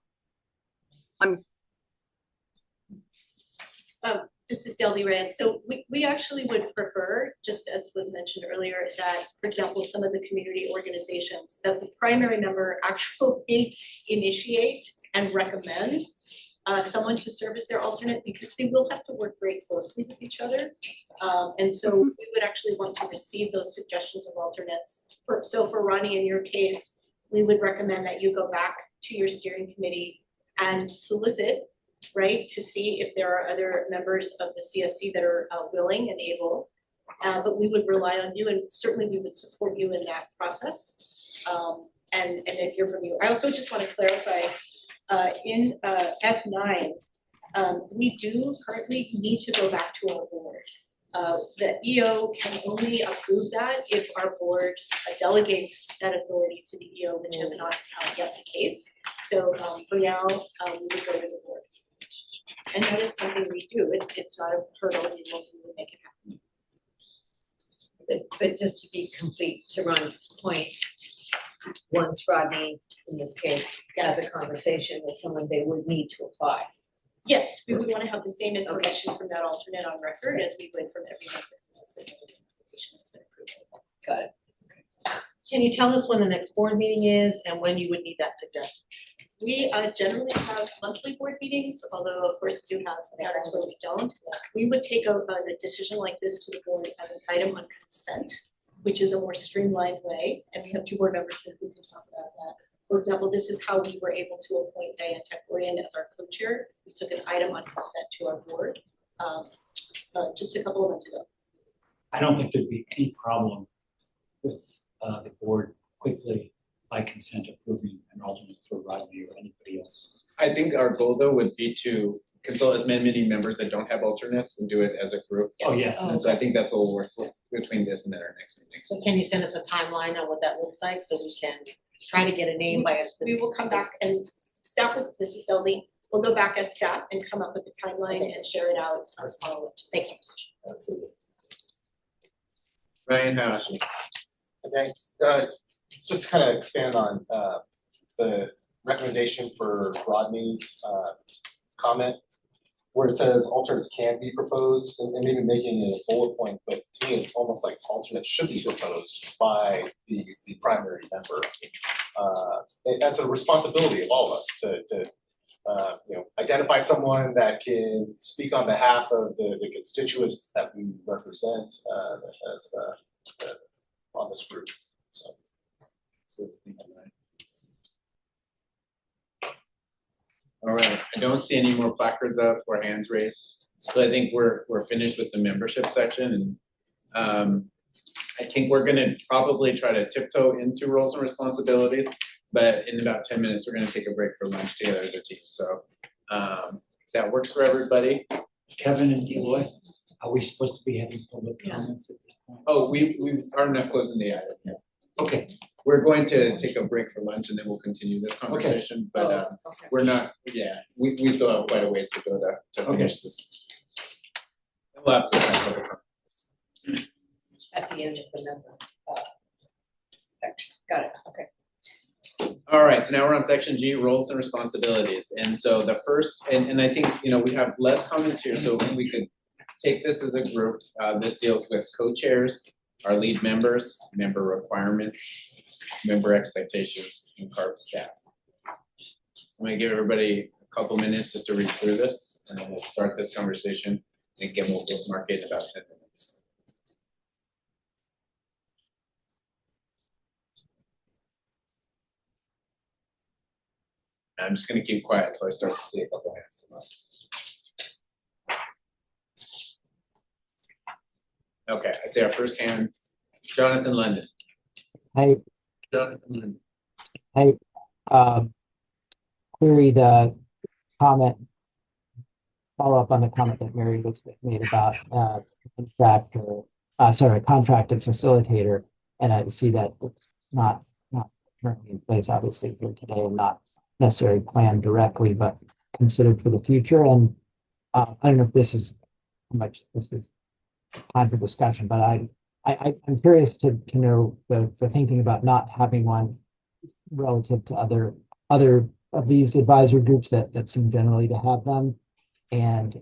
This is Deldy Reyes. So we actually would prefer, just as was mentioned earlier, that, for example, some of the community organizations, that the primary member actually initiate and recommend someone to serve as their alternate, because they will have to work very closely with each other. And so we would actually want to receive those suggestions of alternates. So for Ronnie, in your case, we would recommend that you go back to your steering committee and solicit, right, to see if there are other members of the CSC that are willing and able. But we would rely on you, and certainly we would support you in that process, and then hear from you. I also just want to clarify, in F9, we do currently need to go back to our board. The EO can only approve that if our board delegates that authority to the EO, which is not yet the case. So for now, we would go to the board. And that is something we do. It's not a hurdle, we would make it happen. But just to be complete, to Ron's point, once Rodney, in this case, has a conversation with someone, they would need to apply. Yes, we would want to have the same information from that alternate on record as we would from every member. Got it. Can you tell us when the next board meeting is and when you would need that suggestion? We generally have monthly board meetings, although of course we do have matters where we don't. We would take a decision like this to the board as an item on consent, which is a more streamlined way. And we have two board members who can talk about that. For example, this is how we were able to appoint Diane Tekorian as our co-chair. We took an item on consent to our board just a couple of months ago. I don't think there'd be any problem with the board quickly by consent approving an alternate for Rodney or anybody else. I think our goal though would be to consult as many members that don't have alternates and do it as a group. Oh, yeah. And so I think that's what we'll work with between this and then our next meeting. So can you send us a timeline on what that looks like so we can try to get a name by us? We will come back and staff with Mrs. Deldy. We'll go back as staff and come up with a timeline and share it out as follow-up. Thank you. Absolutely. Ryan Hash. Thanks. Just kind of expand on the recommendation for Rodney's comment, where it says alternates can be proposed, and maybe making it a bullet point, but to me, it's almost like alternates should be proposed by the primary member. As a responsibility of all of us to identify someone that can speak on behalf of the constituents that we represent as on this group. So all right, I don't see any more placards up or hands raised. So I think we're finished with the membership section, and I think we're gonna probably try to tiptoe into roles and responsibilities, but in about 10 minutes, we're gonna take a break for lunch together as a team. So if that works for everybody. Kevin and Eloy, are we supposed to be having public comments at this point? Oh, we are not closing the item yet. Okay. We're going to take a break for lunch and then we'll continue this conversation, but we're not, we still have quite a ways to go to finish this. We'll absolutely have public comments. At the end of the member section. Got it. Okay. All right, so now we're on section G, roles and responsibilities. And so the first, and I think, we have less comments here, so we could take this as a group. This deals with co-chairs, our lead members, member requirements, member expectations, and CARB staff. I'm gonna give everybody a couple minutes just to read through this, and then we'll start this conversation. And again, we'll bookmark it in about 10 minutes. I'm just gonna keep quiet until I start to see a couple hands come up. Okay, I see our first hand, Jonathan London. Hey, Jonathan London. hey, query the comment, follow up on the comment that Mary was made about contracted facilitator, and I see that it's not currently in place, obviously, here today, and not necessarily planned directly, but considered for the future. And I don't know if this is how much this is time for discussion, but I'm curious to know the thinking about not having one relative to other of these advisor groups that seem generally to have them, and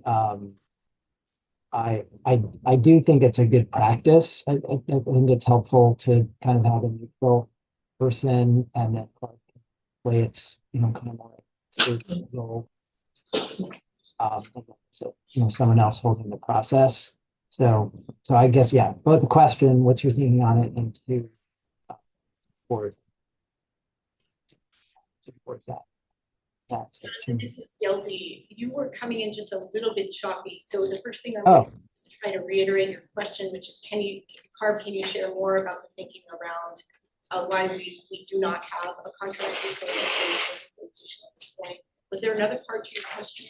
I do think it's a good practice. I think it's helpful to kind of have a neutral person and then play its, kind of more expert role. And then, so, someone else holding the process. So I guess, yeah, both the question, what's your thinking on it, and two, support that. Jonathan, this is Delty. You were coming in just a little bit choppy. So the first thing I'm Oh. going to try to reiterate your question, which is, can you share more about the thinking around why we do not have a contract with the association at this point? Was there another part to your question?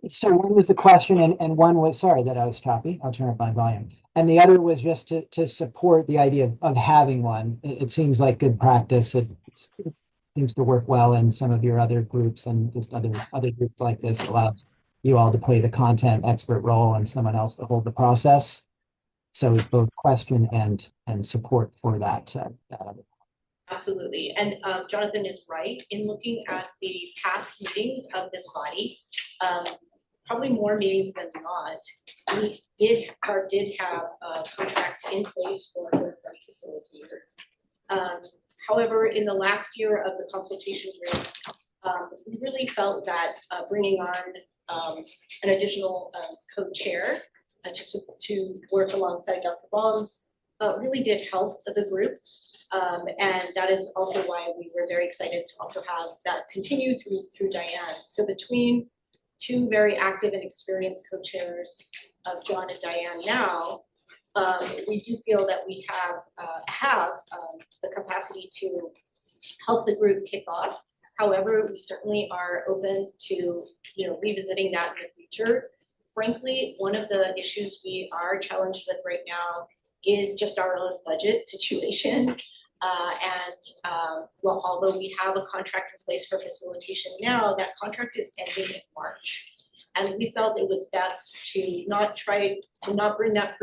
So one was the question, and one was, sorry that I was choppy. I'll turn up my volume. And the other was just to support the idea of having one. It seems like good practice. It seems to work well in some of your other groups, and just other groups like this allows you all to play the content expert role and someone else to hold the process. So it's both question and support for that. Absolutely. And Jonathan is right in looking at the past meetings of this body. Probably more meetings than not, we did have a contract in place for a third-party facilitator. However, in the last year of the consultation group, we really felt that bringing on an additional co-chair to work alongside Dr. Baums really did help the group. And that is also why we were very excited to also have that continue through Diane. So between two very active and experienced co-chairs of John and Diane now, we do feel that we have the capacity to help the group kick off. However, we certainly are open to revisiting that in the future. Frankly, one of the issues we are challenged with right now is just our own budget situation. Well, although we have a contract in place for facilitation now, that contract is ending in March. And we felt it was best to not bring that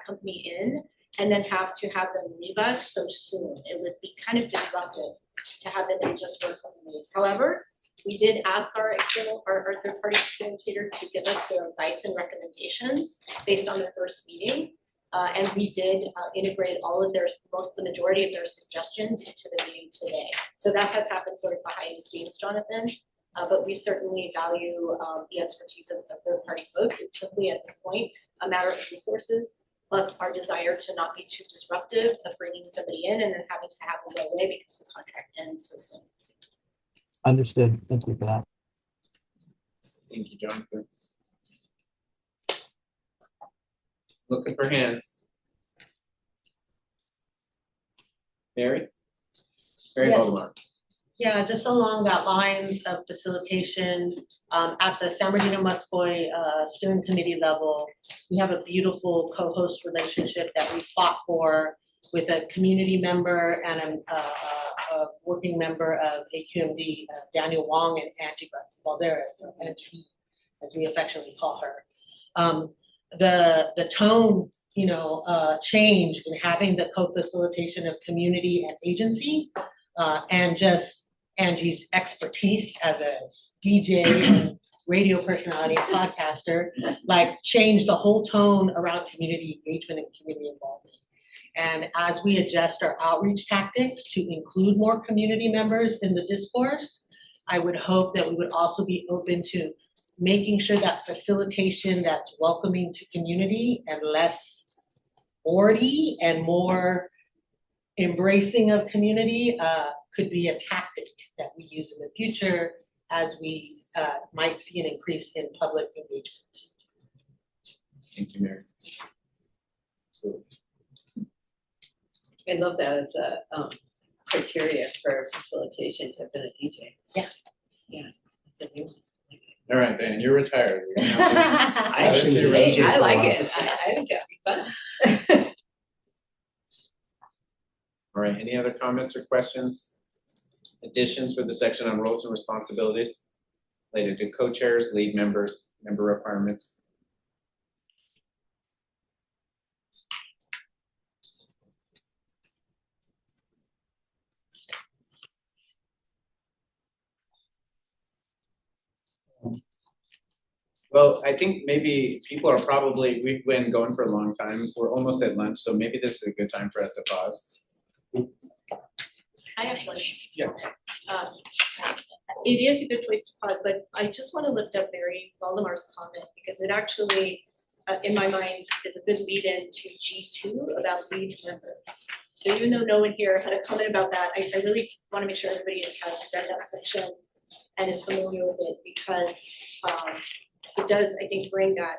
company in and then have them leave us so soon. It would be kind of disruptive to have them in just for a couple of weeks. However, we did ask our third-party facilitator to give us their advice and recommendations based on their first meeting. And we did integrate the majority of their suggestions into the meeting today. So that has happened sort of behind the scenes, Jonathan. But we certainly value the expertise of third-party folks. It's simply at this point a matter of resources, plus our desire to not be too disruptive of bringing somebody in and then having to have them go away because the contract ends so soon. Understood. Thank you for that. Thank you, Jonathan. Looking for hands. Mary Yeah. Valdemar. Yeah, just along that lines of facilitation, at the San Bernardino Muscoy steering committee level, we have a beautiful co-host relationship that we fought for with a community member and a working member of AQMD, Daniel Wong and Angie Valderas, or Angie, as we affectionately call her. The tone, change in having the co-facilitation of community and agency, and just Angie's expertise as a DJ and radio personality and podcaster, changed the whole tone around community engagement and community involvement. And as we adjust our outreach tactics to include more community members in the discourse, I would hope that we would also be open to making sure that facilitation that's welcoming to community and less boardy and more embracing of community could be a tactic that we use in the future as we might see an increase in public engagement. Thank you, Mary. Absolutely. I love that as a criteria for facilitation to have been a DJ. Yeah. Yeah, it's a new one. All right, Dan, you're retired. I like it. I think that'd be fun. All right, any other comments or questions? Additions for the section on roles and responsibilities related to co-chairs, lead members, member requirements? Well, I think maybe people are probably, we've been going for a long time. We're almost at lunch, so maybe this is a good time for us to pause. I have one. Yeah. It is a good place to pause, but I just want to lift up Mary Valdemar's comment because it actually, in my mind, is a good lead in to G2 about lead members. So even though no one here had a comment about that, I really want to make sure everybody has read that section and is familiar with it because it does, I think, bring that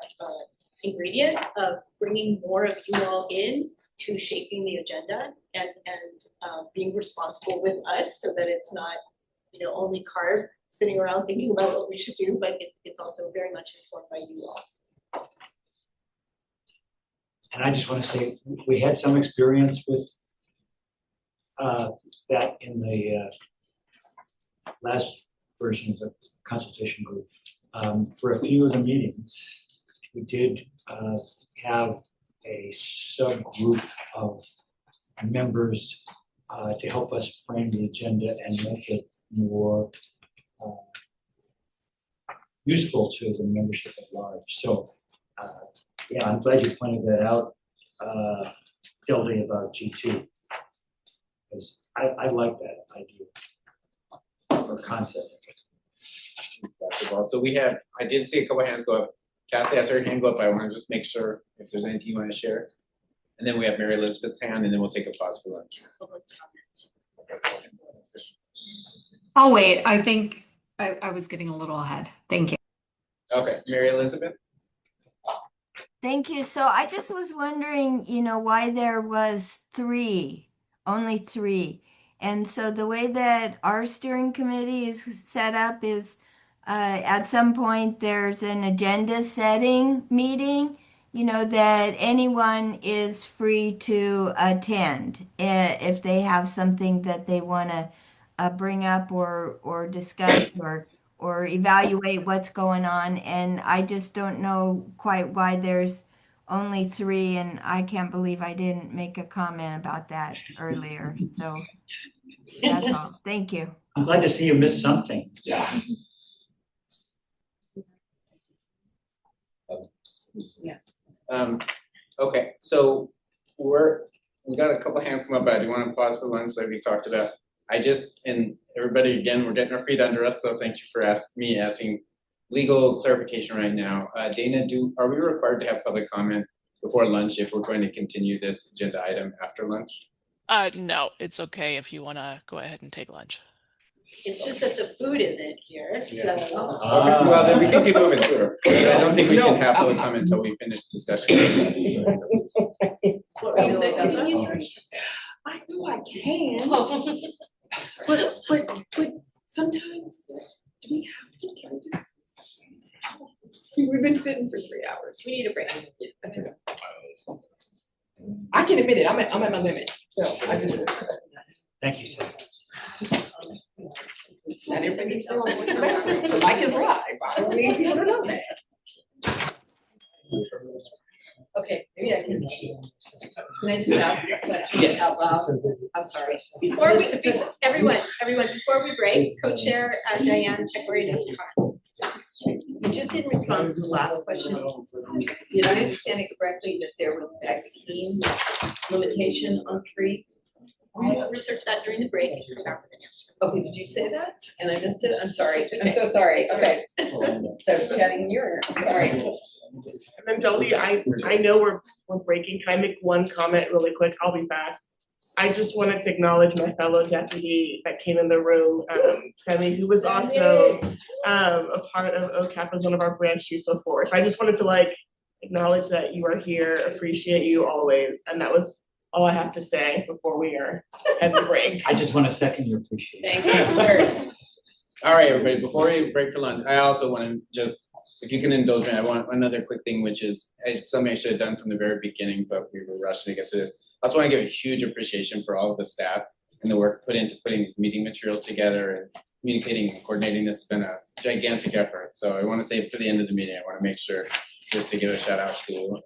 ingredient of bringing more of you all in to shaping the agenda and being responsible with us so that it's not, only Carb sitting around thinking about what we should do, but it's also very much informed by you all. And I just want to say, we had some experience with that in the last version of the consultation group. For a few of the meetings, we did have a subgroup of members to help us frame the agenda and make it more useful to the membership at large. So, yeah, I'm glad you pointed that out, Dildy, about G2. Because I like that idea or concept. Basketball. So I did see a couple hands go up. Cassie has her hand go up. I want to just make sure if there's anything you want to share. And then we have Mary Elizabeth's hand, and then we'll take a pause for lunch. I'll wait. I think I was getting a little ahead. Thank you. Okay, Mary Elizabeth. Thank you. So I just was wondering, why there was only three. And so the way that our steering committee is set up is at some point there's an agenda setting meeting, that anyone is free to attend if they have something that they want to bring up or discuss or evaluate what's going on. And I just don't know quite why there's only three, and I can't believe I didn't make a comment about that earlier. So that's all. Thank you. I'm glad to see you missed something. Yeah. Yeah. Okay, so we got a couple hands come up, but I do want to pause for lunch like we talked about. And everybody, again, we're getting our feet under us, so thank you for asking legal clarification right now. Dana, are we required to have public comment before lunch if we're going to continue this agenda item after lunch? No, it's okay if you want to go ahead and take lunch. It's just that the food isn't here, so. Okay, well, then we can keep moving through. I don't think we can have public comment until we finish discussion. What were you saying? I know I can. But sometimes, do we have to? Can I just? We've been sitting for 3 hours. We need a break. I can admit it, I'm at my limit, so I just. Thank you, Seth. Not everybody's still on the mic is live. I don't need people to know that. Okay, maybe I can I just ask a question out loud? I'm sorry. Everyone, before we break, co-chair Diane Tecklery has a comment. Just in response to the last question, did I understand it correctly that there was a vaccine limitation on 3? We'll research that during the break and come back with an answer. Okay, did you say that? And I missed it? I'm sorry. I'm so sorry. Okay. So I was chatting in your ear. Sorry. And then Dolly, I know we're breaking. Can I make one comment really quick? I'll be fast. I just wanted to acknowledge my fellow deputy that came in the room, Femi, who was also a part of OCAP as one of our branch chiefs before. So I just wanted to acknowledge that you are here, appreciate you always. And that was all I have to say before we are at the break. I just want to second your appreciation. Thank you. All right, everybody, before we break for lunch, I also want to just, if you can indulge me, I want another quick thing, which is something I should have done from the very beginning, but we were rushing to get to this. I also want to give a huge appreciation for all of the staff and the work put into putting these meeting materials together and communicating and coordinating. This has been a gigantic effort. So I want to say for the end of the meeting, I want to make sure just to give a shout out to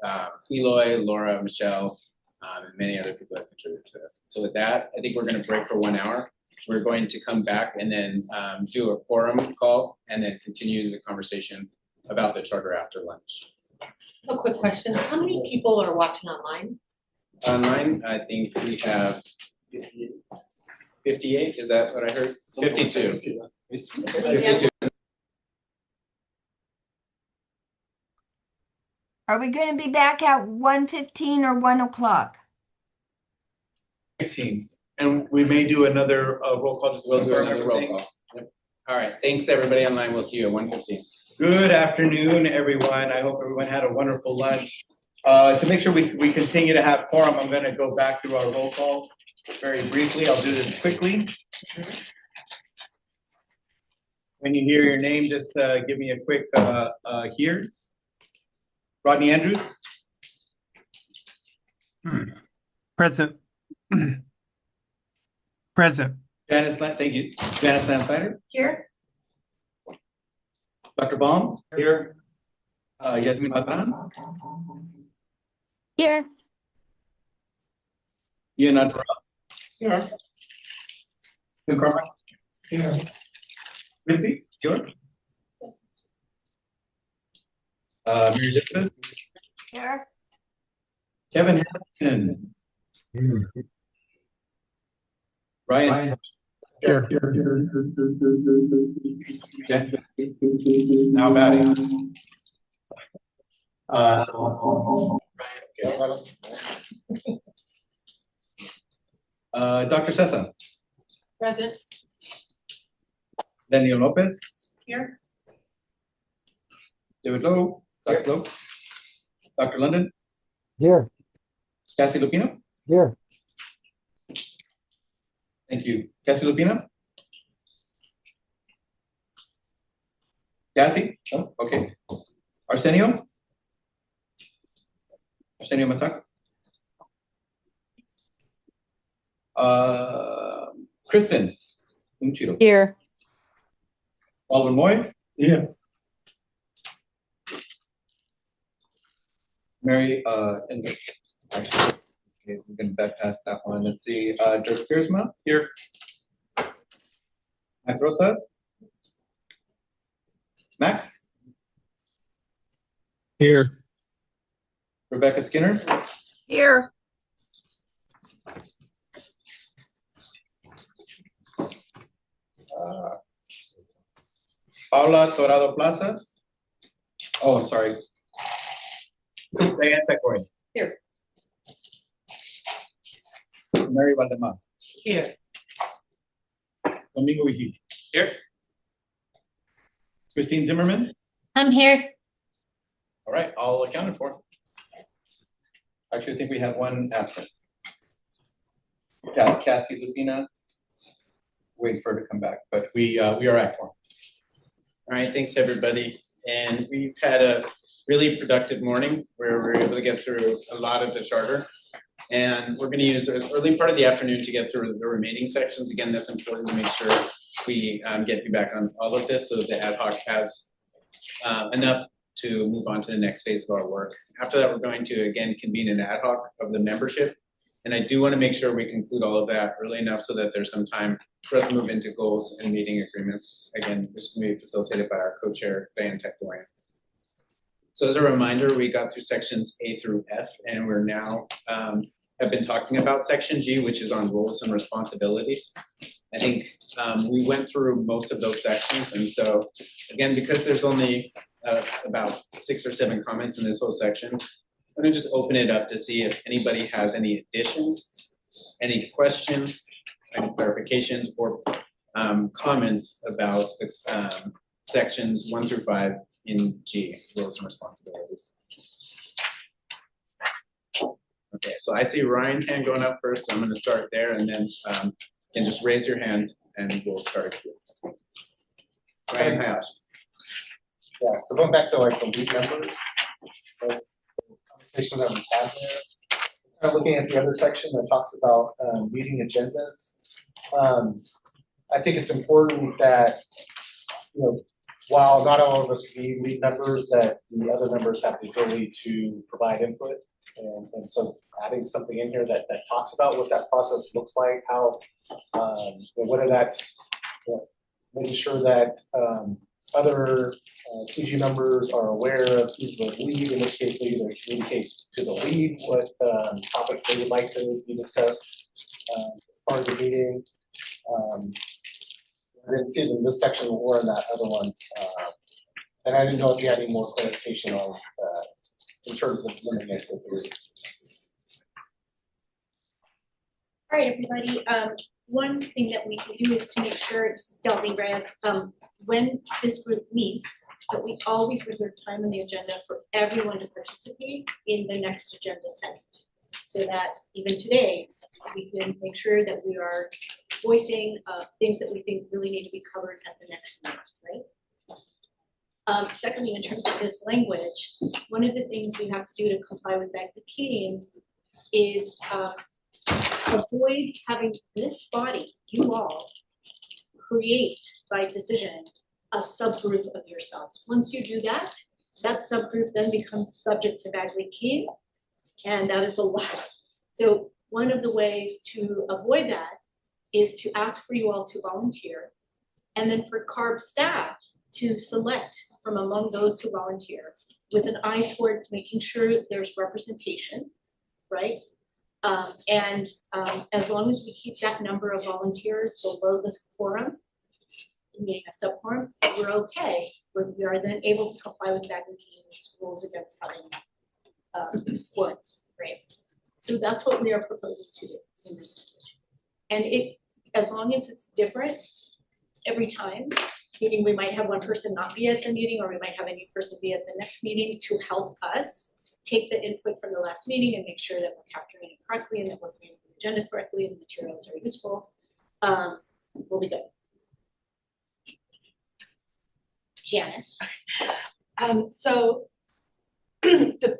Eloy, Laura, Michelle, and many other people that contributed to this. So with that, I think we're going to break for 1 hour. We're going to come back and then do a quorum call and then continue the conversation about the charter after lunch. A quick question. How many people are watching online? Online, I think we have 58, is that what I heard? 52. 52. Are we going to be back at 1:15 or 1 o'clock? 15. And we may do another roll call just to We'll do confirm another roll everything. call. Yep. All right, thanks everybody online. We'll see you at 1:15. Good afternoon, everyone. I hope everyone had a wonderful lunch. To make sure we continue to have quorum, I'm going to go back through our roll call very briefly. I'll do this quickly. When you hear your name, just give me a quick here. Rodney Andrews. Present. Present. Janice, thank you. Janice Landsider. Here. Dr. Baums. Here. Yasmin Matran. Here. Ian Adra. Here. Tim Carmichael. Here. Rippy. Here. Mary Elizabeth. Here. Kevin Hamilton. Ryan. Here. Now batting. Dr. Sessa. Present. Daniel Lopez. Here. David Lowe. Dr. Lowe. Dr. London. Here. Cassie Lupino. Here. Thank you. Cassie Lupino? Cassie? Oh, okay. Arsenio? Arsenio Matak? Kristen? Unchiro? Here. Alvin Moy? Yeah. Mary, and actually, okay, we can bypass that one. Let's see, Dirk Piersma here. Mac Rosas. Max. Here. Rebecca Skinner. Here. Paula Torado Plazas. Oh, I'm sorry. Diane Tecoy. Here. Mary Valdemar. Here. Domingo Vigil. Here. Christine Zimmerman. I'm here. All right, all accounted for. Actually, I think we have one absent. Yeah, Cassie Lupina. Waiting for her to come back, but we are at quorum. All right, thanks everybody. And we've had a really productive morning where we're able to get through a lot of the charter. And we're going to use the early part of the afternoon to get through the remaining sections. Again, that's important to make sure we get feedback on all of this so the ad hoc has enough to move on to the next phase of our work. After that, we're going to, again, convene an ad hoc of the membership. And I do want to make sure we conclude all of that early enough so that there's some time for us to move into goals and meeting agreements. Again, this is going to be facilitated by our co-chair, Diane Tecoy. So as a reminder, we got through sections A through F, and we're now have been talking about section G, which is on roles and responsibilities. I think we went through most of those sections. And so again, because there's only about 6 or 7 comments in this whole section, I'm gonna just open it up to see if anybody has any additions, any questions, any clarifications, or comments about the sections 1 through 5 in G, roles and responsibilities. Okay, so I see Ryan's hand going up first, so I'm going to start there, and then you can just raise your hand, and we'll start. Ryan Hayashi. Yeah, so going back to like the lead members, the conversation that we had there, kind of looking at the other section that talks about meeting agendas. I think it's important that, you know, while not all of us can be lead members, that the other members have the ability to provide input. And so adding something in here that talks about what that process looks like, how, whether that's making sure that other CG members are aware of who's the lead, in this case, they either communicate to the lead what topics they would like to be discussed as part of the meeting. I didn't see it in this section or in that other one. And I didn't know if you had any more clarification on in terms of limiting it to 3. All right, everybody. One thing that we can do is to make sure, Stealthy Reyes, when this group meets, that we always reserve time on the agenda for everyone to participate in the next agenda set. So that even today, we can make sure that we are voicing things that we think really need to be covered at the next meeting, right? Secondly, in terms of this language, one of the things we have to do to comply with back the keeping is avoid having this body, you all, create by decision a subgroup of yourselves. Once you do that, that subgroup then becomes subject to Bagley Keene, and that is a lot. So one of the ways to avoid that is to ask for you all to volunteer, and then for CARB staff to select from among those who volunteer with an eye towards making sure there's representation, right? As long as we keep that number of volunteers below the quorum, meaning a subquorum, we're okay. We are then able to comply with Bagley Keene's rules against having quorums, right? So that's what we are proposing to do in this situation. And as long as it's different every time, meaning we might have one person not be at the meeting, or we might have a new person be at the next meeting to help us take the input from the last meeting and make sure that we're capturing it correctly and that we're creating the agenda correctly and the materials are useful, we'll be good. Janice. So the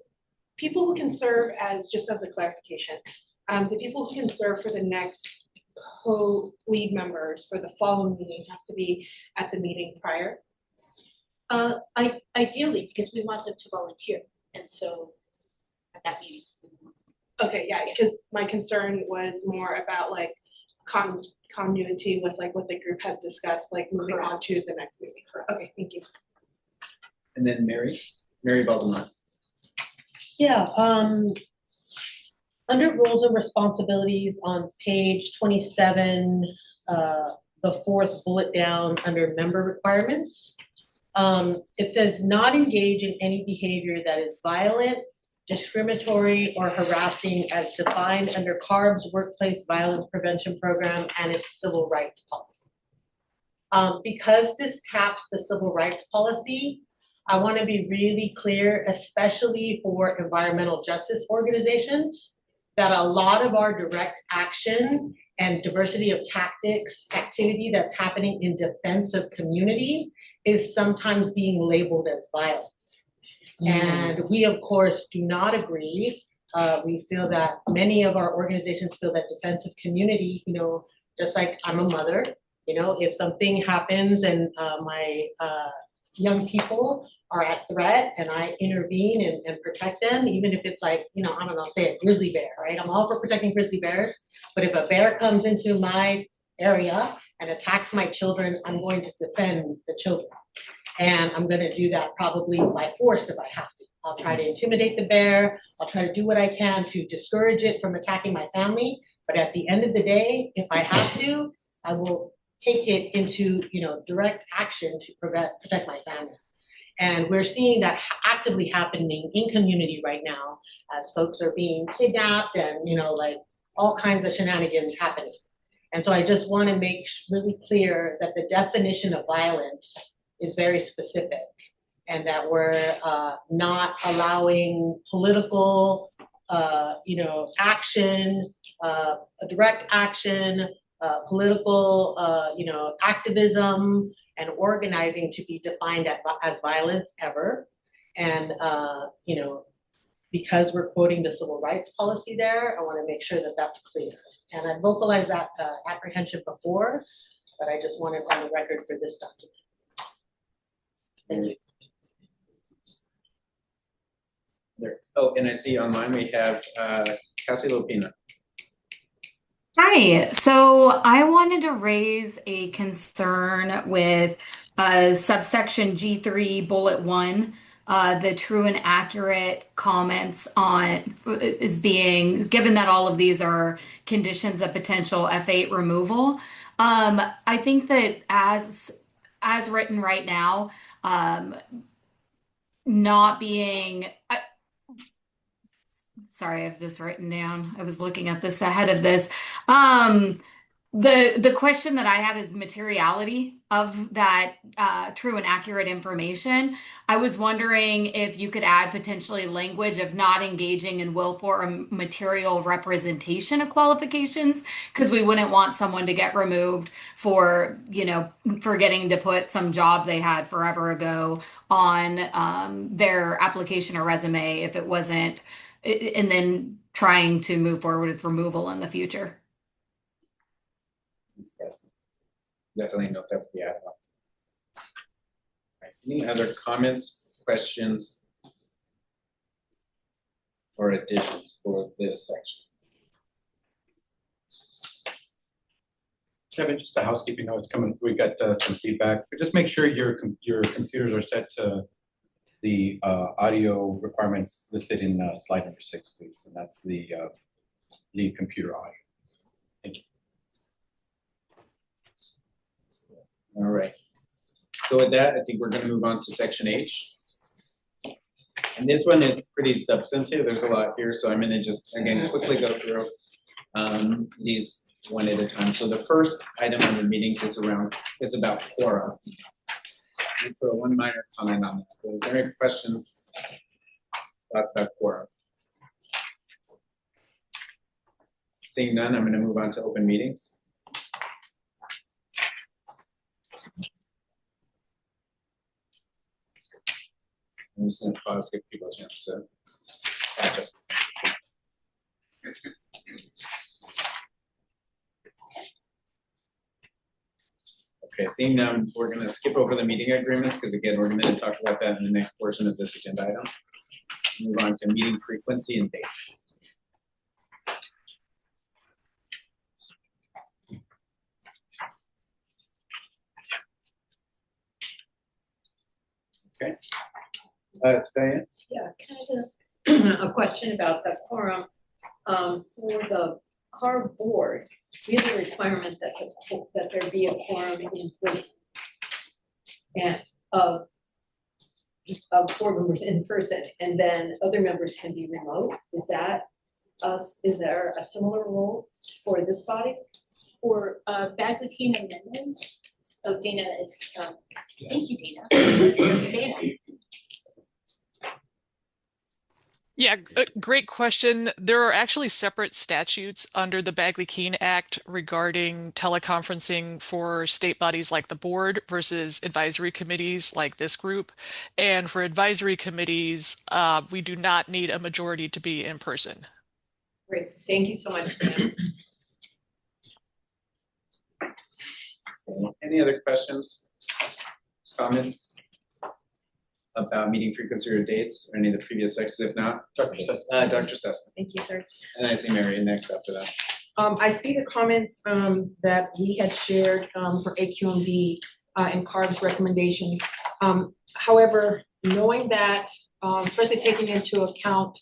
people who can serve as, just as a clarification, the people who can serve for the next co-lead members for the following meeting has to be at the meeting prior? Ideally, because we want them to volunteer. And so at that meeting. Okay, yeah, because my concern was more about like continuity with like what the group had discussed, like moving on to the next meeting. Okay, thank you. And then Mary Baldwin. Yeah, under roles and responsibilities on page 27, the 4th bullet down under member requirements, it says not engage in any behavior that is violent, discriminatory, or harassing as defined under CARB's Workplace Violence Prevention Program and its Civil Rights Policy. Because this taps the Civil Rights Policy, I want to be really clear, especially for environmental justice organizations, that a lot of our direct action and diversity of tactics activity that's happening in defense of community is sometimes being labeled as violence. And we, of course, do not agree. We feel that many of our organizations feel that defense of community, you know, just like I'm a mother, you know, if something happens and my young people are at threat and I intervene and protect them, even if it's like, you know, I don't know, say a grizzly bear, right? I'm all for protecting grizzly bears, but if a bear comes into my area and attacks my children, I'm going to defend the children. And I'm going to do that probably by force if I have to. I'll try to intimidate the bear. I'll try to do what I can to discourage it from attacking my family. But at the end of the day, if I have to, I will take it into, you know, direct action to protect my family. And we're seeing that actively happening in community right now as folks are being kidnapped and, you know, like all kinds of shenanigans happening. And so I just want to make really clear that the definition of violence is very specific, and that we're not allowing political, you know, action, direct action, political, you know, activism and organizing to be defined as violence ever. And, you know, because we're quoting the civil rights policy there, I want to make sure that that's clear. And I vocalized that apprehension before, but I just want it on the record for this document. Thank you. There. Oh, and I see online we have Cassie Lopina. Hi, so I wanted to raise a concern with subsection G3, bullet 1, the true and accurate comments on is being given that all of these are conditions of potential F8 removal. I think that as written right now, not being sorry, I have this written down. I was looking at this ahead of this. The question that I had is materiality of that true and accurate information. I was wondering if you could add potentially language of not engaging in willful or material representation of qualifications, because we wouldn't want someone to get removed for, forgetting to put some job they had forever ago on their application or resume if it wasn't, and then trying to move forward with removal in the future. Definitely note that for the ad hoc. Right. Any other comments, questions, or additions for this section? Kevin, just a housekeeping note, it's coming. We got some feedback, but just make sure your computers are set to the audio requirements listed in slide number 6, please, and that's the lead computer audio. Thank you. All right. So with that, I think we're going to move on to section H. And this one is pretty substantive. There's a lot here, so I'm going to just, again, quickly go through these one at a time. So the first item on the meetings is about quorum. And so one minor comment on this. Is there any questions, thoughts about quorum? Seeing none, I'm going to move on to open meetings. I'm just going to pause, give people a chance to catch up. Okay, seeing none, we're going to skip over the meeting agreements because, again, we're going to talk about that in the next portion of this agenda item. Move on to meeting frequency and dates. Okay. Diane? Yeah, can I just, a question about the quorum, for the CAR board, we have a requirement that there be a quorum in person and of board members in person, and then other members can be remote. Is that us? Is there a similar rule for this body? For Bagley amendments, oh, Dana is, thank you, Dana. Dana. Yeah, great question. There are actually separate statutes under the Bagley-Keene Act regarding teleconferencing for state bodies like the board versus advisory committees like this group. And for advisory committees, we do not need a majority to be in person. Great, thank you so much. Any other questions, comments about meeting frequency or dates or any of the previous sections? If not, Dr. Sessa. Thank you, sir. And I see Mary next after that. I see the comments that we had shared for AQMD and CARB's recommendations. However, knowing that, especially taking into account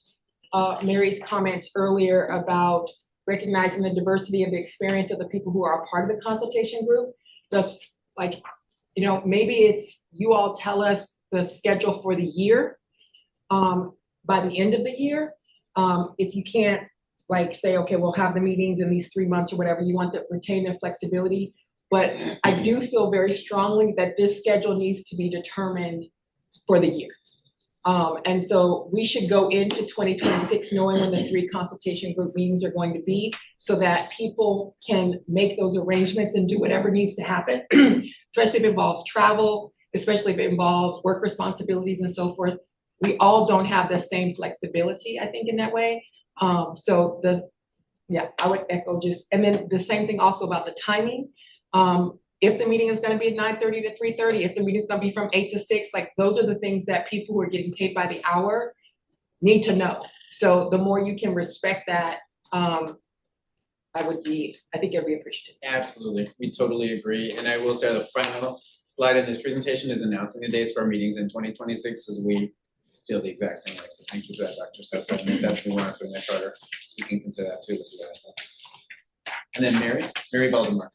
Mary's comments earlier about recognizing the diversity of the experience of the people who are a part of the consultation group, thus, maybe it's you all tell us the schedule for the year by the end of the year. If you can't say, okay, we'll have the meetings in these 3 months or whatever, you want to retain their flexibility. But I do feel very strongly that this schedule needs to be determined for the year. And so we should go into 2026 knowing when the 3 consultation group meetings are going to be, so that people can make those arrangements and do whatever needs to happen, especially if it involves travel, especially if it involves work responsibilities and so forth. We all don't have the same flexibility, I think, in that way. I would echo and then the same thing also about the timing. If the meeting is going to be at 9:30 to 3:30, if the meeting is going to be from 8 to 6, those are the things that people who are getting paid by the hour need to know. So the more you can respect that, I think I'd be appreciative. Absolutely, we totally agree. And I will say the final slide in this presentation is announcing the dates for our meetings in 2026, as we feel the exact same way. So thank you for that, Dr. Sessa. And if that's what we want to put in the charter, we can consider that too with you guys. And then Mary Valdemar.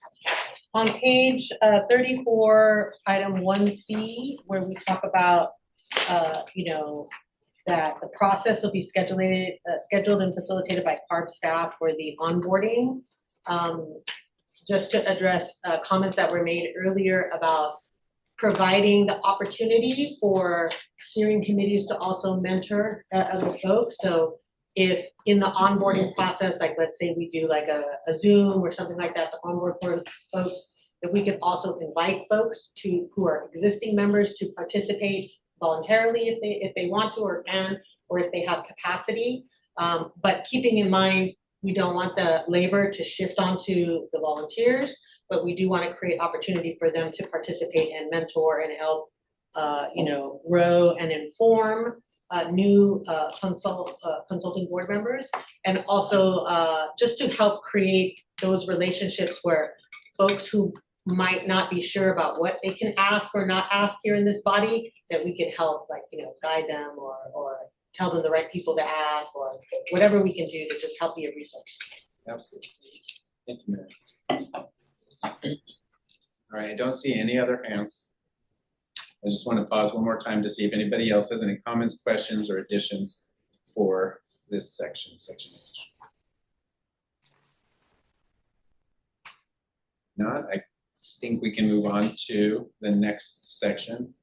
On page 34, item 1C, where we talk about, that the process will be scheduled and facilitated by CARB staff for the onboarding. Just to address comments that were made earlier about providing the opportunity for steering committees to also mentor other folks. So if in the onboarding process, like let's say we do like a Zoom or something like that to onboard for folks, that we could also invite folks who are existing members to participate voluntarily if they want to or can, or if they have capacity. But keeping in mind, we don't want the labor to shift onto the volunteers, but we do want to create opportunity for them to participate and mentor and help, grow and inform new consulting board members, and also just to help create those relationships where folks who might not be sure about what they can ask or not ask here in this body, that we can help, guide them or tell them the right people to ask, or whatever we can do to just help be a resource. Absolutely. Thank you, Mary. All right, I don't see any other hands. I just want to pause one more time to see if anybody else has any comments, questions, or additions for this section H. Not, I think we can move on to the next section.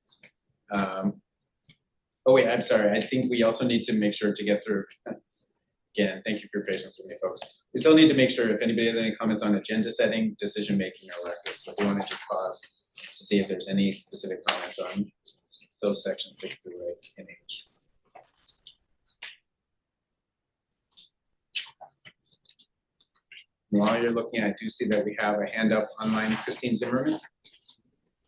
Oh wait, I'm sorry. I think we also need to make sure to get through. Again, thank you for your patience with me, folks. We still need to make sure if anybody has any comments on agenda setting, decision making, or records. So if you want to just pause to see if there's any specific comments on those sections 6 through 8 in H. While you're looking, I do see that we have a hand up online. Christine Zimmerman.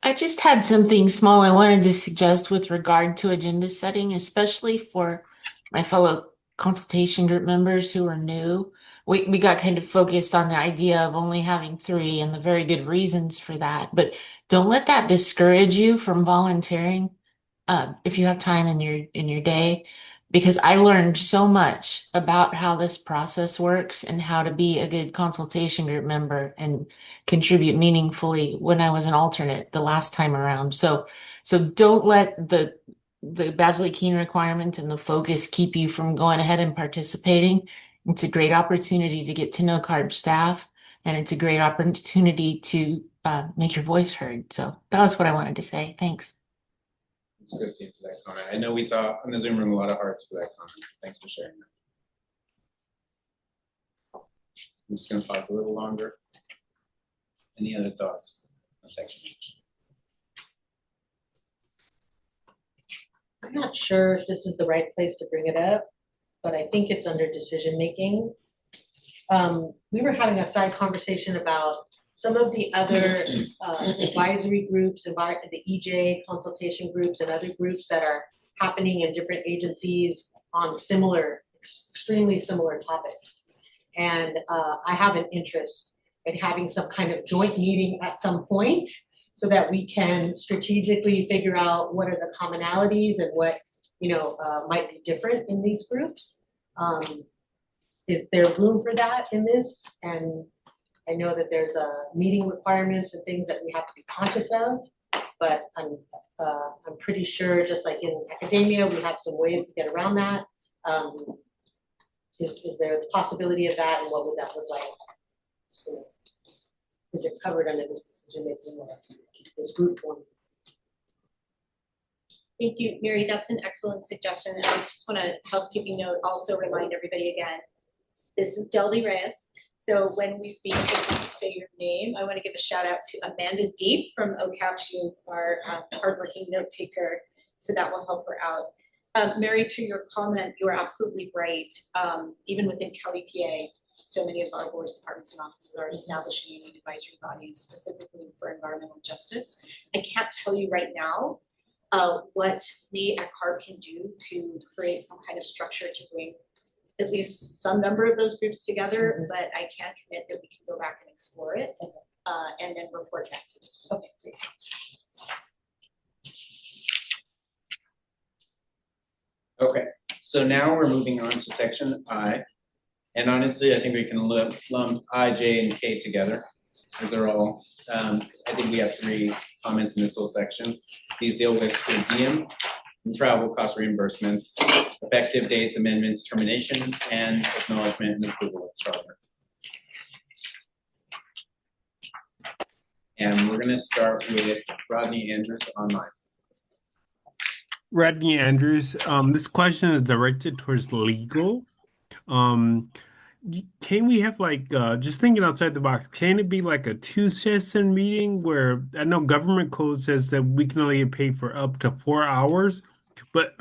I just had something small I wanted to suggest with regard to agenda setting, especially for my fellow consultation group members who are new. We got kind of focused on the idea of only having 3 and the very good reasons for that, but don't let that discourage you from volunteering if you have time in your day, because I learned so much about how this process works and how to be a good consultation group member and contribute meaningfully when I was an alternate the last time around. So don't let the Badgley Keene requirement and the focus keep you from going ahead and participating. It's a great opportunity to get to know CARB staff, and it's a great opportunity to make your voice heard. So that was what I wanted to say. Thanks. Thanks, Christine, for that comment. I know we saw in the Zoom room a lot of hearts for that comment. So thanks for sharing that. I'm just going to pause a little longer. Any other thoughts on section H? I'm not sure if this is the right place to bring it up, but I think it's under decision making. We were having a side conversation about some of the other advisory groups, the EJ consultation groups, and other groups that are happening in different agencies on extremely similar topics. And I have an interest in having some kind of joint meeting at some point, so that we can strategically figure out what are the commonalities and what might be different in these groups. Is there room for that in this? And I know that there's meeting requirements and things that we have to be conscious of, but I'm pretty sure, just like in academia, we have some ways to get around that. Is there a possibility of that, and what would that look like? Is it covered under this decision making or this group one? Thank you, Mary. That's an excellent suggestion. And I just want to, housekeeping note, also remind everybody again, this is Deldy Reyes. So when we speak, if you say your name, I want to give a shout out to Amanda Deep from OCAP. She is our hardworking note taker, so that will help her out. Mary, to your comment, you are absolutely right. Even within Kelly PA, so many of our boards, departments, and offices are establishing union advisory bodies specifically for environmental justice. I can't tell you right now what we at CARB can do to create some kind of structure to bring at least some number of those groups together, but I can commit that we can go back and explore it and then report back to this. Okay, great. Okay, so now we're moving on to section I. And honestly, I think we can lump I, J, and K together. Because they're all, I think we have 3 comments in this whole section. These deal with per diem, travel cost reimbursements, effective dates, amendments, termination, and acknowledgement and approval of charter. And we're going to start with Rodney Andrews online. Rodney Andrews, this question is directed towards legal. Can we have like just thinking outside the box, can it be like a 2-session meeting where I know government code says that we can only get paid for up to 4 hours, but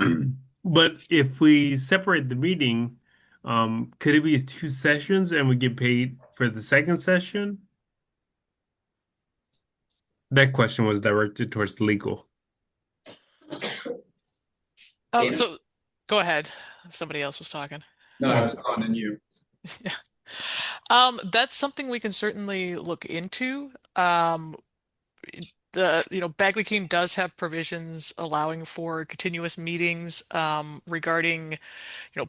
but if we separate the meeting, could it be 2 sessions and we get paid for the second session? That question was directed towards legal. Oh, so go ahead. Somebody else was talking. No, I was calling you. That's something we can certainly look into. Bagley Keene does have provisions allowing for continuous meetings regarding,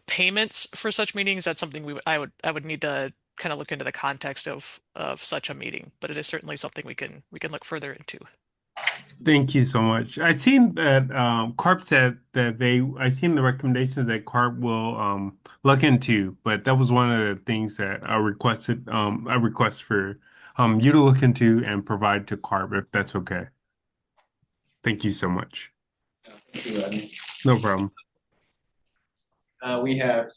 payments for such meetings. That's something I would need to kind of look into the context of such a meeting, but it is certainly something we can look further into. Thank you so much. I seen that CARP said that I seen the recommendations that CARP will look into, but that was one of the things that I requested I request for you to look into and provide to CARP if that's okay. Thank you so much. Thank you, Rodney. No problem. We have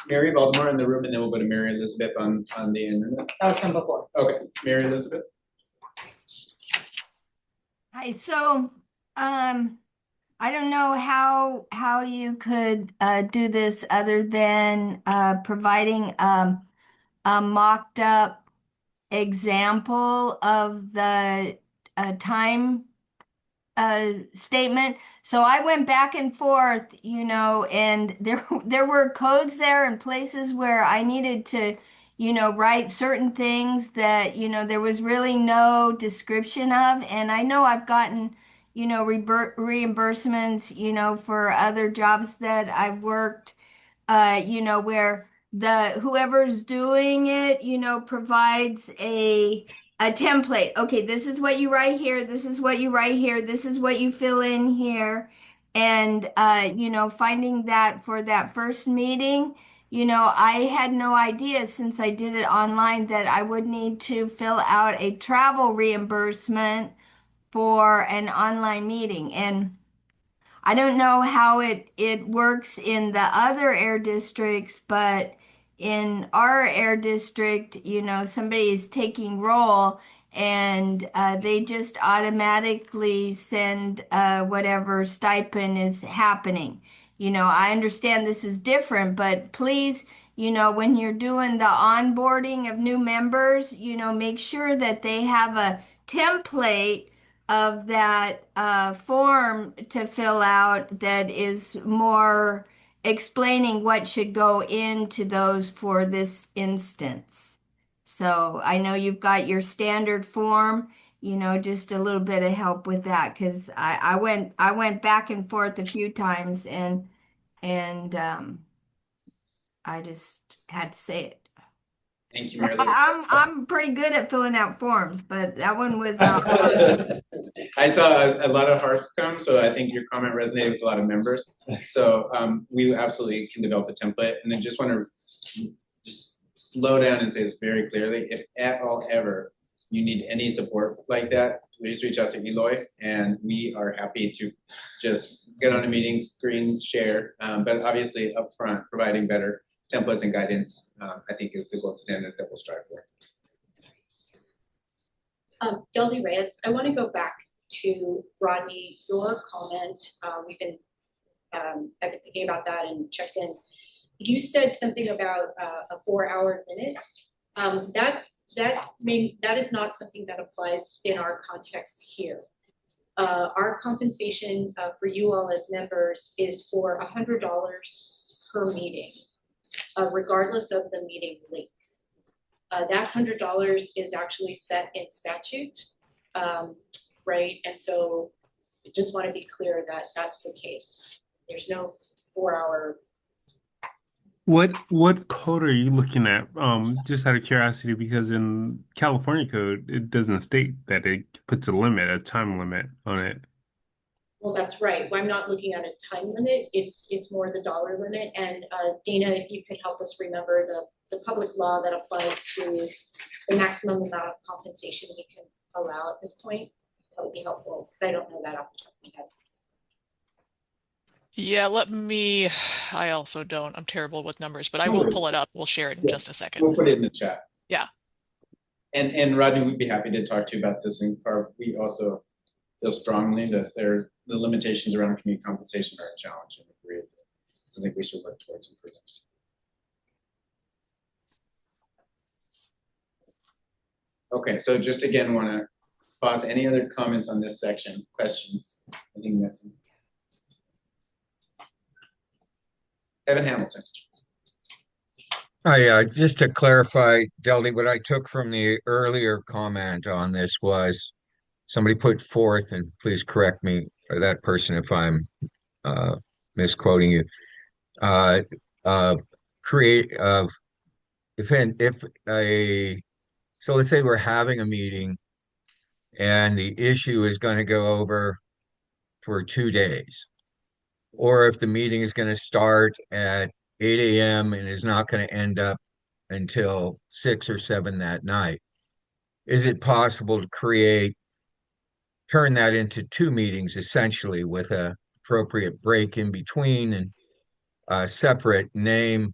Mary Baltimore in the room, and then we'll go to Mary Elizabeth on the internet. That was from before. Okay, Mary Elizabeth. Hi, so I don't know how you could do this other than providing a mocked up example of the time statement. So I went back and forth, and there were codes there and places where I needed to, write certain things that, there was really no description of. And I know I've gotten, reimbursements, for other jobs that I've worked, where whoever's doing it, provides a template. Okay, this is what you write here. This is what you write here. This is what you fill in here. And, finding that for that first meeting, I had no idea since I did it online that I would need to fill out a travel reimbursement for an online meeting. And I don't know how it works in the other air districts, but in our air district, somebody is taking roll and they just automatically send whatever stipend is happening. I understand this is different, but please, when you're doing the onboarding of new members, make sure that they have a template of that form to fill out that is more explaining what should go into those for this instance. So I know you've got your standard form, just a little bit of help with that because I went back and forth a few times and I just had to say it. Thank you, Mary. I'm pretty good at filling out forms, but that one was. I saw a lot of hearts come, so I think your comment resonated with a lot of members. So we absolutely can develop a template, and I just want to just slow down and say this very clearly. If at all ever you need any support like that, please reach out to Eloy, and we are happy to just get on a meeting, screen share, but obviously upfront, providing better templates and guidance, I think is the gold standard that we'll strive for. Deldy Reyes, I want to go back to Rodney, your comment. I've been thinking about that and checked in. You said something about a 4-hour limit. That is not something that applies in our context here. Our compensation for you all as members is for $100 per meeting, regardless of the meeting length. That $100 is actually set in statute, right? And so I just want to be clear that that's the case. There's no 4-hour. What code are you looking at? Just out of curiosity, because in California code, it doesn't state that it puts a time limit on it. Well, that's right. I'm not looking at a time limit. It's more the dollar limit. And Dana, if you could help us remember the public law that applies to the maximum amount of compensation we can allow at this point, that would be helpful, because I don't know that off the top of my head. Yeah, I also don't. I'm terrible with numbers, but I will pull it up. We'll share it in just a second. We'll put it in the chat. Yeah. And Rodney, we'd be happy to talk to you about this in part. We also feel strongly that the limitations around community compensation are a challenge and agree. It's something we should work towards improving. Okay, so just again, want to pause. Any other comments on this section? Questions? Anything missing? Evan Hamilton. Hi, just to clarify, Deldy, what I took from the earlier comment on this was somebody put forth, and please correct me or that person if I'm misquoting you. Create so let's say we're having a meeting and the issue is going to go over for 2 days, or if the meeting is going to start at 8 a.m. and is not going to end up until 6 or 7 that night. Is it possible to turn that into 2 meetings essentially with a appropriate break in between and a separate name,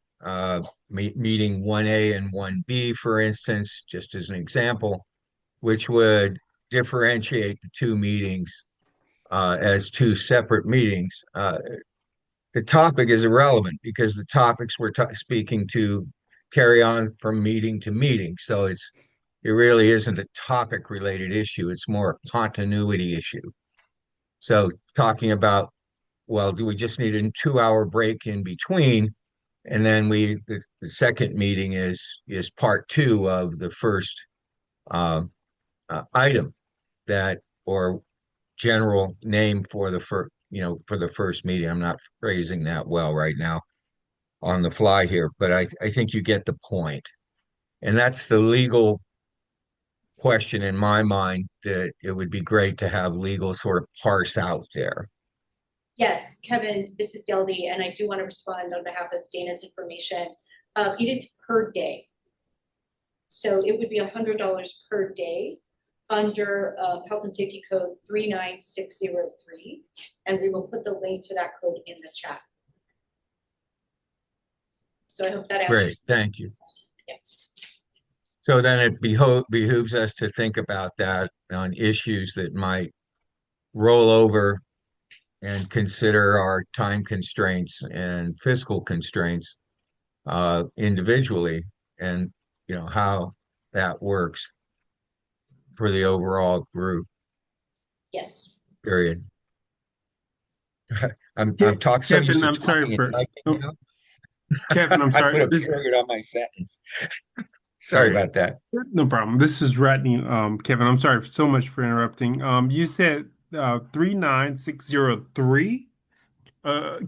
meeting 1A and 1B, for instance, just as an example, which would differentiate the 2 meetings as 2 separate meetings? The topic is irrelevant because the topics we're speaking to carry on from meeting to meeting. So it really isn't a topic related issue. It's more a continuity issue. So talking about, well, do we just need a 2-hour break in between? And then the second meeting is part 2 of the first item or general name for the first meeting. I'm not phrasing that well right now on the fly here, but I think you get the point. And that's the legal question in my mind that it would be great to have legal sort of parse out there. Yes, Kevin, this is Deldy, and I do want to respond on behalf of Dana's information. It is per day. So it would be $100 per day under Health and Safety Code 39603, and we will put the link to that code in the chat. So I hope that answers. Great, thank you. Yeah. So then it behooves us to think about that on issues that might roll over and consider our time constraints and fiscal constraints individually, and how that works for the overall group. Yes. Period. I'm talking so used Kevin, to I'm sorry talking for and typing now. Kevin, I'm I sorry. put a period on my sentence. Sorry about that. No problem. This is Rodney. Kevin, I'm sorry so much for interrupting. You said 39603.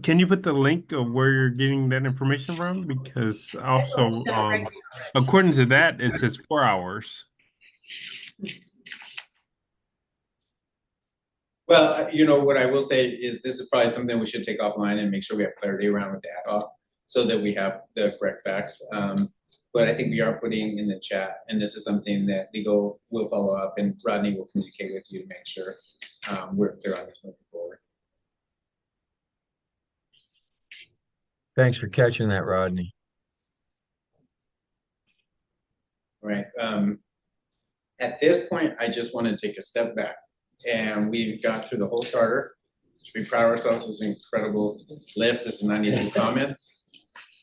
Can you put the link of where you're getting that information from? Because also, according to that, it says 4 hours. Well, what I will say is this is probably something we should take offline and make sure we have clarity around with the ad hoc so that we have the correct facts. But I think we are putting in the chat, and this is something that legal will follow up, and Rodney will communicate with you to make sure we're clear on this moving forward. Thanks for catching that, Rodney. All right. At this point, I just want to take a step back, and we've got through the whole charter, which we pride ourselves as an incredible lift. This is 92 comments.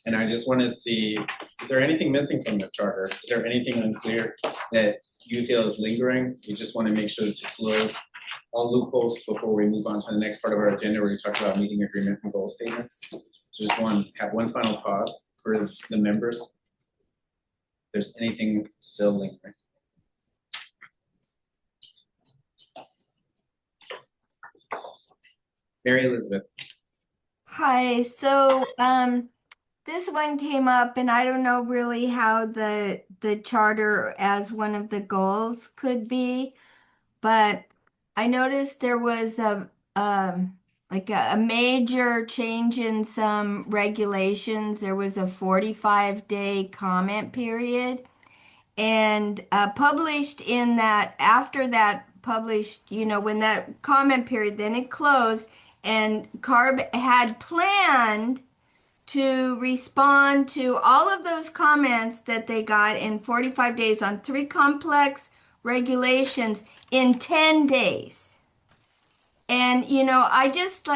And I just want to see, is there anything missing from the charter? Is there anything unclear that you feel is lingering? We just want to make sure to close all loopholes before we move on to the next part of our agenda where we talk about meeting agreement and goal statements. So just have one final pause for the members. If there's anything still lingering. Mary Elizabeth. Hi, so this one came up and I don't know really how the charter as one of the goals could be, but I noticed there was like a major change in some regulations. There was a 45-day comment period. And published in that, after that published, when that comment period, then it closed, and CARB had planned to respond to all of those comments that they got in 45 days on 3 complex regulations in 10 days. And, I just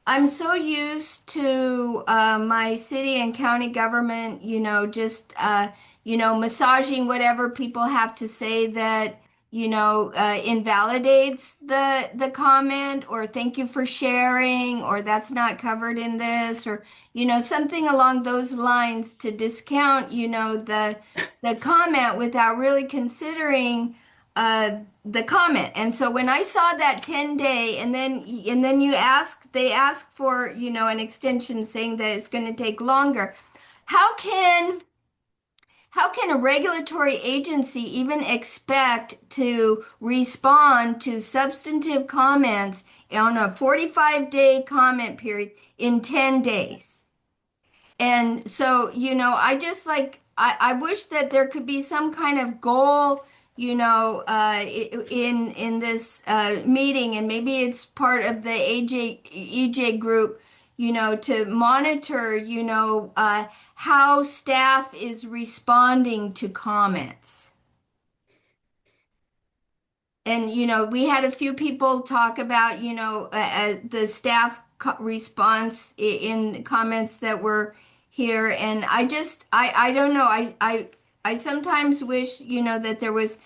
I'm so used to my city and county government, massaging whatever people have to say that, invalidates the comment, or thank you for sharing, or that's not covered in this, or, something along those lines to discount, the comment without really considering the comment. And so when I saw that 10-day, and then they ask for, an extension saying that it's going to take longer. How can a regulatory agency even expect to respond to substantive comments on a 45-day comment period in 10 days? And so, I just I wish that there could be some kind of goal, in this meeting, and maybe it's part of the EJ group, to monitor, how staff is responding to comments. And, we had a few people talk about, the staff response in comments that were here. And I don't know. I sometimes wish, that there was,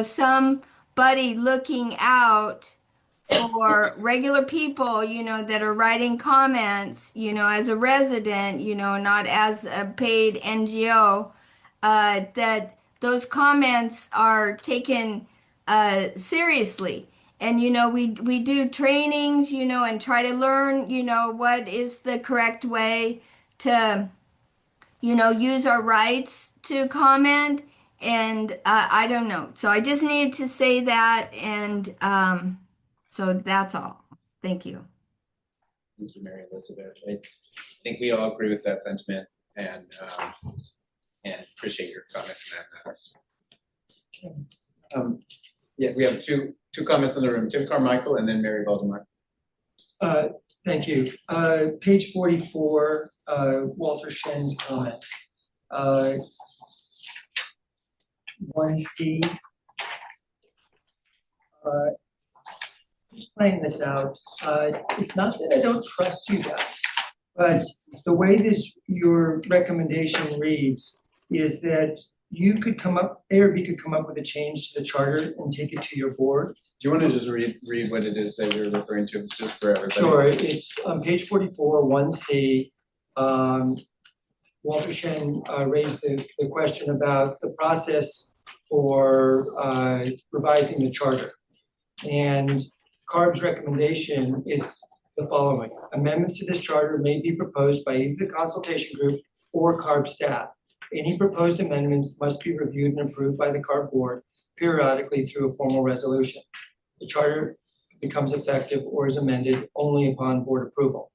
somebody looking out for regular people, that are writing comments, as a resident, not as a paid NGO, that those comments are taken seriously. And, we do trainings, and try to learn, what is the correct way to, use our rights to comment. And I don't know. So I just needed to say that. And so that's all. Thank you. Thank you, Mary Elizabeth. I think we all agree with that sentiment, and appreciate your comments on that. Yeah, we have two comments in the room, Tim Carmichael and then Mary Valdemar. Thank you. Page 44, Walter Shen's comment. 1C. Just playing this out. It's not that I don't trust you guys, but the way your recommendation reads is that you could come up, ARB could come up with a change to the charter and take it to your board. Do you want to just read what it is that you're referring to, just for everybody? Sure, it's on page 44, 1C. Walter Shen raised the question about the process for revising the charter. And CARB's recommendation is the following. Amendments to this charter may be proposed by either the consultation group or CARB staff. Any proposed amendments must be reviewed and approved by the CARB board periodically through a formal resolution. The charter becomes effective or is amended only upon board approval.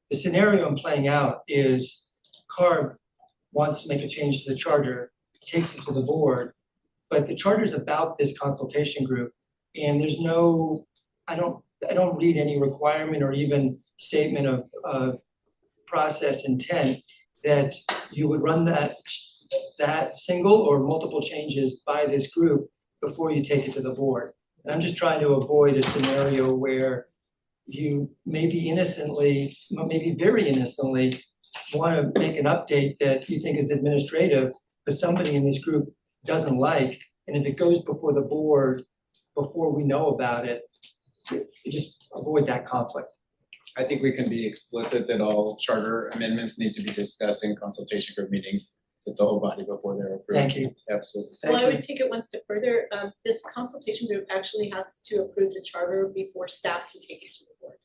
The scenario I'm playing out is CARB wants to make a change to the charter, takes it to the board, but the charter is about this consultation group, and there's no, I don't read any requirement or even statement of process intent that you would run that single or multiple changes by this group before you take it to the board. And I'm just trying to avoid a scenario where you maybe innocently, maybe very innocently, want to make an update that you think is administrative, but somebody in this group doesn't like, and if it goes before the board before we know about it, just avoid that conflict. I think we can be explicit that all charter amendments need to be discussed in consultation group meetings with the whole body before they're approved. Thank you. Absolutely. Well, I would take it one step further. This consultation group actually has to approve the charter before staff can take it to the board.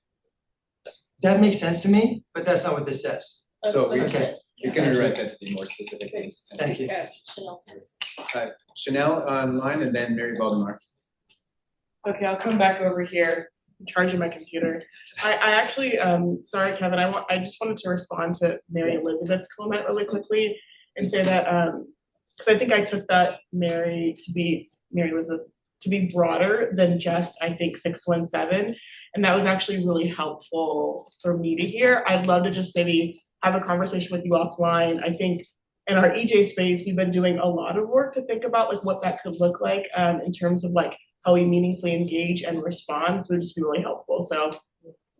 That makes sense to me, but that's not what this says. So we Okay. we can rewrite that to be more specific. Thank you. Chanel online and then Mary Valdemar. Okay, I'll come back over here. I'm charging my computer. I actually, sorry, Kevin, I just wanted to respond to Mary Elizabeth's comment really quickly and say that, because I think I took that Mary Elizabeth to be broader than just, I think, 617. And that was actually really helpful for me to hear. I'd love to just maybe have a conversation with you offline. I think in our EJ space, we've been doing a lot of work to think about like what that could look like in terms of like how we meaningfully engage and respond. So it would just be really helpful. So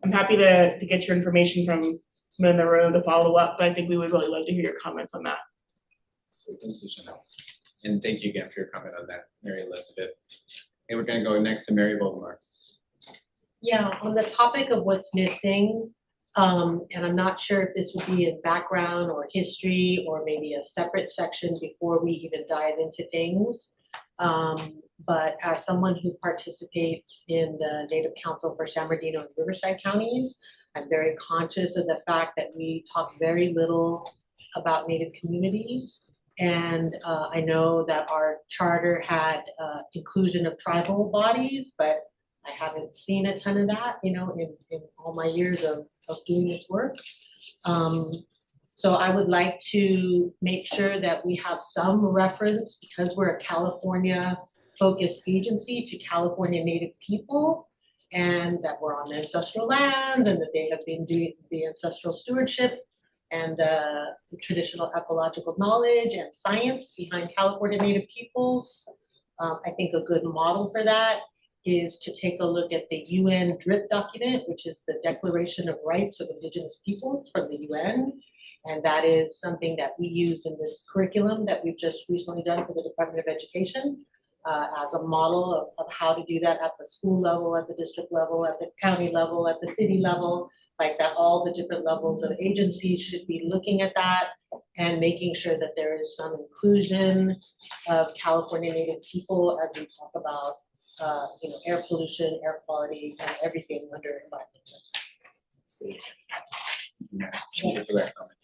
I'm happy to get your information from someone in the room to follow up, but I think we would really love to hear your comments on that. So thank you, Chanel. And thank you again for your comment on that, Mary Elizabeth. And we're going to go next to Mary Valdemar. Yeah, on the topic of what's missing, and I'm not sure if this would be in background or history or maybe a separate section before we even dive into things. But as someone who participates in the Native Council for San Bernardino and Riverside counties, I'm very conscious of the fact that we talk very little about Native communities. And I know that our charter had inclusion of tribal bodies, but I haven't seen a ton of that, in all my years of doing this work. So I would like to make sure that we have some reference, because we're a California-focused agency, to California Native people, and that we're on ancestral lands, and that they have been doing the ancestral stewardship and the traditional ecological knowledge and science behind California Native peoples. I think a good model for that is to take a look at the UN DRIP document, which is the Declaration of Rights of Indigenous Peoples from the UN. And that is something that we used in this curriculum that we've just recently done for the Department of Education as a model of how to do that at the school level, at the district level, at the county level, at the city level, like that all the different levels of agencies should be looking at that and making sure that there is some inclusion of California Native people as we talk about air pollution, air quality, and everything under environmental. Thank you for that comment.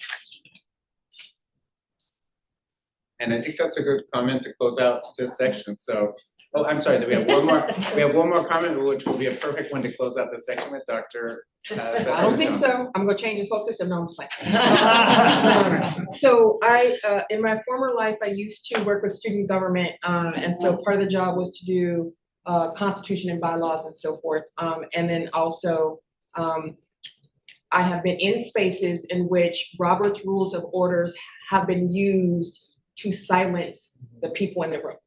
And I think that's a good comment to close out this section. So, oh, I'm sorry, we have one more. We have one more comment, which will be a perfect one to close out the section with Dr. I don't think so. I'm gonna change this whole system. No, I'm just playing. So I, in my former life, I used to work with student government, and so part of the job was to do constitution and bylaws and so forth. And then also, I have been in spaces in which Robert's Rules of Orders have been used to silence the people in the room.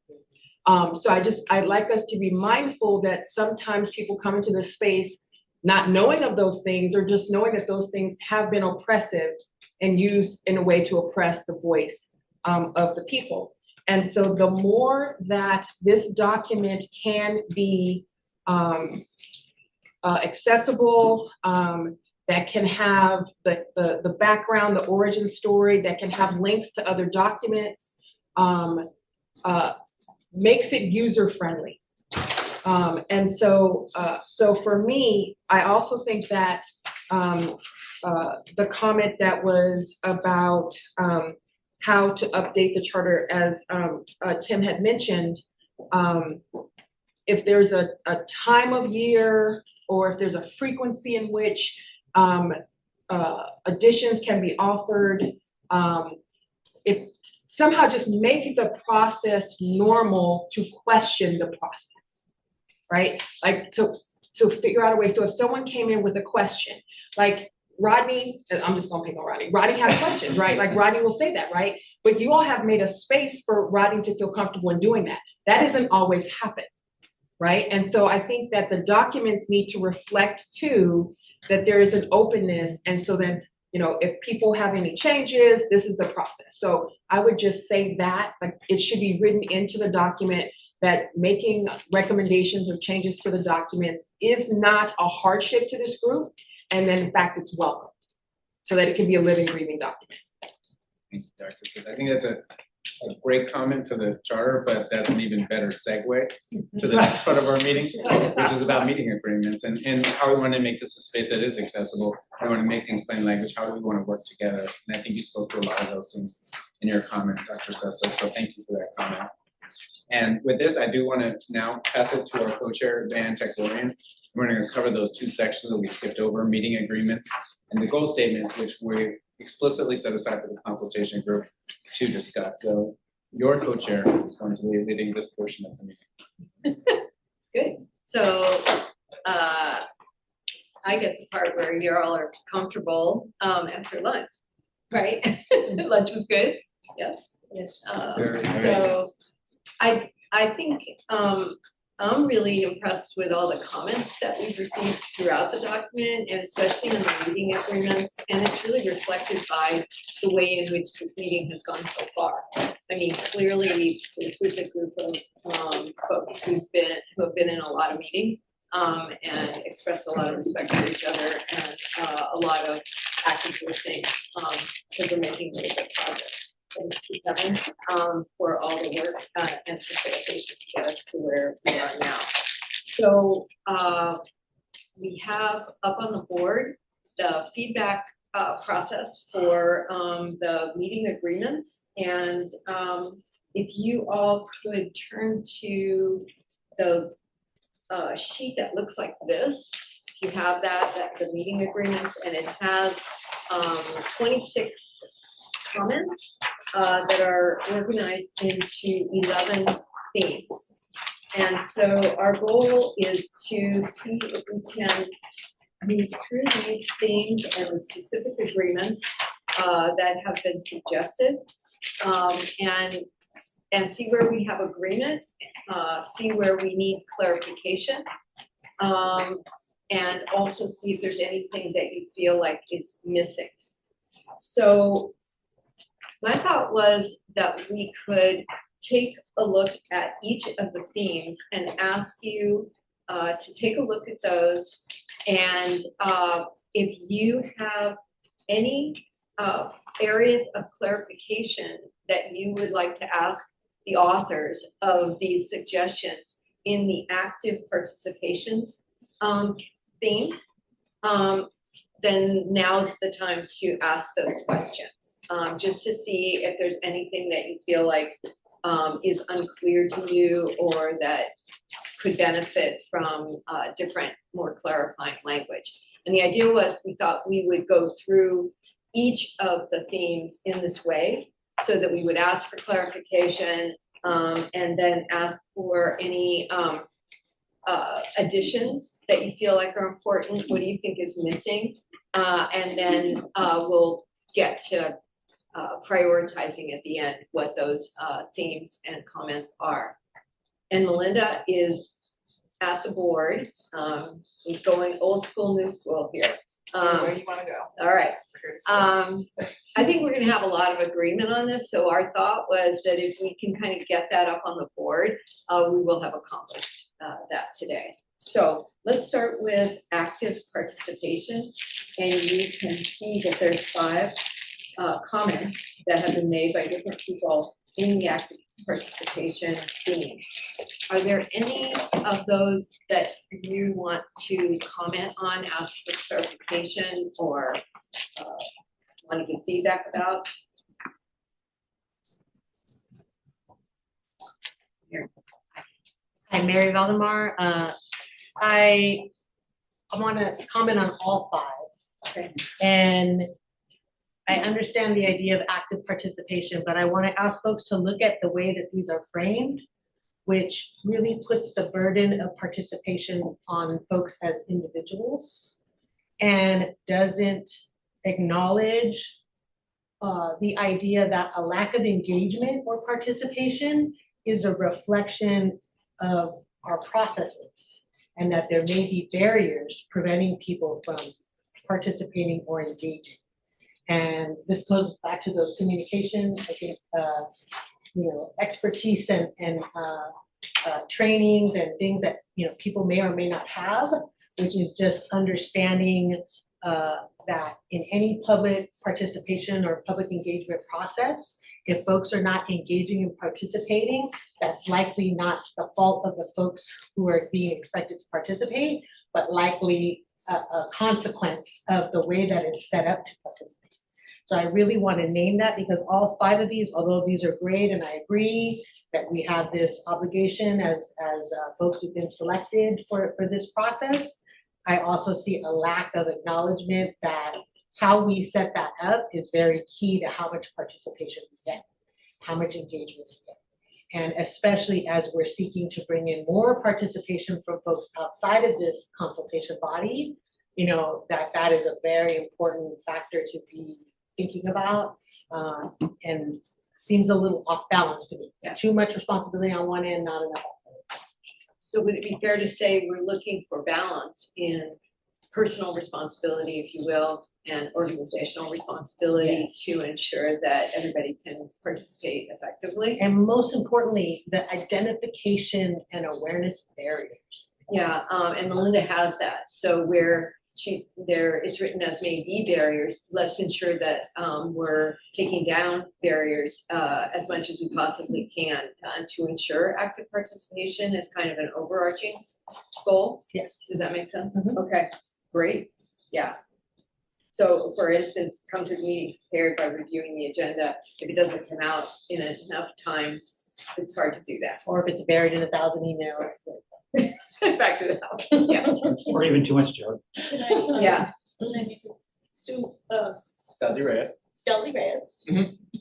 So I'd like us to be mindful that sometimes people come into this space not knowing of those things, or just knowing that those things have been oppressive and used in a way to oppress the voice of the people. And so the more that this document can be accessible, that can have the background, the origin story, that can have links to other documents, makes it user-friendly. And so for me, I also think that the comment that was about how to update the charter, as Tim had mentioned, if there's a time of year, or if there's a frequency in which additions can be offered, if somehow just make the process normal to question the process, right? Like, to figure out a way. So if someone came in with a question, like Rodney, I'm just gonna pick on Rodney. Rodney has questions, right? Like Rodney will say that, right? But you all have made a space for Rodney to feel comfortable in doing that. That doesn't always happen, right? And so I think that the documents need to reflect too that there is an openness. And so then, if people have any changes, this is the process. So I would just say that, like, it should be written into the document that making recommendations or changes to the documents is not a hardship to this group. And then in fact, it's welcome, so that it can be a living, breathing document. Thank you, Dr. Chris. I think that's a a great comment for the charter, but that's an even better segue to the next part of our meeting, which is about meeting agreements and how we want to make this a space that is accessible. We want to make things plain language. How do we want to work together? And I think you spoke to a lot of those things in your comment, Dr. Sessa, so thank you for that comment. And with this, I do want to now pass it to our co-chair, Diane Techlorian. We're going to cover those two sections that we skipped over, meeting agreements and the goal statements, which we explicitly set aside for the consultation group to discuss. So your co-chair is going to be leading this portion of the meeting. Good. So I get the part where you all are comfortable after lunch, right? Lunch was good. Yes. Yes. Very nice. So I think I'm really impressed with all the comments that we've received throughout the document, and especially on the meeting agreements. And it's really reflected by the way in which this meeting has gone so far. I mean, clearly, this is a group of folks who have been in a lot of meetings and expressed a lot of respect for each other and a lot of active listening because we're making really good progress. Thanks to Kevin for all the work and facilitation to get us to where we are now. So we have up on the board the feedback process for the meeting agreements. And if you all could turn to the sheet that looks like this, if you have that's the meeting agreements, and it has 26 comments that are organized into 11 themes. And so our goal is to see if we can move through these themes and the specific agreements that have been suggested and see where we have agreement, see where we need clarification, and also see if there's anything that you feel like is missing. So my thought was that we could take a look at each of the themes and ask you to take a look at those. And if you have any areas of clarification that you would like to ask the authors of these suggestions in the active participation theme, then now's the time to ask those questions. Just to see if there's anything that you feel like is unclear to you or that could benefit from different, more clarifying language. And the idea was we thought we would go through each of the themes in this way so that we would ask for clarification and then ask for any additions that you feel like are important. What do you think is missing? And then we'll get to prioritizing at the end what those themes and comments are. And Melinda is at the board. We're going old school, new school here. Where you want to go? All right. I think we're going to have a lot of agreement on this. So our thought was that if we can kind of get that up on the board, we will have accomplished that today. So let's start with active participation. And you can see that there's 5 comments that have been made by different people in the active participation theme. Are there any of those that you want to comment on, ask for clarification, or want to give feedback about? Here. Hi, Mary Valdemar. I want to comment on all 5. Okay. And I understand the idea of active participation, but I want to ask folks to look at the way that these are framed, which really puts the burden of participation on folks as individuals and doesn't acknowledge the idea that a lack of engagement or participation is a reflection of our processes and that there may be barriers preventing people from participating or engaging. And this goes back to those communication, I think, expertise and trainings and things that, people may or may not have, which is just understanding that in any public participation or public engagement process, If folks are not engaging and participating, that's likely not the fault of the folks who are being expected to participate, but likely a consequence of the way that it's set up to participate. So I really want to name that, because all 5 of these, although these are great, and I agree that we have this obligation as folks who've been selected for this process, I also see a lack of acknowledgement that how we set that up is very key to how much participation we get, how much engagement we get. And especially as we're seeking to bring in more participation from folks outside of this consultation body, you know, that is a very important factor to be thinking about, and seems a little off balance to me. Yeah. Too much responsibility on one end, not enough. So would it be fair to say we're looking for balance in personal responsibility, if you will, and organizational responsibility to ensure that everybody can participate effectively? And most importantly, the identification and awareness barriers. Yeah, and Melinda has that. So where it's written as may be barriers, let's ensure that we're taking down barriers as much as we possibly can to ensure active participation is kind of an overarching goal. Yes. Does that make sense? Mm-hmm. Okay, great. Yeah. So for instance, come to the meeting prepared by reviewing the agenda. If it doesn't come out in enough time, it's hard to do that. Or if it's buried in 1,000 emails. Back to the house. Yeah. Or even too much, Jared. Yeah. So, Dudley Reyes. Dudley Reyes,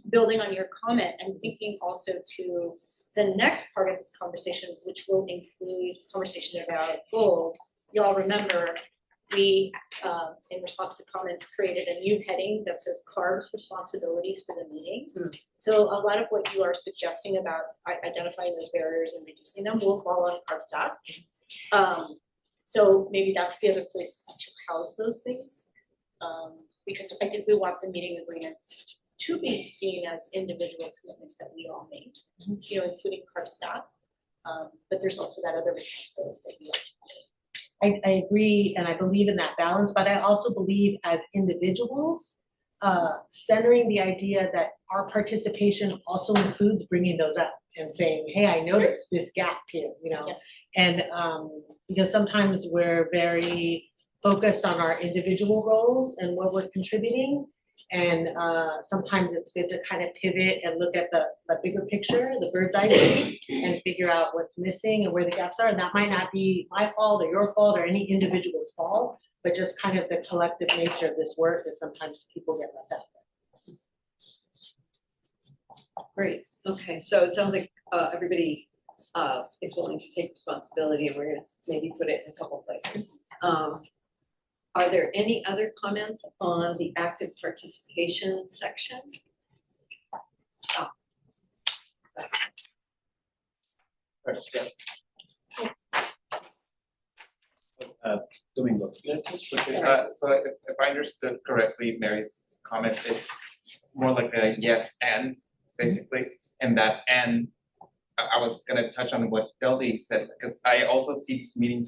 building on your comment and thinking also to the next part of this conversation, which will include conversation about goals. Y'all remember we, in response to comments, created a new heading that says CARB's responsibilities for the meeting. So a lot of what you are suggesting about identifying those barriers and reducing them will fall on CARB staff. So maybe that's the other place to house those things. Because I think we want the meeting agreements to be seen as individual commitments that we all made, you know, including CARB staff. But there's also that other responsibility that you like to make. I agree, and I believe in that balance, but I also believe as individuals, centering the idea that our participation also includes bringing those up and saying, hey, I noticed this gap here, you know, and because sometimes we're very focused on our individual roles and what we're contributing, and sometimes it's good to kind of pivot and look at the bigger picture, the bird's eye view, and figure out what's missing and where the gaps are. And that might not be my fault or your fault or any individual's fault, but just kind of the collective nature of this work is sometimes people get left out. Great. Okay. So it sounds like everybody is willing to take responsibility, and we're going to maybe put it in a couple places. Are there any other comments on the active participation section? Domingo. Yeah, just quickly. So if I understood correctly, Mary's comment is more like a yes and, basically, and that and I was gonna touch on what Delby said, because I also see these meeting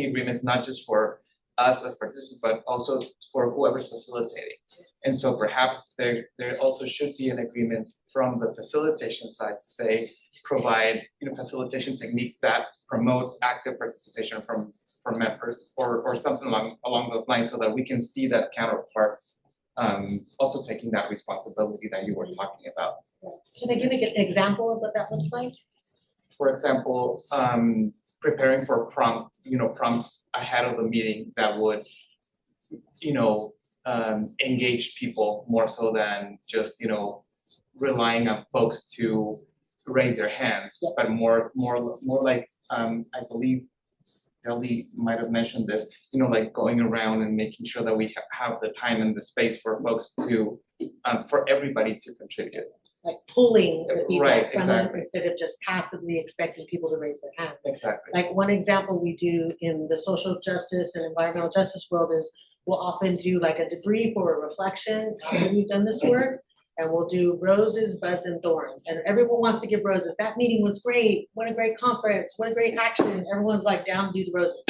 agreements not just for us as participants, but also for whoever's facilitating. And so perhaps there also should be an agreement from the facilitation side to say, provide facilitation techniques that promote active participation from members or something along those lines, so that we can see that counterpart also taking that responsibility that you were talking about. Can I give an example of what that looks like? For example, preparing for prompts ahead of the meeting that would, engage people more so than just, relying on folks to raise their hands, but more like, I believe Delby might have mentioned this, like going around and making sure that we have the time and the space for folks to, for everybody to contribute. Like pulling the people right, from exactly. it instead of just passively expecting people to raise their hand. Exactly. Like one example we do in the social justice and environmental justice world is we'll often do like a debrief or a reflection after we've done this work. And we'll do roses, buds, and thorns. And everyone wants to give roses. That meeting was great. What a great conference. What a great action. Everyone's like down to do the roses.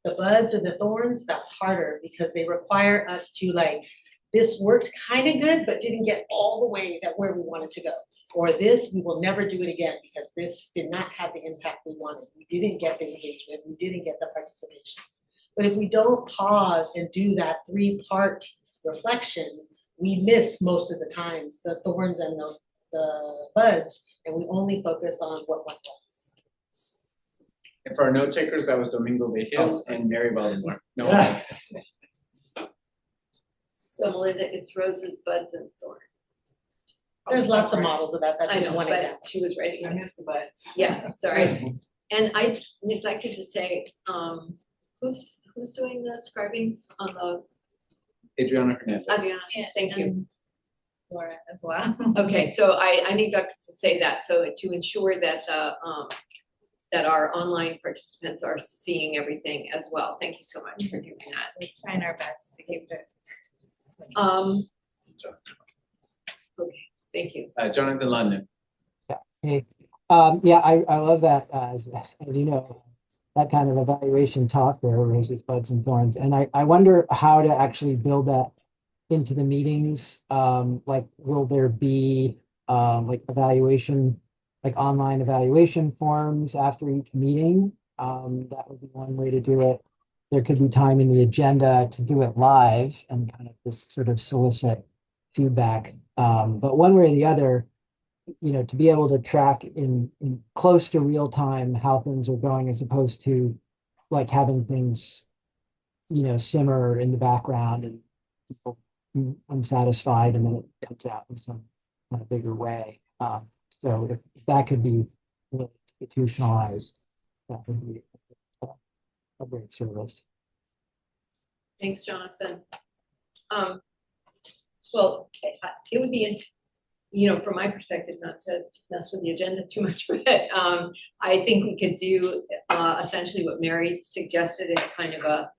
The buds and the thorns, that's harder because they require us to like this worked kind of good, but didn't get all the way that where we wanted to go. Or this, we will never do it again because this did not have the impact we wanted. We didn't get the engagement, we didn't get the participation. But if we don't pause and do that 3-part reflection, we miss most of the time the thorns and the buds, and we only focus on what went well. And for our note takers, that was Domingo Vejos and Mary Baltimore. No. So Melinda, it's roses, buds, and thorns. There's lots of models of that. That's I just know, one but example. she was writing. I missed the buds. Yeah, sorry. And if I could just say, who's doing the scribing on the? Adriana Hernandez. Adriana, thank you. Laura as well. Okay, so I need to say that, so to ensure that that our online participants are seeing everything as well. Thank you so much for doing that. We're trying our best to keep it. Okay, thank you. Jonathan London. Hey, yeah, I love that, as you know, that kind of evaluation talk there, roses, buds, and thorns. And I wonder how to actually build that into the meetings. Like, will there be like evaluation, like online evaluation forms after each meeting? That would be one way to do it. There could be time in the agenda to do it live and kind of just sort of solicit feedback. But one way or the other, you know, to be able to track in close to real time how things are going, as opposed to like having things, you know, simmer in the background and people unsatisfied, and then it comes out in some kind of bigger way. So if that could be really institutionalized, that would be a great service. Thanks, Jonathan. Well, it would be, you know, from my perspective, not to mess with the agenda too much, but I think we could do essentially what Mary suggested in kind of a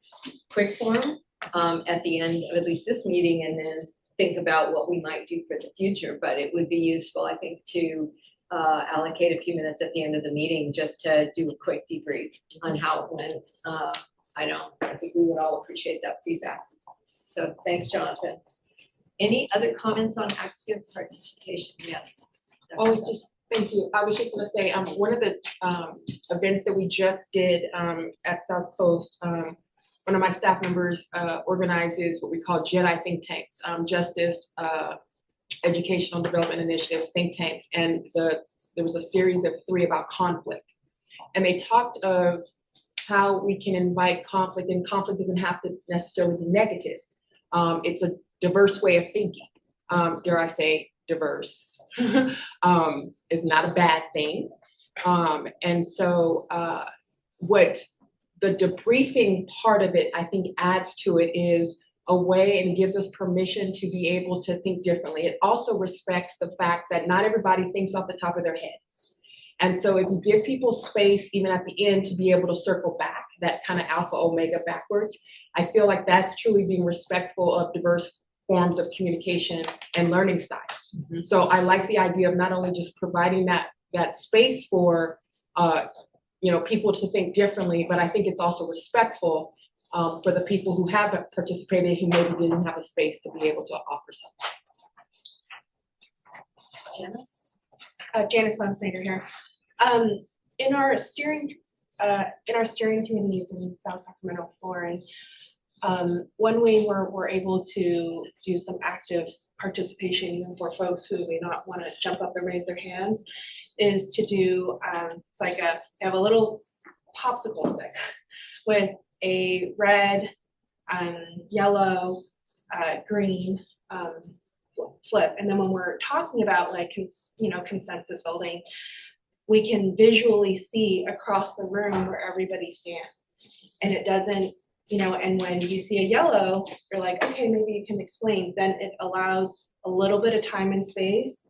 quick form at the end of at least this meeting, and then think about what we might do for the future. But it would be useful, I think, to allocate a few minutes at the end of the meeting just to do a quick debrief on how it went. I think we would all appreciate that feedback. So thanks, Jonathan. Any other comments on active participation? Yes. Thank you. I was just gonna say, one of the events that we just did at South Coast, one of my staff members organizes what we call JEDI think tanks, justice, educational development initiatives, think tanks, and there was a series of 3 about conflict. And they talked of how we can invite conflict, and conflict doesn't have to necessarily be negative. It's a diverse way of thinking. Dare I say diverse is not a bad thing. And so what the debriefing part of it, I think, adds to it is a way, and it gives us permission to be able to think differently. It also respects the fact that not everybody thinks off the top of their head. And so if you give people space, even at the end, to be able to circle back, that kind of alpha omega backwards, I feel like that's truly being respectful of diverse forms of communication and learning styles. Mm-hmm. So I like the idea of not only just providing that space for people to think differently, but I think it's also respectful for the people who have participated, who maybe didn't have a space to be able to offer something. Janice? Janice Snyder here. In our steering committees in South Sacramento, Florida, one way we're able to do some active participation, even for folks who may not want to jump up and raise their hands, is to do it's like they have a little popsicle stick with a red, yellow, green flip, and then when we're talking about consensus building, we can visually see across the room where everybody stands, and it doesn't. And when you see a yellow, you're like, okay, maybe you can explain. Then it allows a little bit of time and space,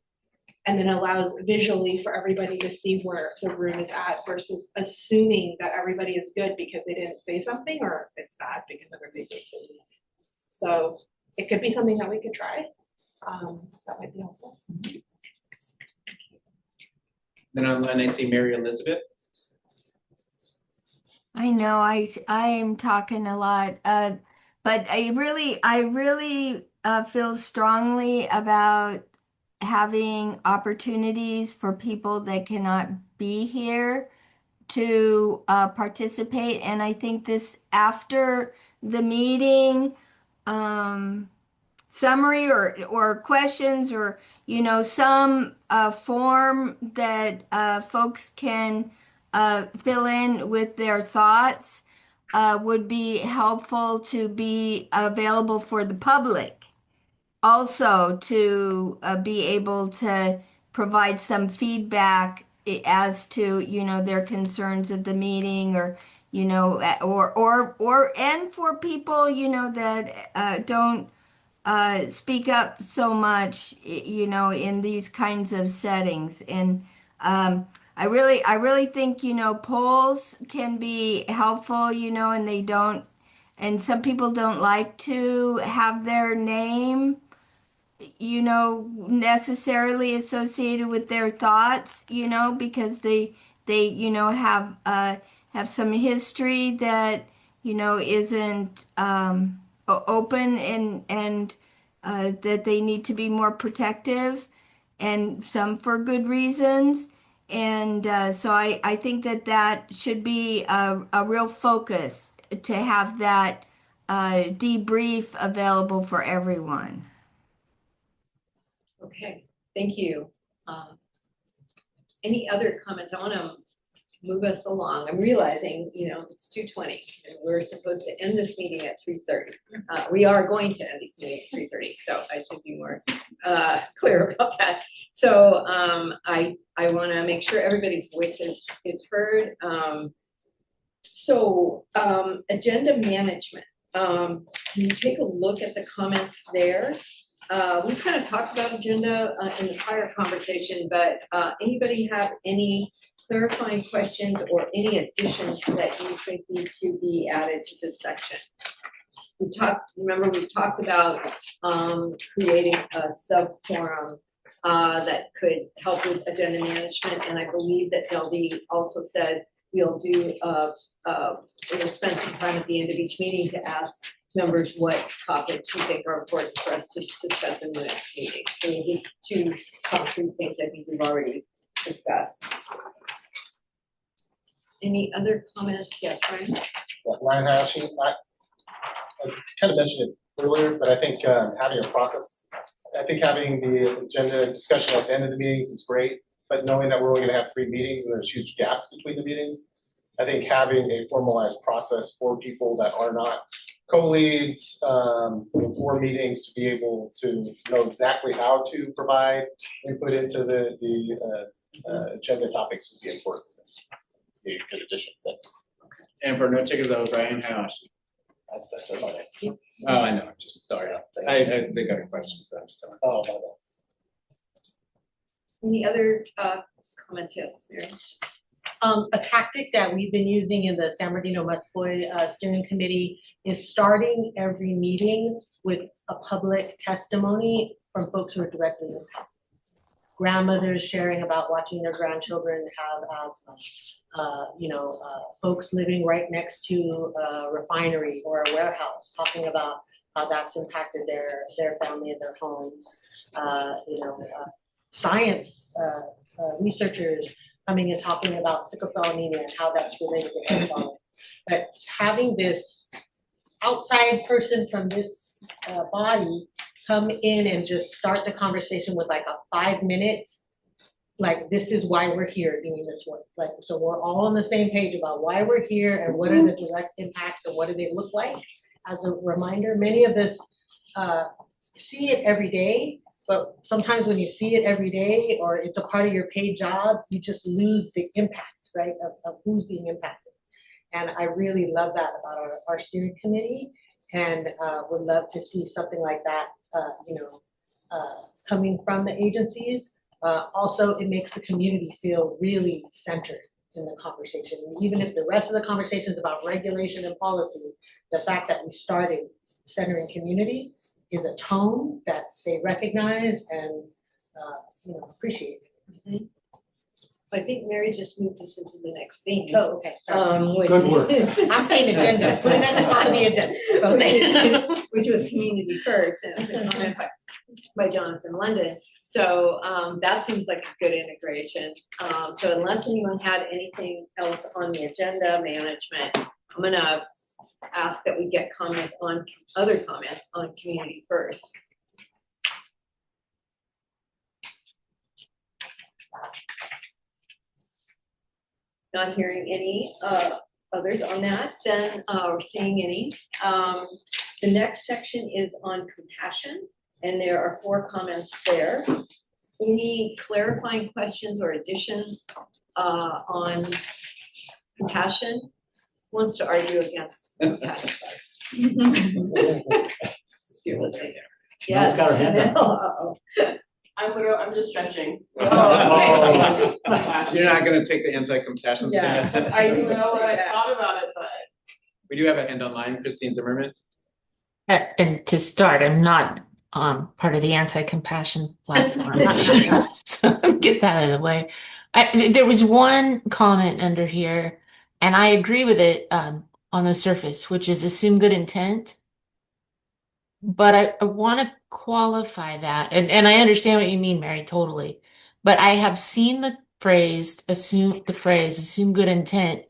and then allows visually for everybody to see where the room is at, versus assuming that everybody is good because they didn't say something, or if it's bad because everybody did something. So it could be something that we could try. That might be helpful. Then online I see Mary Elizabeth. I know I am talking a lot, but I really feel strongly about having opportunities for people that cannot be here to participate. And I think this after the meeting summary or questions or, some form that folks can fill in with their thoughts would be helpful to be available for the public. Also to be able to provide some feedback as to, their concerns at the meeting or, and for people, that don't speak up so much, in these kinds of settings. And I really think, polls can be helpful, and they don't, and some people don't like to have their name, necessarily associated with their thoughts, because they, have some history that, isn't open and that they need to be more protective, and some for good reasons. And so I think that should be a real focus to have that debrief available for everyone. Okay, thank you. Any other comments? I want to move us along. I'm realizing, it's 2:20 and we're supposed to end this meeting at 3:30. We are going to end this meeting at 3:30, so I should be more clear about that. So I want to make sure everybody's voice is heard. Agenda management. Can you take a look at the comments there? We kind of talked about agenda in the prior conversation, but anybody have any clarifying questions or any additions that you think need to be added to this section? We've talked about creating a sub-forum that could help with agenda management, and I believe that Delby also said we'll spend some time at the end of each meeting to ask members what topics you think are important for us to discuss in the next meeting. So these two concrete things I think we've already discussed. Any other comments? Yes, Ryan? Ryan Hashi, I kind of mentioned it earlier, but I think having a process, having the agenda discussion at the end of the meetings is great, but knowing that we're only going to have 3 meetings and there's huge gaps between the meetings, I think having a formalized process for people that are not co-leads for meetings to be able to know exactly how to provide input into the agenda topics would be important. Good additions. And for note takers, that was Ryan Hayashi. That's about it. Oh, I know. I'm just sorry. They got a question, so I'm just telling. Oh, my bad. Any other comments? Yes, Mary. A tactic that we've been using in the San Bernardino Muscoy Steering Committee is starting every meeting with a public testimony from folks who are directly impacted. Grandmothers sharing about watching their grandchildren have asthma. Folks living right next to a refinery or a warehouse talking about how that's impacted their family and their homes. Science researchers coming and talking about sickle cell anemia and how that's related to health. But having this outside person from this body come in and just start the conversation with like a 5 minutes, like this is why we're here doing this work. Like, so we're all on the same page about why we're here and what are the direct impacts and what do they look like. As a reminder, many of us see it every day, but sometimes when you see it every day or it's a part of your paid job, you just lose the impact, right, of who's being impacted. And I really love that about our steering committee, and would love to see something like that, coming from the agencies. Also, it makes the community feel really centered in the conversation. And even if the rest of the conversation is about regulation and policy, the fact that we started centering community is a tone that they recognize and appreciate. Mm-hmm. I think Mary just moved us into the next thing. Oh, okay, sorry. Which Good work. is- I'm saying agenda, put it at the top of the agenda. That's what I'm saying. Which was community first, and it was a comment by Jonathan London. So that seems like a good integration. So unless anyone had anything else on the agenda management, I'm gonna ask that we get comments on, other comments on community first. Not hearing any others on that, then or seeing any. The next section is on compassion, and there are 4 comments there. Any clarifying questions or additions on compassion? Who wants to argue against compassion? You're listening. Janelle's got her hand up. Uh-oh. I'm just stretching. You're not gonna take the anti-compassion Yeah, stance. I know what I thought about it, but. We do have a hand online, Christine Zimmerman. And to start, I'm not part of the anti-compassion platform. So get that out of the way. There was one comment under here, and I agree with it on the surface, which is assume good intent. But I want to qualify that, and I understand what you mean, Mary, totally. But I have seen the phrase assume good intent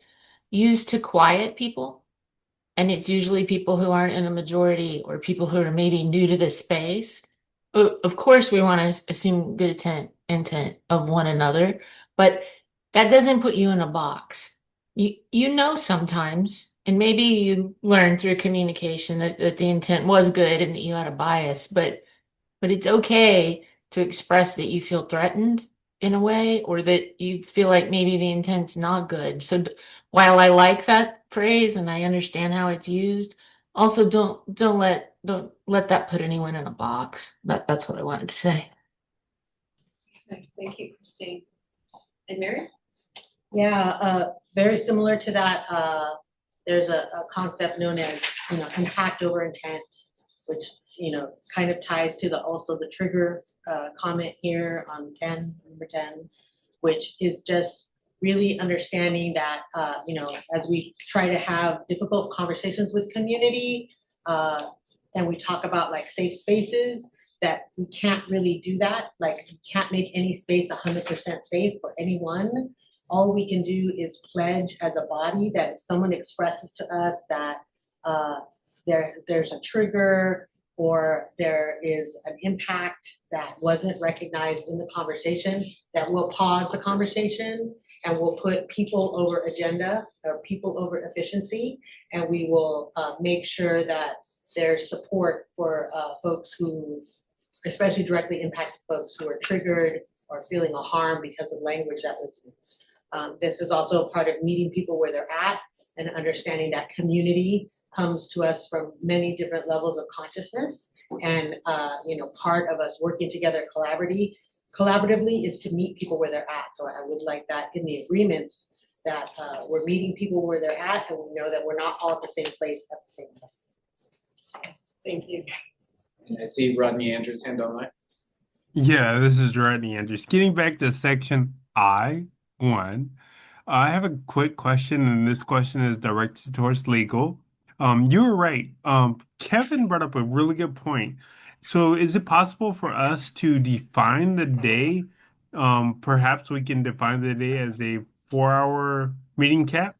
used to quiet people. And it's usually people who aren't in a majority or people who are maybe new to the space. Of course, we want to assume good intent of one another, but that doesn't put you in a box. You know sometimes, and maybe you learn through communication that the intent was good and that you had a bias, but it's okay to express that you feel threatened in a way, or that you feel like maybe the intent's not good. So while I like that phrase and I understand how it's used, also don't let that put anyone in a box. That's what I wanted to say. Okay, thank you, Christine. And Mary? Yeah, very similar to that, there's a concept known as, impact over intent, which, kind of ties to also the trigger comment here on number 10, which is just really understanding that, as we try to have difficult conversations with community, and we talk about like safe spaces, that we can't really do that. Like, we can't make any space 100% safe for anyone. All we can do is pledge as a body that if someone expresses to us that there's a trigger or there is an impact that wasn't recognized in the conversation, that we'll pause the conversation and we'll put people over agenda or people over efficiency, and we will make sure that there's support for folks who, especially directly impacted folks who are triggered or feeling a harm because of language that was used. This is also part of meeting people where they're at and understanding that community comes to us from many different levels of consciousness. And, part of us working together collaboratively is to meet people where they're at. So I would like that in the agreements that we're meeting people where they're at, and we know that we're not all at the same place at the same time. Thank you. And I see Rodney Andrews' hand online. Yeah, this is Rodney Andrews. Getting back to section I1, I have a quick question, and this question is directed towards legal. You were right. Kevin brought up a really good point. So is it possible for us to define the day? Perhaps we can define the day as a 4-hour meeting cap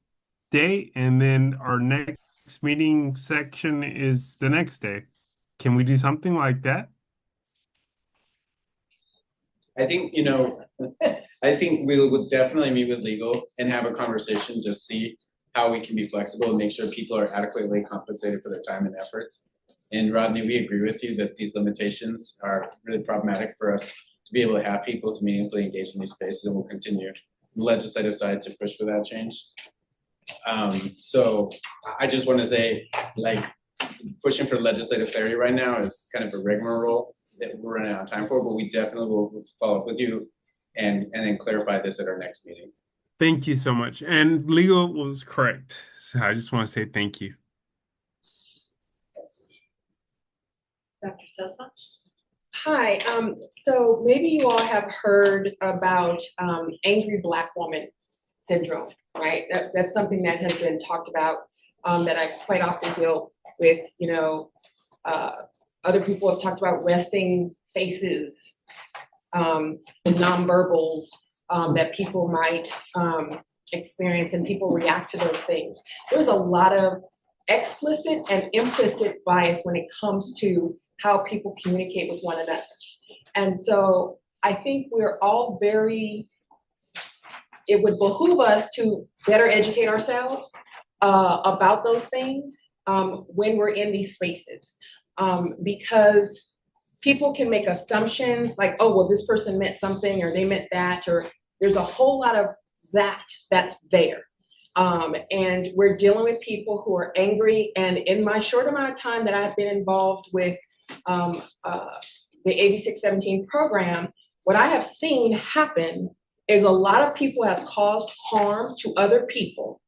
day, and then our next meeting section is the next day. Can we do something like that? I think, I think we would definitely meet with legal and have a conversation, just see how we can be flexible and make sure people are adequately compensated for their time and efforts. And Rodney, we agree with you that these limitations are really problematic for us to be able to have people to meaningfully engage in these spaces, and we'll continue on the legislative side to push for that change. So I just want to say, like, pushing for legislative clarity right now is kind of a rigmarole that we're running out of time for, but we definitely will follow up with you and then clarify this at our next meeting. Thank you so much. And legal was correct. So I just want to say thank you. Dr. Sessa? Hi, so maybe you all have heard about angry Black woman syndrome, right? That's something that has been talked about, that I quite often deal with, other people have talked about resting faces, nonverbals that people might experience, and people react to those things. There's a lot of explicit and implicit bias when it comes to how people communicate with one another. And so I think we're all it would behoove us to better educate ourselves about those things when we're in these spaces. Because people can make assumptions like, oh, well, this person meant something, or they meant that, or there's a whole lot of that's there. And we're dealing with people who are angry. And in my short amount of time that I've been involved with the AB 617 program, what I have seen happen is a lot of people have caused harm to other people.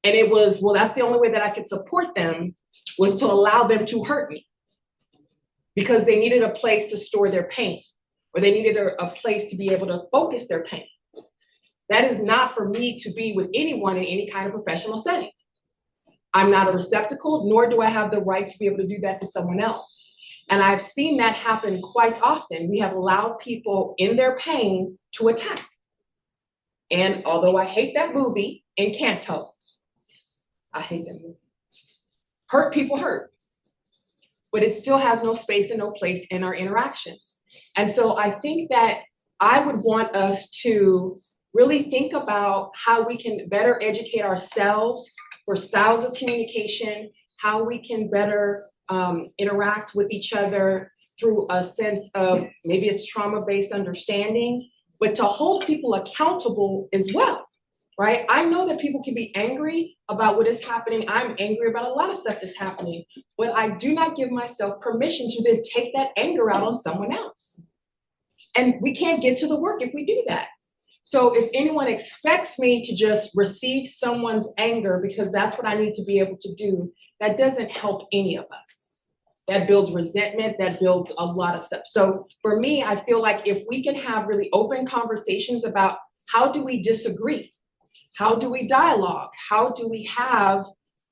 And it was, well, that's the only way that I could support them, was to allow them to hurt me, because they needed a place to store their pain, or they needed a place to be able to focus their pain. That is not for me to be with anyone in any kind of professional setting. I'm not a receptacle, nor do I have the right to be able to do that to someone else. And I've seen that happen quite often. We have allowed people in their pain to attack. And although I hate that movie, Encanto, I hate that movie. Hurt people hurt, but it still has no space and no place in our interactions. And so I think that I would want us to really think about how we can better educate ourselves for styles of communication, how we can better interact with each other through a sense of, maybe it's trauma-based understanding, but to hold people accountable as well, right? I know that people can be angry about what is happening. I'm angry about a lot of stuff that's happening, but I do not give myself permission to then take that anger out on someone else. And we can't get to the work if we do that. So if anyone expects me to just receive someone's anger because that's what I need to be able to do, that doesn't help any of us. That builds resentment, that builds a lot of stuff. So for me, I feel like if we can have really open conversations about how do we disagree? How do we dialogue? How do we have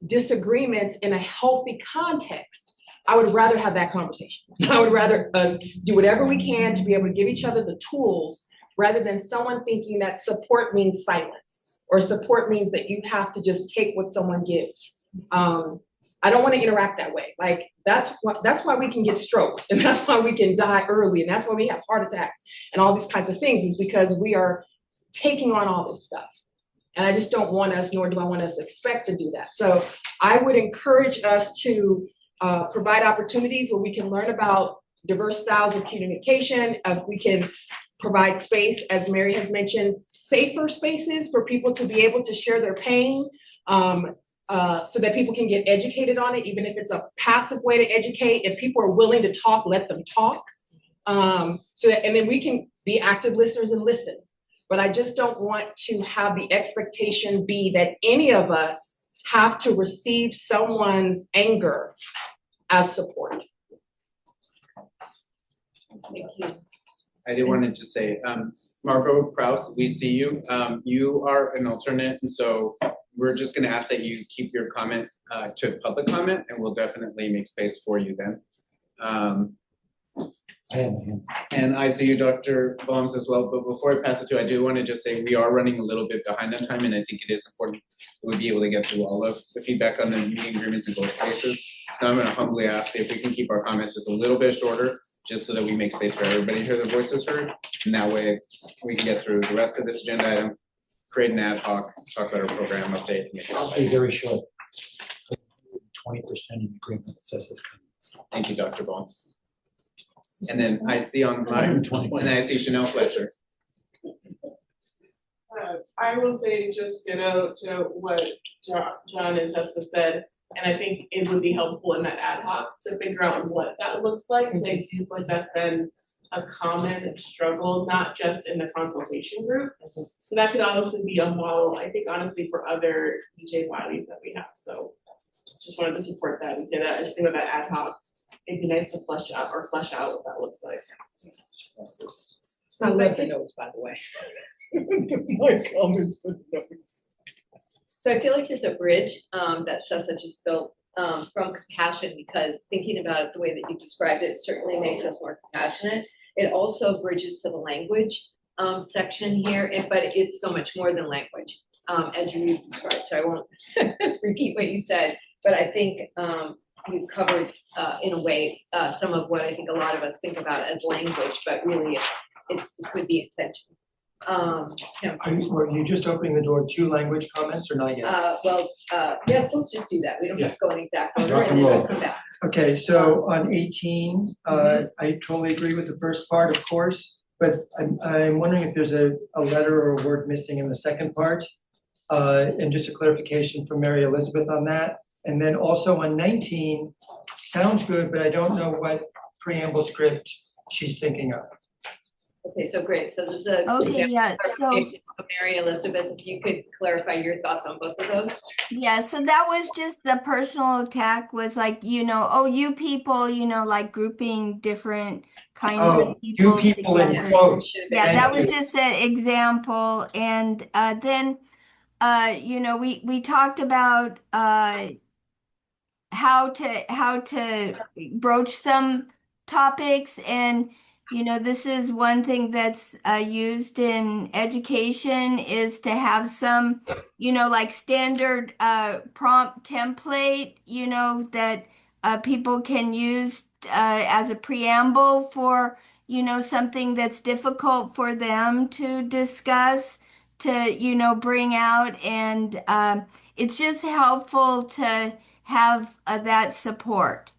disagreements in a healthy context? I would rather have that conversation. I would rather us do whatever we can to be able to give each other the tools, rather than someone thinking that support means silence, or support means that you have to just take what someone gives. I don't want to interact that way. Like that's why we can get strokes, and that's why we can die early, and that's why we have heart attacks and all these kinds of things, is because we are taking on all this stuff. And I just don't want us, nor do I want us to expect to do that. So I would encourage us to provide opportunities where we can learn about diverse styles of communication, if we can provide space, as Mary has mentioned, safer spaces for people to be able to share their pain, so that people can get educated on it, even if it's a passive way to educate. If people are willing to talk, let them talk. And then we can be active listeners and listen. But I just don't want to have the expectation be that any of us have to receive someone's anger as support. Thank you. I did want to just say, Margot Kraus, we see you. You are an alternate, and so we're just going to ask that you keep your comment to public comment, and we'll definitely make space for you then. And I see you, Dr. Bombs, as well. But before I pass it to you, I do want to just say we are running a little bit behind on time, and I think it is important that we be able to get through all of the feedback on the meeting agreements and goal spaces. So I'm going to humbly ask if we can keep our comments just a little bit shorter, just so that we make space for everybody to hear their voices heard. And that way we can get through the rest of this agenda item, create an ad hoc, talk about our program update. I'll be very short. 20% in agreement that says this. Thank you, Dr. Bones. And then I see on my, and then I see Chanel Fletcher. I will say just ditto to what John and Tessa said. And I think it would be helpful in that ad hoc to figure out what that looks like, because I do like that's been a common struggle, not just in the consultation group. So that could honestly be a model, I think, honestly, for other EJ Wileys that we have. So just wanted to support that and say that I just think of that ad hoc it'd be nice to flesh out what that looks like. I love the notes, by the way. My comments with notes. So I feel like there's a bridge that Sessa just built from compassion, because thinking about it the way that you described it certainly makes us more compassionate. It also bridges to the language section here, but it's so much more than language, as you described. So I won't repeat what you said, but I think you covered in a way some of what I think a lot of us think about as language, but really it could be intention. Were you just opening the door to language comments or not yet? Yeah, let's just do that. We don't have to go in exact order, Rock and and then roll. we'll come back. Okay, so on 18, I totally agree with the first part, of course, but I'm wondering if there's a letter or a word missing in the second part. And just a clarification from Mary Elizabeth on that. And then also on 19, sounds good, but I don't know what preamble script she's thinking of. Okay, so great. So this is Okay, yeah, so Mary Elizabeth, if you could clarify your thoughts on both of those. yeah, so that was just the personal attack was like, oh, you people, like grouping different kinds of people you people in together. quotes. Yeah, Thank that was you. just an example. And then, we talked about how to broach some topics, and this is one thing that's used in education, is to have some like standard prompt template that people can use as a preamble for something that's difficult for them to discuss, to bring out. And it's just helpful to have that support,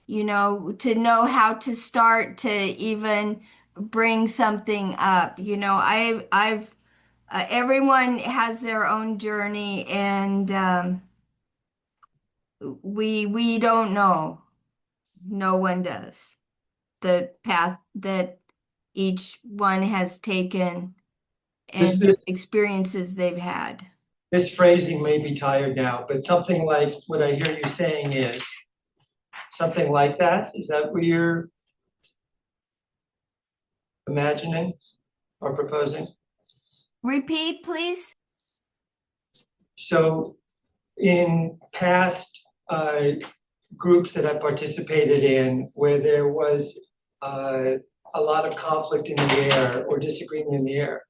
to know how to start to even bring something up. I've everyone has their own journey, and we don't know. No one does the path that each one has taken and experiences they've had. This phrasing may be tired now, but something like what I hear you saying is something like that. Is that what you're imagining or proposing? Repeat, please. So in past groups that I participated in where there was a lot of conflict in the air or disagreement in the air,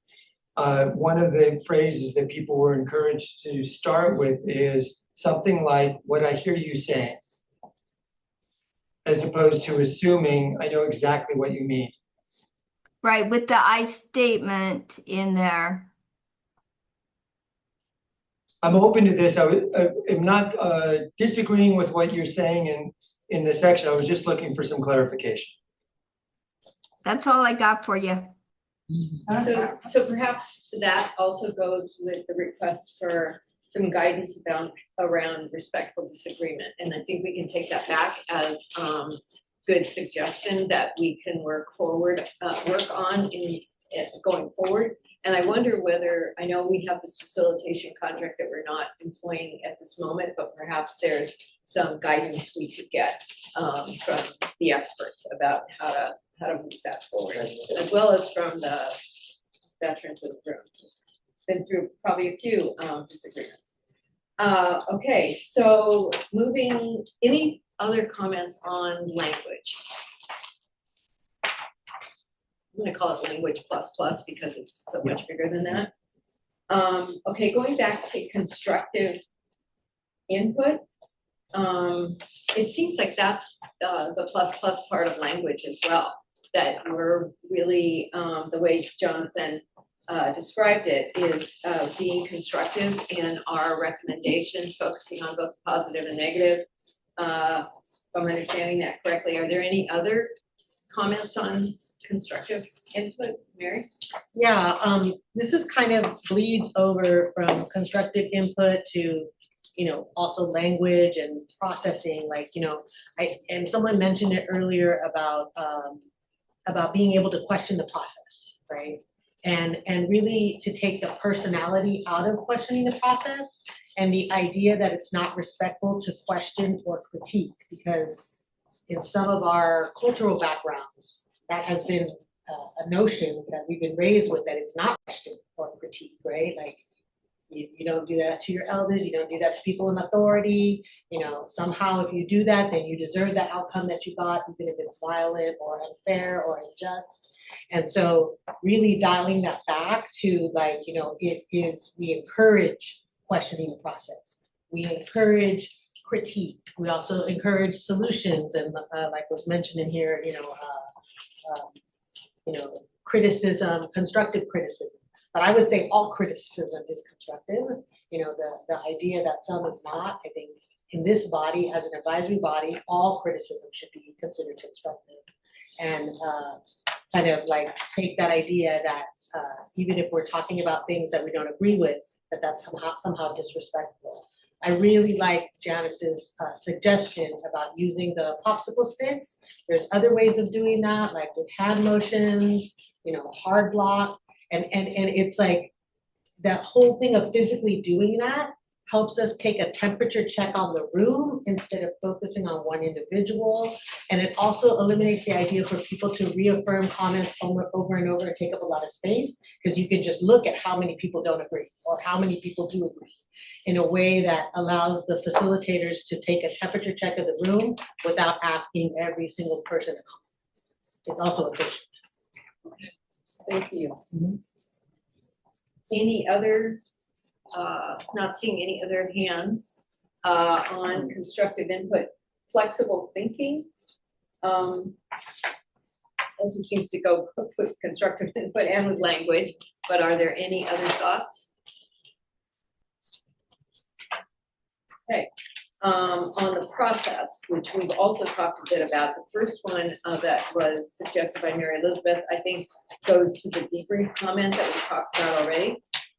one of the phrases that people were encouraged to start with is something like what I hear you saying, as opposed to assuming I know exactly what you mean. Right, with the I statement in there. I'm open to this. I'm not disagreeing with what you're saying in this section. I was just looking for some clarification. That's all I got for you. So perhaps that also goes with the request for some guidance around respectful disagreement. And I think we can take that back as good suggestion that we can work on going forward. And I wonder whether, I know we have this facilitation contract that we're not employing at this moment, but perhaps there's some guidance we could get from the experts about how to move that forward, as well as from the veterans of the room. Been through probably a few disagreements. Okay, so any other comments on language? I'm going to call it language plus plus because it's so much bigger than that. Okay, going back to constructive input. It seems like that's the plus plus part of language as well, that we're really, the way Jonathan described it, is being constructive in our recommendations, focusing on both positive and negative. If I'm understanding that correctly, are there any other comments on constructive input, Mary? Yeah, this is kind of bleeds over from constructive input to, also language and processing, and someone mentioned it earlier about being able to question the process, right? And really to take the personality out of questioning the process and the idea that it's not respectful to question or critique, because in some of our cultural backgrounds, that has been a notion that we've been raised with, that it's not question or critique, right? Like, you don't do that to your elders, you don't do that to people in authority, you know, somehow if you do that, then you deserve the outcome that you got, even if it's violent or unfair or unjust. And so really dialing that back to, like, you know, we encourage questioning the process. We encourage critique. We also encourage solutions, and like was mentioned in here, criticism, constructive criticism. But I would say all criticism is constructive. You know, the idea that some is not, I think in this body, as an advisory body, all criticism should be considered constructive. And kind of like take that idea that even if we're talking about things that we don't agree with, that's somehow disrespectful. I really like Janice's suggestion about using the popsicle sticks. There's other ways of doing that, like with hand motions, you know, hard block. And it's like that whole thing of physically doing that helps us take a temperature check on the room instead of focusing on one individual. And it also eliminates the idea for people to reaffirm comments over and over and take up a lot of space, because you can just look at how many people don't agree or how many people do agree in a way that allows the facilitators to take a temperature check of the room without asking every single person to comment. It's also efficient. Thank you. Any other, not seeing any other hands on constructive input, flexible thinking. Also seems to go with constructive input and with language, but are there any other thoughts? Okay. On the process, which we've also talked a bit about, the first one that was suggested by Mary Elizabeth, I think goes to the debrief comment that we talked about already.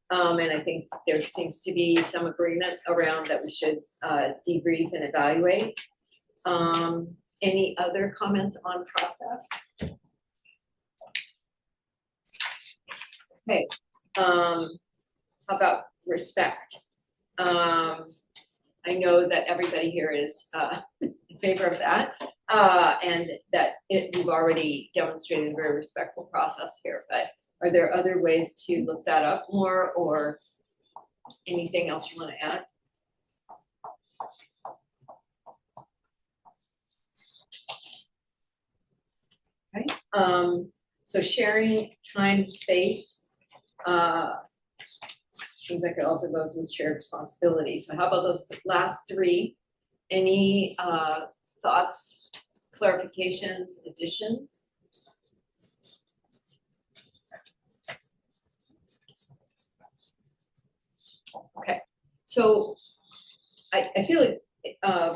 And I think there seems to be some agreement around that we should debrief and evaluate. Any other comments on process? Okay. How about respect? I know that everybody here is in favor of that, and that we've already demonstrated a very respectful process here, but are there other ways to look that up more, or anything else you want to add? Okay. So sharing time, space, seems like it also goes with shared responsibility. So how about those last three? Any thoughts, clarifications, additions? Okay, so I feel like,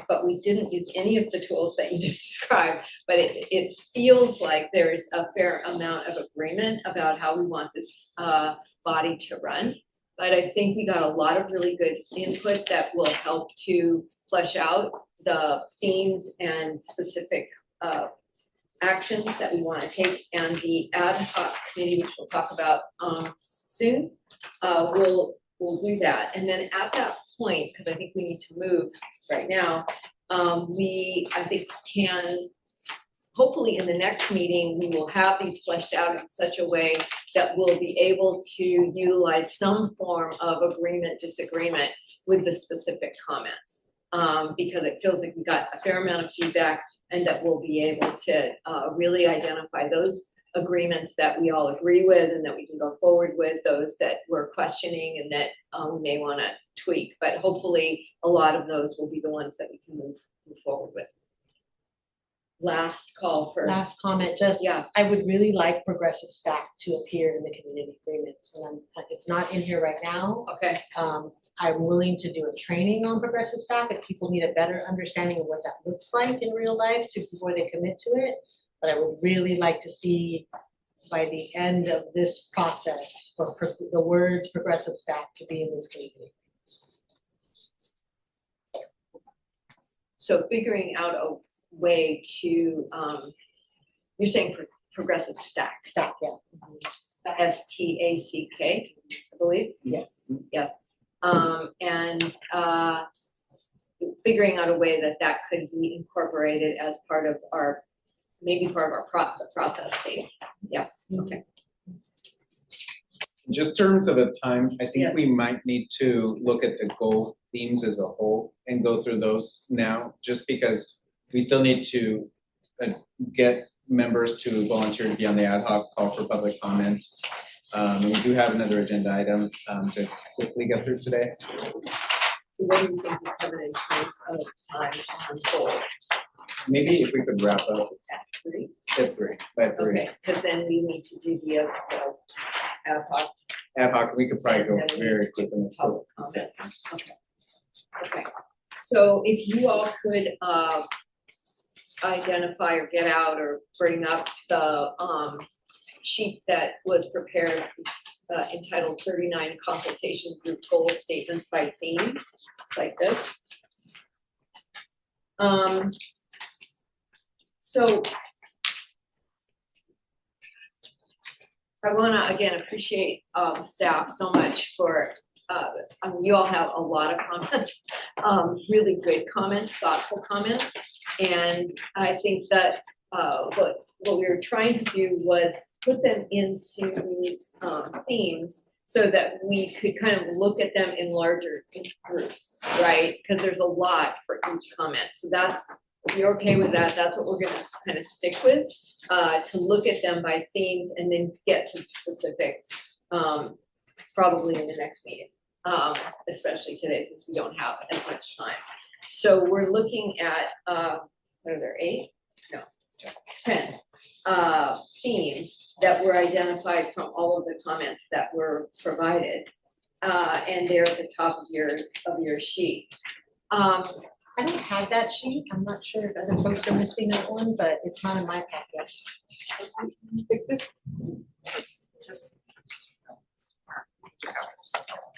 but we didn't use any of the tools that you just described, but it feels like there's a fair amount of agreement about how we want this body to run. But I think we got a lot of really good input that will help to flesh out the themes and specific actions that we want to take. And the ad hoc committee, which we'll talk about soon, will do that. And then at that point, because I think we need to move right now, I think can, hopefully in the next meeting, we will have these fleshed out in such a way that we'll be able to utilize some form of agreement, disagreement with the specific comments. Because it feels like we got a fair amount of feedback, and that we'll be able to really identify those agreements that we all agree with and that we can go forward with, those that we're questioning and that we may want to tweak. But hopefully a lot of those will be the ones that we can move forward with. Last call for. Last comment, just, yeah, I would really like progressive stack to appear in the community agreements, and it's not in here right now. Okay. I'm willing to do a training on progressive stack if people need a better understanding of what that looks like in real life before they commit to it. But I would really like to see by the end of this process for the words progressive stack to be in this community. So figuring out a way to, you're saying progressive stack. Stack, yeah. S-T-A-C-K, I believe. Yes. Yeah. And figuring out a way that that could be incorporated as part of our, maybe part of our process things. Yeah, okay. Just terms of a time, I think Yes. we might need to look at the goal themes as a whole and go through those now, just because we still need to get members to volunteer to be on the ad hoc call for public comment. We do have another agenda item to quickly get through today. So what do you think is coming in terms of time on goal? Maybe if we could wrap up At 3? at 3, by 3. Okay, because then we need to do the ad hoc. Ad hoc, we could probably And go then we very need to do quickly. public comment. Okay. Okay. So if you all could identify or get out or bring up the sheet that was prepared, it's entitled 39 Consultation Group Goal Statements by Theme, like this. So I want to again appreciate staff so much for you all have a lot of comments, really good comments, thoughtful comments, and I think that what we were trying to do was put them into these themes so that we could kind of look at them in larger groups, right? Because there's a lot for each comment. So that's, if you're okay with that, that's what we're going to kind of stick with, to look at them by themes and then get to the specifics, probably in the next meeting, especially today since we don't have as much time. So we're looking at, what are there, 8? No, 10 themes that were identified from all of the comments that were provided, and they're at the top of your sheet. I don't have that sheet. I'm not sure if other folks are missing that one, but it's not in my packet. Is this? Just.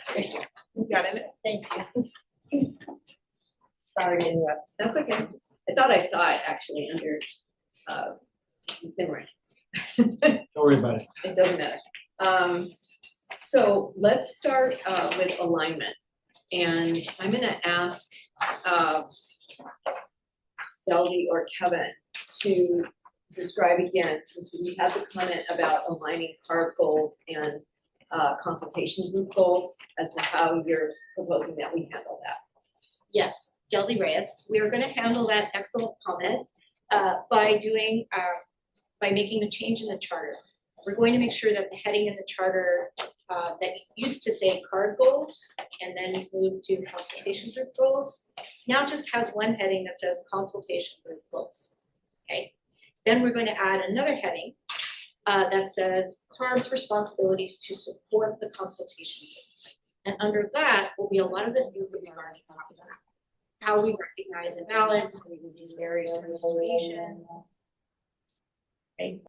Thank you. You got it? Thank you. Sorry to interrupt. That's okay. I thought I saw it actually under memory. Don't worry about it. It doesn't matter. So let's start with alignment. And I'm going to ask Deldy or Kevin to describe again, since we had the comment about aligning CARB goals and consultation group goals, as to how you're proposing that we handle that. Yes, Deldy Reyes. We are going to handle that excellent comment by making a change in the charter. We're going to make sure that the heading in the charter that used to say CARD goals and then moved to consultation group goals now just has one heading that says consultation group goals. Okay. Then we're going to add another heading that says CARB's responsibilities to support the consultation group. And under that will be a lot of the things that we've already talked about. How we recognize imbalance, how we reduce barriers to participation. Okay.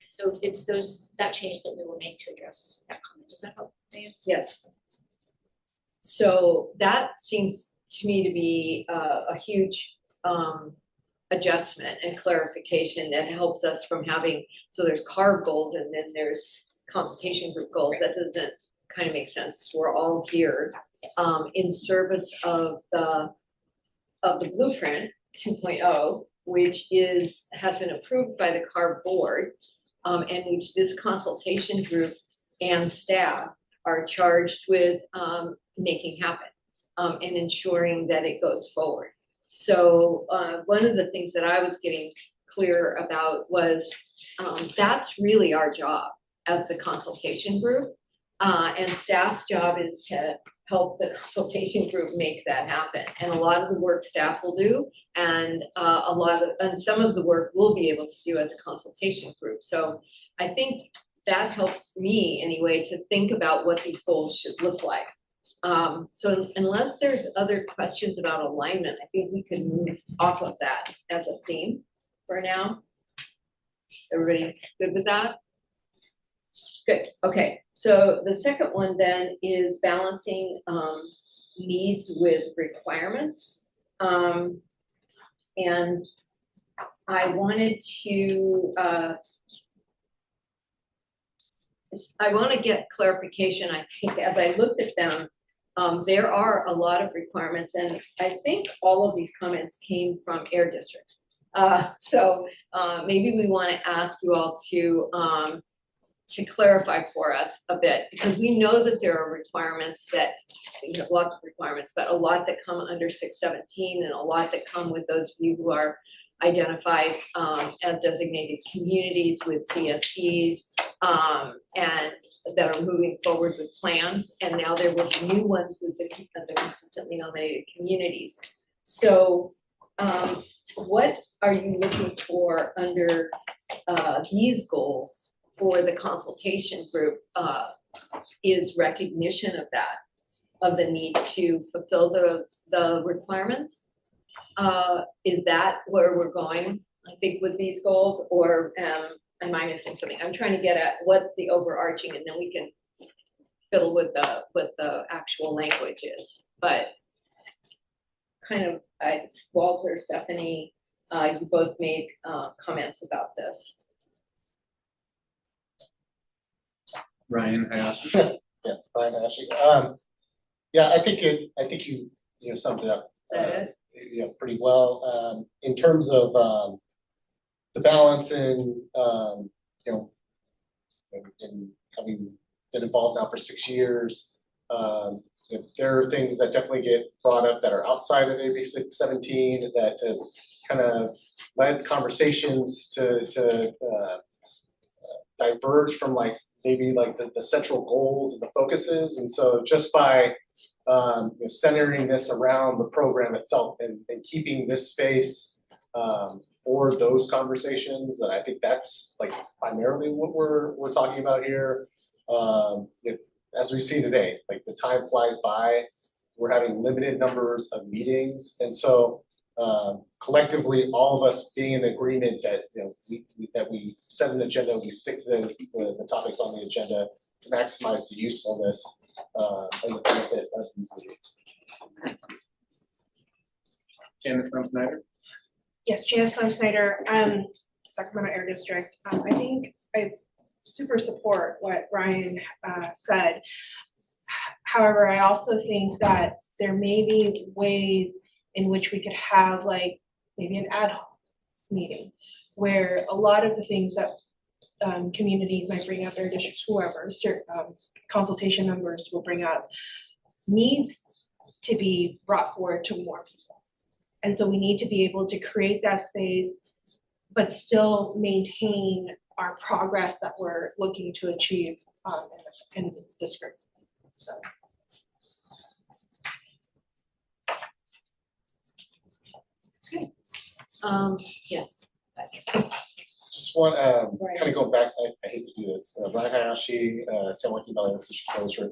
So it's that change that we will make to address that comment. Does that help, Dan? Yes. So that seems to me to be a huge adjustment and clarification that helps us from having, so there's CARB goals and then there's consultation group goals. That doesn't kind of make sense. We're all here in service of the blueprint 2.0, which has been approved by the CARB board, and which this consultation group and staff are charged with making happen and ensuring that it goes forward. So one of the things that I was getting clear about was that's really our job as the consultation group, and staff's job is to help the consultation group make that happen. And a lot of the work staff will do, and some of the work we'll be able to do as a consultation group. So I think that helps me anyway to think about what these goals should look like. So unless there's other questions about alignment, I think we can move off of that as a theme for now. Everybody good with that? Good. Okay. So the second one then is balancing needs with requirements. And I wanted to get clarification, I think, as I looked at them, There are a lot of requirements, and I think all of these comments came from air districts. So maybe we want to ask you all to clarify for us a bit, because we know that there are requirements that, you know, lots of requirements, but a lot that come under 617 and a lot that come with those of you who are identified as designated communities with CSCs and that are moving forward with plans. And now there will be new ones with the consistently nominated communities. So what are you looking for under these goals for the consultation group? Is recognition of that, of the need to fulfill the requirements? Is that where we're going, I think, with these goals, or am I missing something? I'm trying to get at what's the overarching, and then we can fiddle with the actual language is. But kind of, Walter, Stephanie, you both made comments about this. Ryan, Yeah, Ryan Ashley. Yeah, I think you summed it up pretty well. In terms of the balance in in having been involved now for 6 years, there are things that definitely get brought up that are outside of AB 617 that has kind of led conversations to diverge from maybe the central goals and the focuses. And so just by centering this around the program itself and keeping this space for those conversations, and I think that's primarily what we're talking about here. As we see today, the time flies by. We're having limited numbers of meetings, and so collectively, all of us being in agreement that that we set an agenda, we stick to the topics on the agenda to maximize the usefulness and the benefit of these meetings. Janice Snyder. Yes, Janice Snyder, Sacramento Air District. I think I super support what Ryan said. However, I also think that there may be ways in which we could have maybe an ad hoc meeting where a lot of the things that communities might bring up, their districts, whoever, consultation members will bring up, needs to be brought forward to more people. And so we need to be able to create that space, but still maintain our progress that we're looking to achieve in this group. So. Okay. Yes. Just want kind of going back. I hate to do this. Ryan Hayashi, San Joaquin Valley District Treasurer.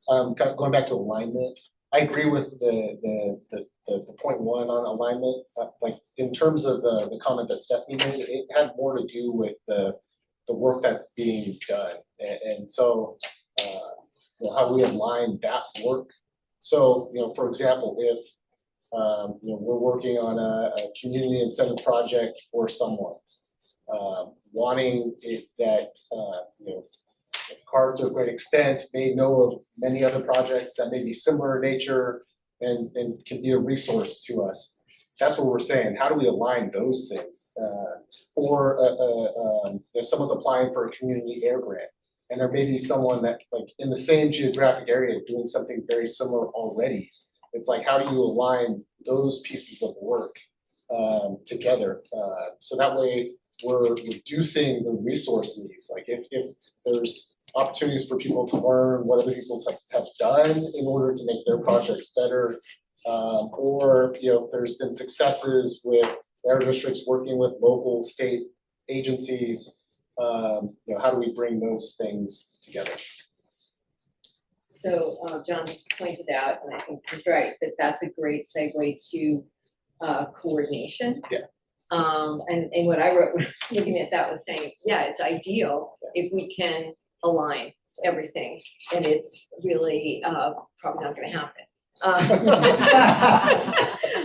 Going back to alignment, I agree with the point one on alignment. In terms of the comment that Stephanie made, it had more to do with the work that's being done, and so how we align that work. So for example, if we're working on a community incentive project for someone, wanting it that CARB to a great extent may know of many other projects that may be similar in nature and can be a resource to us. That's what we're saying. How do we align those things? Or if someone's applying for a community air grant, and there may be someone that in the same geographic area doing something very similar already. It's how do you align those pieces of work together? So that way we're reducing the resource needs. If there's opportunities for people to learn what other people have done in order to make their projects better, or there's been successes with air districts working with local state agencies, how do we bring those things together? So John just pointed out, and I think he's right, that that's a great segue to coordination. Yeah. And what I wrote looking at that was saying, yeah, it's ideal if we can align everything, and it's really probably not going to happen.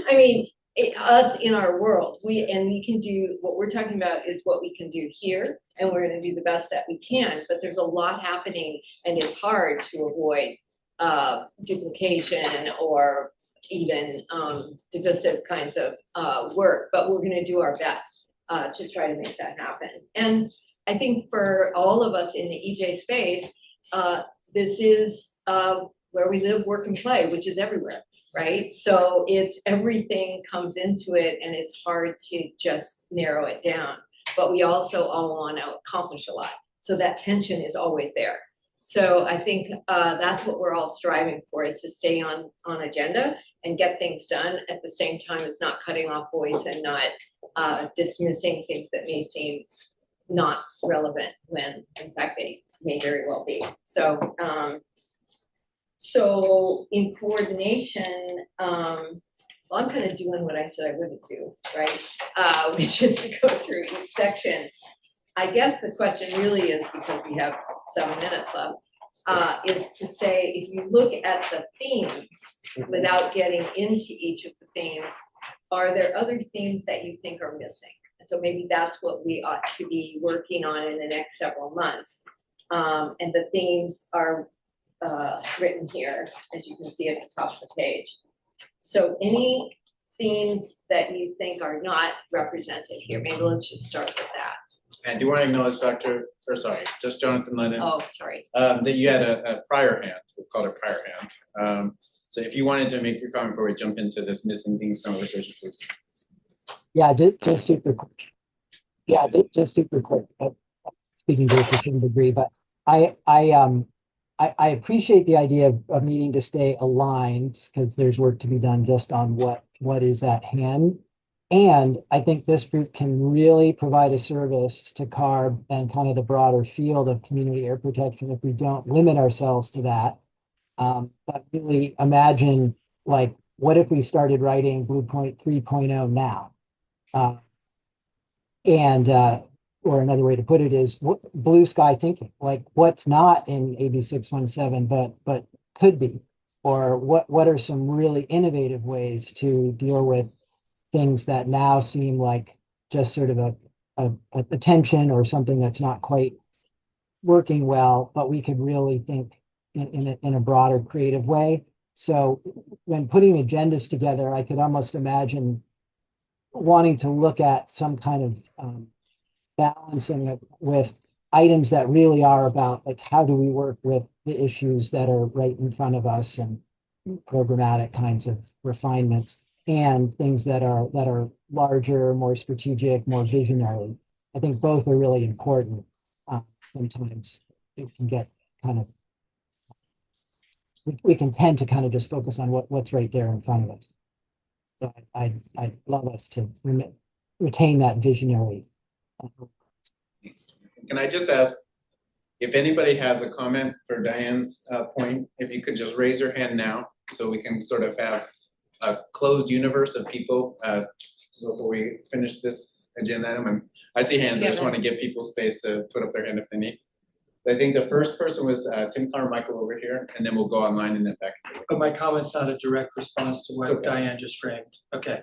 I mean, us in our world, we can do what we're talking about is what we can do here, and we're going to do the best that we can. But there's a lot happening, and it's hard to avoid duplication or even divisive kinds of work, but we're going to do our best to try to make that happen. And I think for all of us in the EJ space, this is where we live, work, and play, which is everywhere, right? So it's everything comes into it, and it's hard to just narrow it down. But we also all want to accomplish a lot. So that tension is always there. So I think that's what we're all striving for, is to stay on agenda and get things done at the same time as not cutting off voice and not dismissing things that may seem not relevant when in fact they may very well be. So so in coordination, well, I'm kind of doing what I said I wouldn't do, right? Which is to go through each section. I guess the question really is, because we have 7 minutes left, is to say, if you look at the themes without getting into each of the themes, are there other themes that you think are missing? And so maybe that's what we ought to be working on in the next several months. And the themes are written here, as you can see at the top of the page. So any themes that you think are not represented here, maybe let's just start with that. And do you want to acknowledge just Jonathan Lennon? Oh, sorry. That you had a prior hand, we'll call it a prior hand. So if you wanted to make your comment before we jump into this missing things conversation, please. Yeah, just super quick. Yeah, just super quick. Speaking to a certain degree, but I appreciate the idea of needing to stay aligned, because there's work to be done just on what is at hand. And I think this group can really provide a service to CARB and kind of the broader field of community air protection if we don't limit ourselves to that. But really imagine, like, what if we started writing Blueprint 3.0 now? Or another way to put it is blue sky thinking, like what's not in AB 617, but could be, or what are some really innovative ways to deal with things that now seem like just sort of a tension or something that's not quite working well, but we could really think in a broader creative way. So when putting agendas together, I could almost imagine wanting to look at some kind of balancing it with items that really are about, like, how do we work with the issues that are right in front of us, and programmatic kinds of refinements, and things that are larger, more strategic, more visionary. I think both are really important. Sometimes it can get kind of, we can tend to kind of just focus on what's right there in front of us. So I'd love us to retain that visionary. Can I just ask, if anybody has a comment for Diane's point, if you could just raise your hand now, so we can sort of have a closed universe of people before we finish this agenda item. And I see hands, I just want to give people space to put up their hand if they need. I think the first person was Tim Carmichael over here, and then we'll go online and then back. But my comment's not a direct response to what Diane just framed. Okay.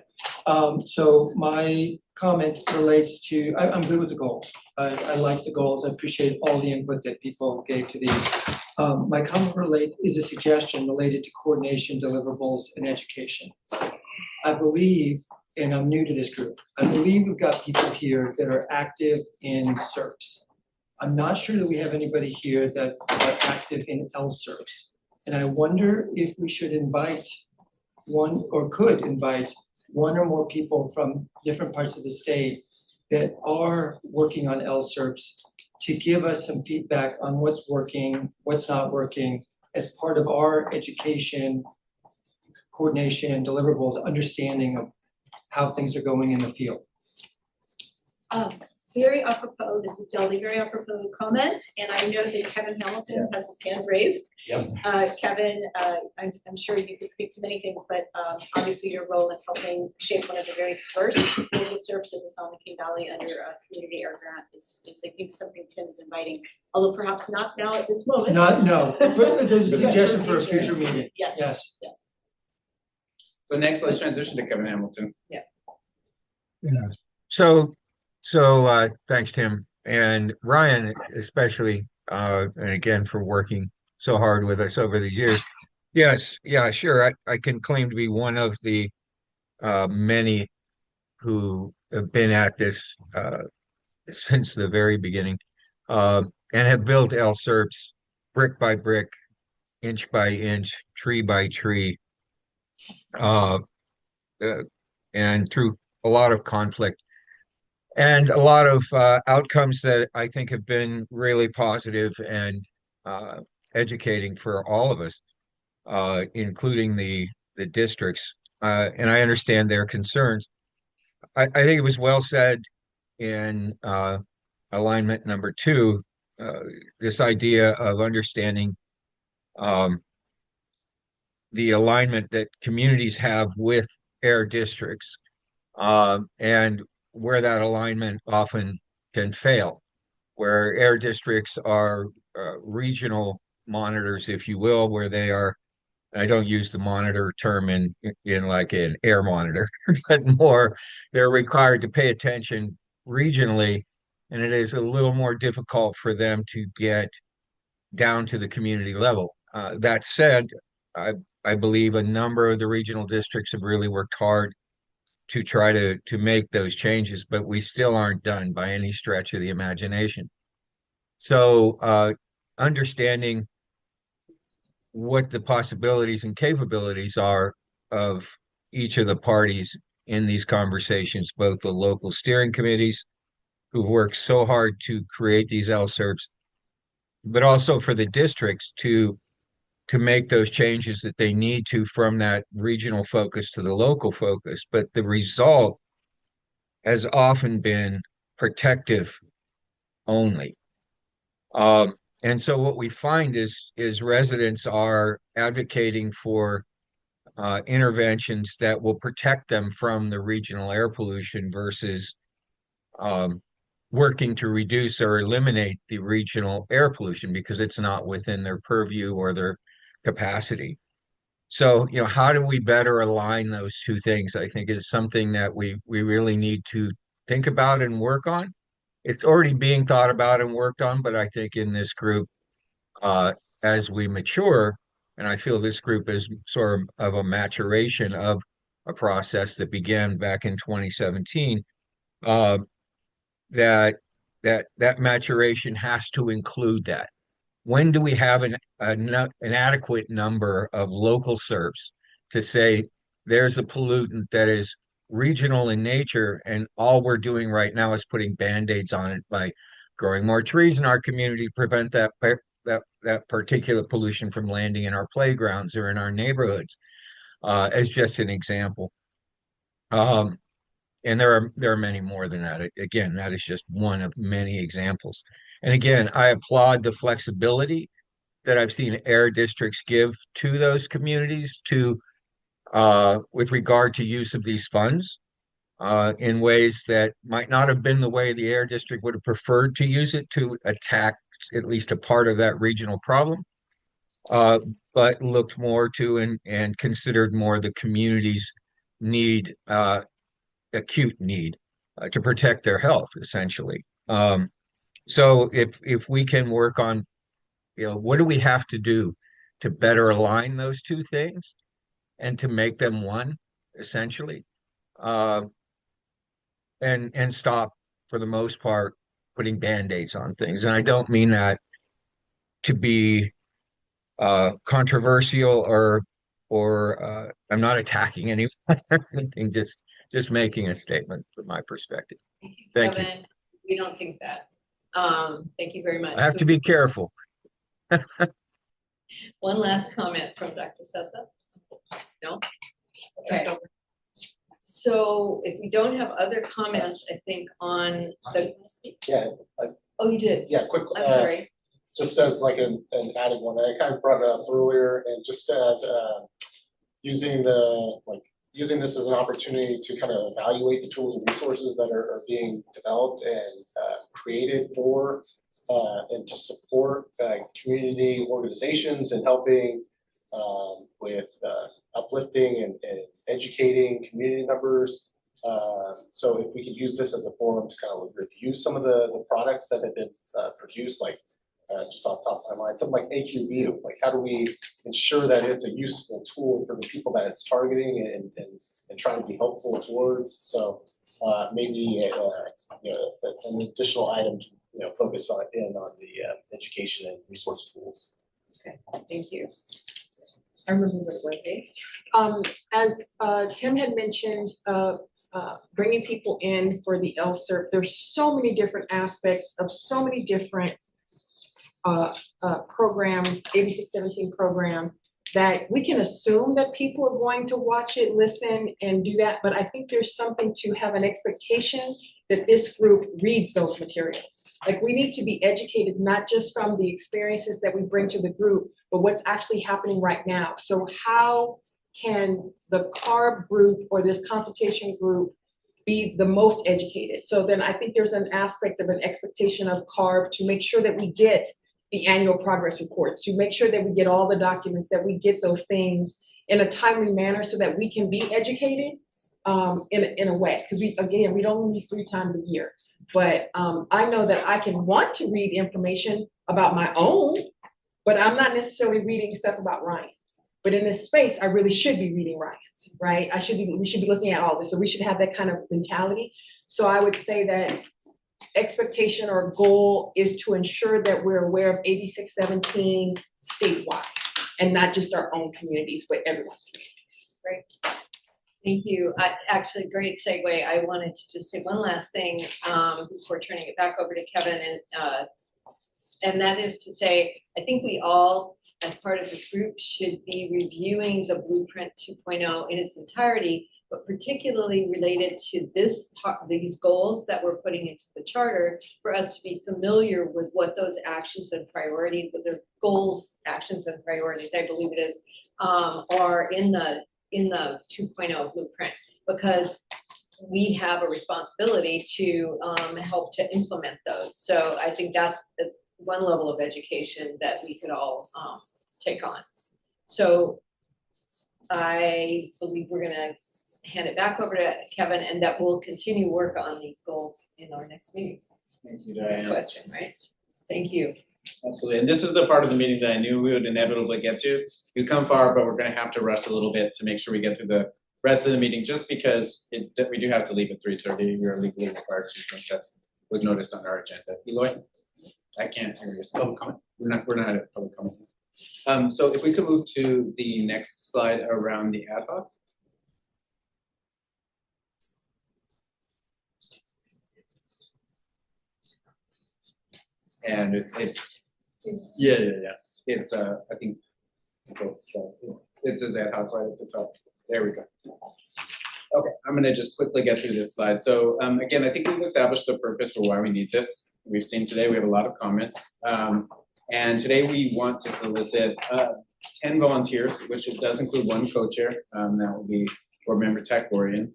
So my comment relates to, I'm good with the goals. I like the goals. I appreciate all the input that people gave to these. My comment is a suggestion related to coordination, deliverables, and education. I believe, and I'm new to this group, I believe we've got people here that are active in SERPs. I'm not sure that we have anybody here that are active in LSERPs. And I wonder if we should invite could invite one or more people from different parts of the state that are working on LSERPs to give us some feedback on what's working, what's not working, as part of our education, coordination, and deliverables, understanding of how things are going in the field. Very apropos, this is Delby, very apropos comment, and I know that Kevin Hamilton has his hand raised. Yep. Kevin, I'm sure you could speak to many things, but obviously your role in helping shape one of the very first global SERPs in the San Joaquin Valley under a community air grant is I think something Tim is inviting, although perhaps not now at this moment. No, there's a suggestion for a future meeting. Yes. So next, let's transition to Kevin Hamilton. Yeah. So thanks, Tim, and Ryan especially, and again for working so hard with us over these years. Yes, yeah, sure. I can claim to be one of the many who have been at this since the very beginning, and have built LSERPs brick by brick, inch by inch, tree by tree, uh, uh, and through a lot of conflict and a lot of outcomes that I think have been really positive and uh, educating for all of us, including the districts. And I understand their concerns. I think it was well said in alignment number two, uh, this idea of understanding um, the alignment that communities have with air districts, and where that alignment often can fail, where air districts are regional monitors, if you will, where they are. I don't use the monitor term in like an air monitor, but more they're required to pay attention regionally, and it is a little more difficult for them to get down to the community level. That said, I believe a number of the regional districts have really worked hard to try to make those changes, but we still aren't done by any stretch of the imagination. So, understanding what the possibilities and capabilities are of each of the parties in these conversations, both the local steering committees who've worked so hard to create these LSERPs, but also for the districts to make those changes that they need to from that regional focus to the local focus. But the result has often been protective only. And so what we find is residents are advocating for interventions that will protect them from the regional air pollution versus um, working to reduce or eliminate the regional air pollution because it's not within their purview or their capacity. So, how do we better align those two things? I think is something that we really need to think about and work on. It's already being thought about and worked on, but I think in this group, uh, as we mature, and I feel this group is sort of a maturation of a process that began back in 2017, uh, that maturation has to include that. When do we have an adequate number of local SERPs to say there's a pollutant that is regional in nature, and all we're doing right now is putting band-aids on it by growing more trees in our community to prevent that particulate pollution from landing in our playgrounds or in our neighborhoods, as just an example. Um, and there are many more than that. Again, that is just one of many examples. And again, I applaud the flexibility that I've seen air districts give to those communities to with regard to use of these funds in ways that might not have been the way the air district would have preferred to use it to attack at least a part of that regional problem, uh, but looked more to and considered more the community's need, acute need to protect their health, essentially. So if we can work on, what do we have to do to better align those two things and to make them one, essentially, uh, and stop for the most part putting band-aids on things. And I don't mean that to be controversial or I'm not attacking anyone or anything, just making a statement from my perspective. Thank you. Kevin, we don't think that. Thank you very much. I have to be careful. One last comment from Dr. Sessa? No? Okay. So if we don't have other comments, I think on the. Yeah. Oh, you did? Yeah, quick. I'm sorry. Just as like an added one, I kind of brought it up earlier, and just as using this as an opportunity to kind of evaluate the tools and resources that are being developed and created for and to support community organizations and helping with uplifting and educating community members. So if we could use this as a forum to kind of review some of the products that have been produced, like just off the top of my mind, something like AQView, like how do we ensure that it's a useful tool for the people that it's targeting and trying to be helpful towards? So maybe you know, an additional item to focus on the education and resource tools. Okay, thank you. I remember what it was. As Tim had mentioned, bringing people in for the LSERP, there's so many different aspects of so many different programs, 8617 program, that we can assume that people are going to watch it, listen, and do that. But I think there's something to have an expectation that this group reads those materials. Like, we need to be educated, not just from the experiences that we bring to the group, but what's actually happening right now. So how can the CARB group or this consultation group be the most educated? So then I think there's an aspect of an expectation of CARB to make sure that we get the annual progress reports, to make sure that we get all the documents, that we get those things in a timely manner so that we can be educated in a way. Because we only meet 3 times a year. But I know that I can want to read information about my own, but I'm not necessarily reading stuff about Ryan's. But in this space, I really should be reading Ryan's, right? We should be looking at all this. So we should have that kind of mentality. So I would say that expectation or goal is to ensure that we're aware of 8617 statewide, and not just our own communities, but everyone's communities. Great. Thank you. Actually, great segue. I wanted to just say one last thing before turning it back over to Kevin, and that is to say, I think we all, as part of this group, should be reviewing the Blueprint 2.0 in its entirety, but particularly related to these goals that we're putting into the charter, for us to be familiar with what those actions and priorities, what their goals, actions, and priorities, I believe it is, are in the 2.0 blueprint, because we have a responsibility to help to implement those. So I think that's one level of education that we could all take on. So I believe we're going to hand it back over to Kevin, and that we'll continue work on these goals in our next meeting. Thank you, Diane. Question, right? Thank you. Absolutely. And this is the part of the meeting that I knew we would inevitably get to. We've come far, but we're going to have to rush a little bit to make sure we get through the rest of the meeting, just because we do have to leave at 3:30. We are legally required to, since that was noticed on our agenda. Eloy, I can't hear you. Public comment? We're not at public comment. So if we could move to the next slide around the ad hoc. And yeah. It's I think it says ad hoc right at the top. There we go. Okay, I'm gonna just quickly get through this slide. So again, I think we've established the purpose for why we need this. We've seen today we have a lot of comments, and today we want to solicit 10 volunteers, which it does include 1 co-chair. That will be board member Takorian,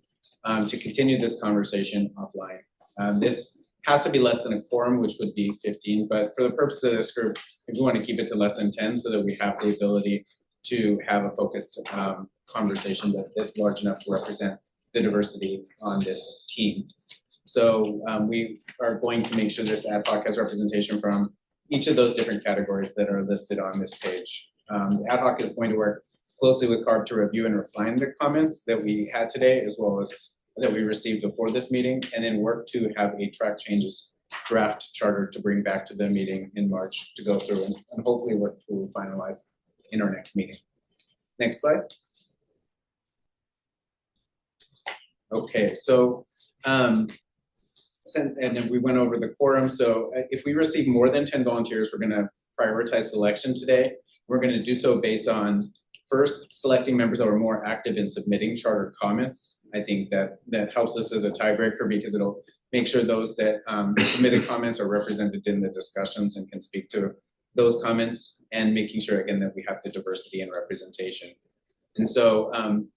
to continue this conversation offline. This has to be less than a quorum, which would be 15, but for the purpose of this group, we want to keep it to less than 10 so that we have the ability to have a focused conversation that's large enough to represent the diversity on this team. So we are going to make sure this ad hoc has representation from each of those different categories that are listed on this page. The ad hoc is going to work closely with CARB to review and refine the comments that we had today, as well as that we received before this meeting, and then work to have a track changes draft charter to bring back to the meeting in March to go through and hopefully work to finalize in our next meeting. Next slide. Okay, so and then we went over the quorum. So if we receive more than 10 volunteers, we're going to prioritize selection today. We're going to do so based on first selecting members that are more active in submitting charter comments. I think that helps us as a tiebreaker, because it'll make sure those that submitted comments are represented in the discussions and can speak to those comments, and making sure again that we have the diversity and representation. And so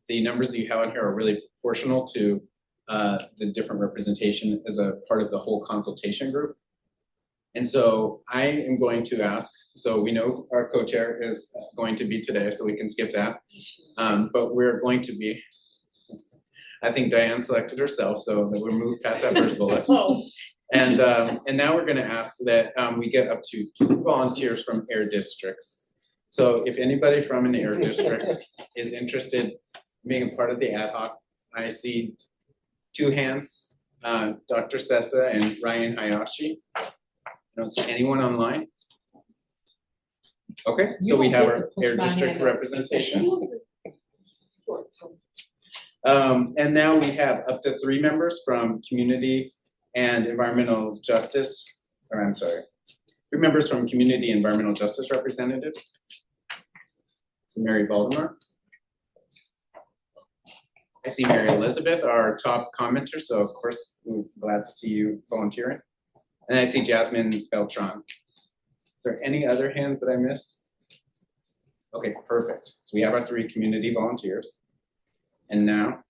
the numbers that you have on here are really proportional to the different representation as a part of the whole consultation group. And so I am going to ask, so we know our co-chair is going to be today, so we can skip that. But we're going to be, I think Diane selected herself, so we'll move past that first bullet. And now we're gonna ask that we get up to 2 volunteers from air districts. So if anybody from an air district is interested in being a part of the ad hoc, I see 2 hands, Dr. Sessa and Ryan Hayashi. I don't see anyone online. Okay, so we have our air district representation. And now we have up to 3 members from community and environmental justice, or I'm sorry, 3 members from community environmental justice representatives. So Mary Baltimore. I see Mary Elizabeth, our top commenter, so of course, we're glad to see you volunteering. And I see Jasmine Beltran. Is there any other hands that I missed? Okay, perfect. So we have our 3 community volunteers. And now,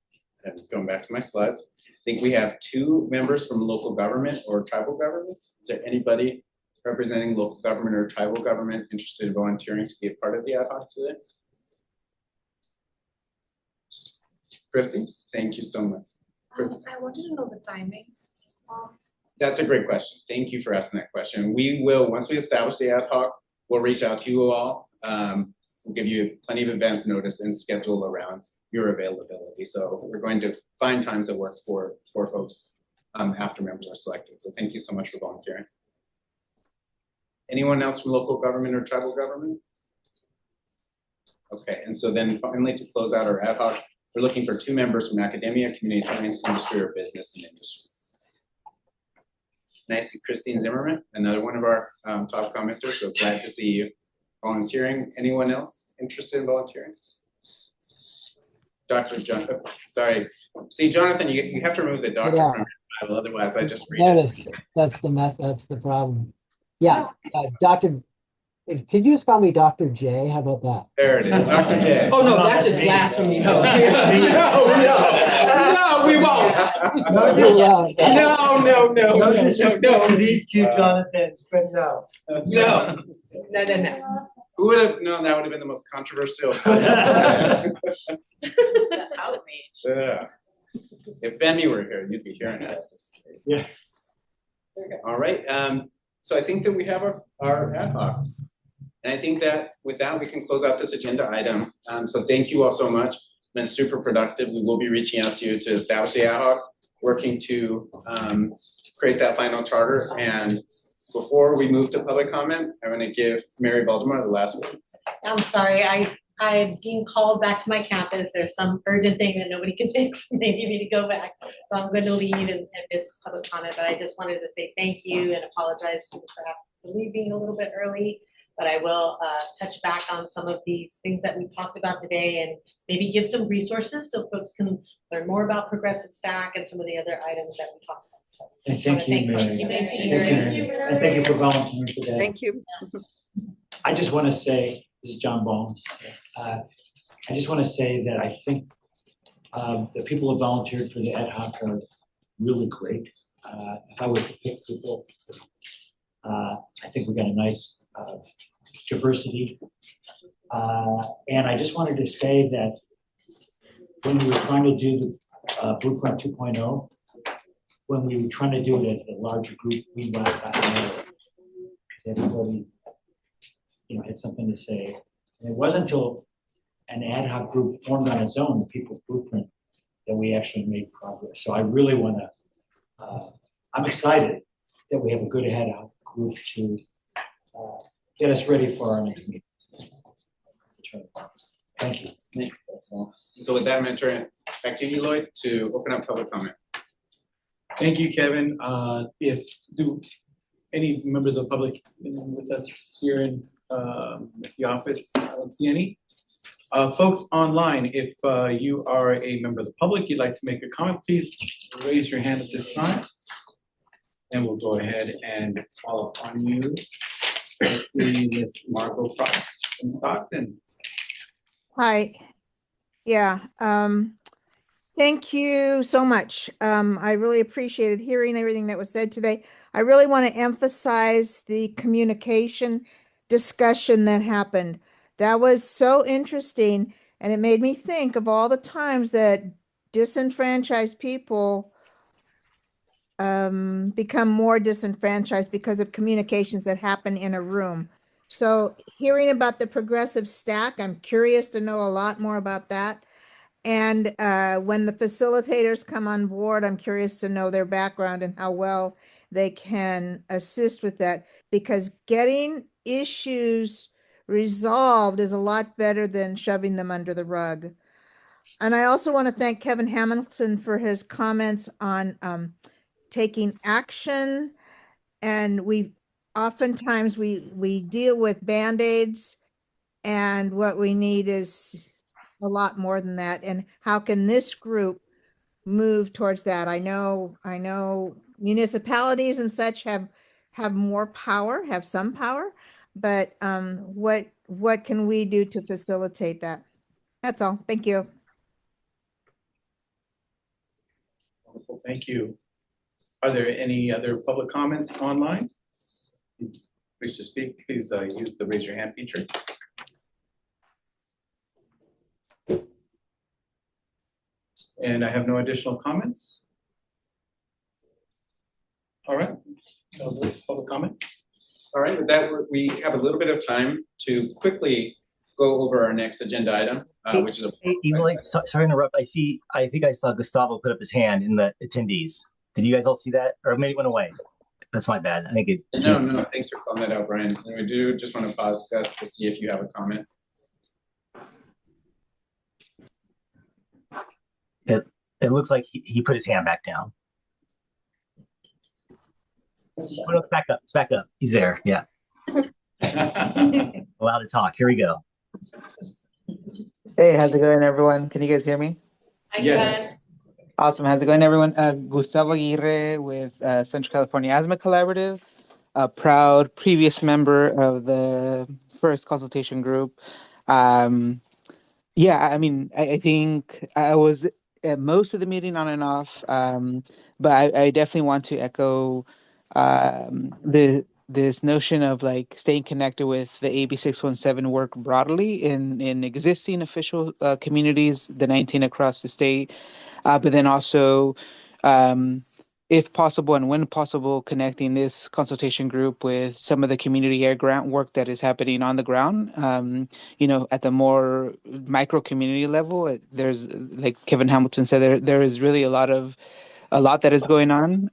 I'm going back to my slides, I think we have 2 members from local government or tribal governments. Is there anybody representing local government or tribal government interested in volunteering to be a part of the ad hoc today? Krifty, thank you so much. I wanted to know the timings. That's a great question. Thank you for asking that question. We will, once we establish the ad hoc, we'll reach out to you all. We'll give you plenty of advance notice and schedule around your availability. So we're going to find times that work for folks after members are selected. So thank you so much for volunteering. Anyone else from local government or tribal government? Okay, and so then finally to close out our ad hoc, we're looking for 2 members from academia, community science, industry, or business and industry. And I see Christine Zimmerman, another one of our top commenters, so glad to see you volunteering. Anyone else interested in volunteering? Dr. John, sorry. See, Jonathan, you have to remove the doctor from your title, otherwise I just read it. That's the problem. Yeah, Dr. Could you just call me Dr. J? How about that? There it is, Dr. J. Oh, no, that's just blasphemy. No, no, we won't. No disrespect to these 2 Jonathans, but no. No. Who would have known that would have been the most controversial? The outrage. Yeah. If Benny were here, you'd be hearing it. Yeah. All right. So I think that we have our ad hoc. And I think that with that, we can close out this agenda item. So thank you all so much. It's been super productive. We will be reaching out to you to establish the ad hoc, working to create that final charter. And before we move to public comment, I'm going to give Mary Baltimore the last word. I'm sorry, I'm being called back to my campus. There's some urgent thing that nobody can fix. They need me to go back. So I'm going to leave and miss public comment, but I just wanted to say thank you and apologize for leaving a little bit early. But I will touch back on some of these things that we talked about today and maybe give some resources so folks can learn more about progressive stack and some of the other items that we talked about. So And thank you, Mary. Thank you. And thank you for volunteering today. Thank you. I just want to say, this is John Bones. I just want to say that I think the people who volunteered for the ad hoc are really great. If I were to pick people, I think we got a nice diversity. And I just wanted to say that when we were trying to do the Blueprint 2.0, when we were trying to do it as a larger group, we laughed out loud because everybody, had something to say. And it wasn't until an ad hoc group formed on its own, the People's Blueprint, that we actually made progress. So I really want to, I'm excited that we have a good ad hoc group to get us ready for our next meeting. Thank you. So with that, I'm going to turn it back to you, Lloyd, to open up public comment. Thank you, Kevin. If any members of public with us here in the office, I don't see any. Folks online, if you are a member of the public, you'd like to make a comment, please raise your hand at this time. And we'll go ahead and call upon you. Let's see, Miss Margot Fox from Stockton. Hi. Yeah. Thank you so much. I really appreciated hearing everything that was said today. I really want to emphasize the communication discussion that happened. That was so interesting, and it made me think of all the times that disenfranchised people become more disenfranchised because of communications that happen in a room. So hearing about the progressive stack, I'm curious to know a lot more about that. And when the facilitators come on board, I'm curious to know their background and how well they can assist with that, because getting issues resolved is a lot better than shoving them under the rug. And I also want to thank Kevin Hamilton for his comments on taking action. And oftentimes we deal with Band-Aids, and what we need is a lot more than that. And how can this group move towards that? I know municipalities and such have more power, have some power, but what can we do to facilitate that? That's all. Thank you. Wonderful, thank you. Are there any other public comments online? Wish to speak, please use the raise your hand feature. And I have no additional comments. All right, no public comment. All right, with that, we have a little bit of time to quickly go over our next agenda item, which is sorry to interrupt. I think I saw Gustavo put up his hand in the attendees. Did you guys all see that? Or maybe it went away. That's my bad. I think it. No, thanks for calling that out, Brian. And we do just want to pause, Gus, to see if you have a comment. It looks like he put his hand back down. Oh, no, it's back up. It's back up. He's there. Yeah. Allowed to talk. Here we go. Hey, how's it going, everyone? Can you guys hear me? Yes. Awesome. How's it going, everyone? Gustavo Aguirre with Central California Asthma Collaborative, a proud previous member of the first consultation group. Yeah, I mean, I think I was at most of the meeting on and off, but I definitely want to echo this notion of like staying connected with the AB 617 work broadly in existing official communities, the 19 across the state, but then also, if possible and when possible, connecting this consultation group with some of the community air grant work that is happening on the ground. At the more micro community level, there's, like Kevin Hamilton said, there is really a lot that is going on,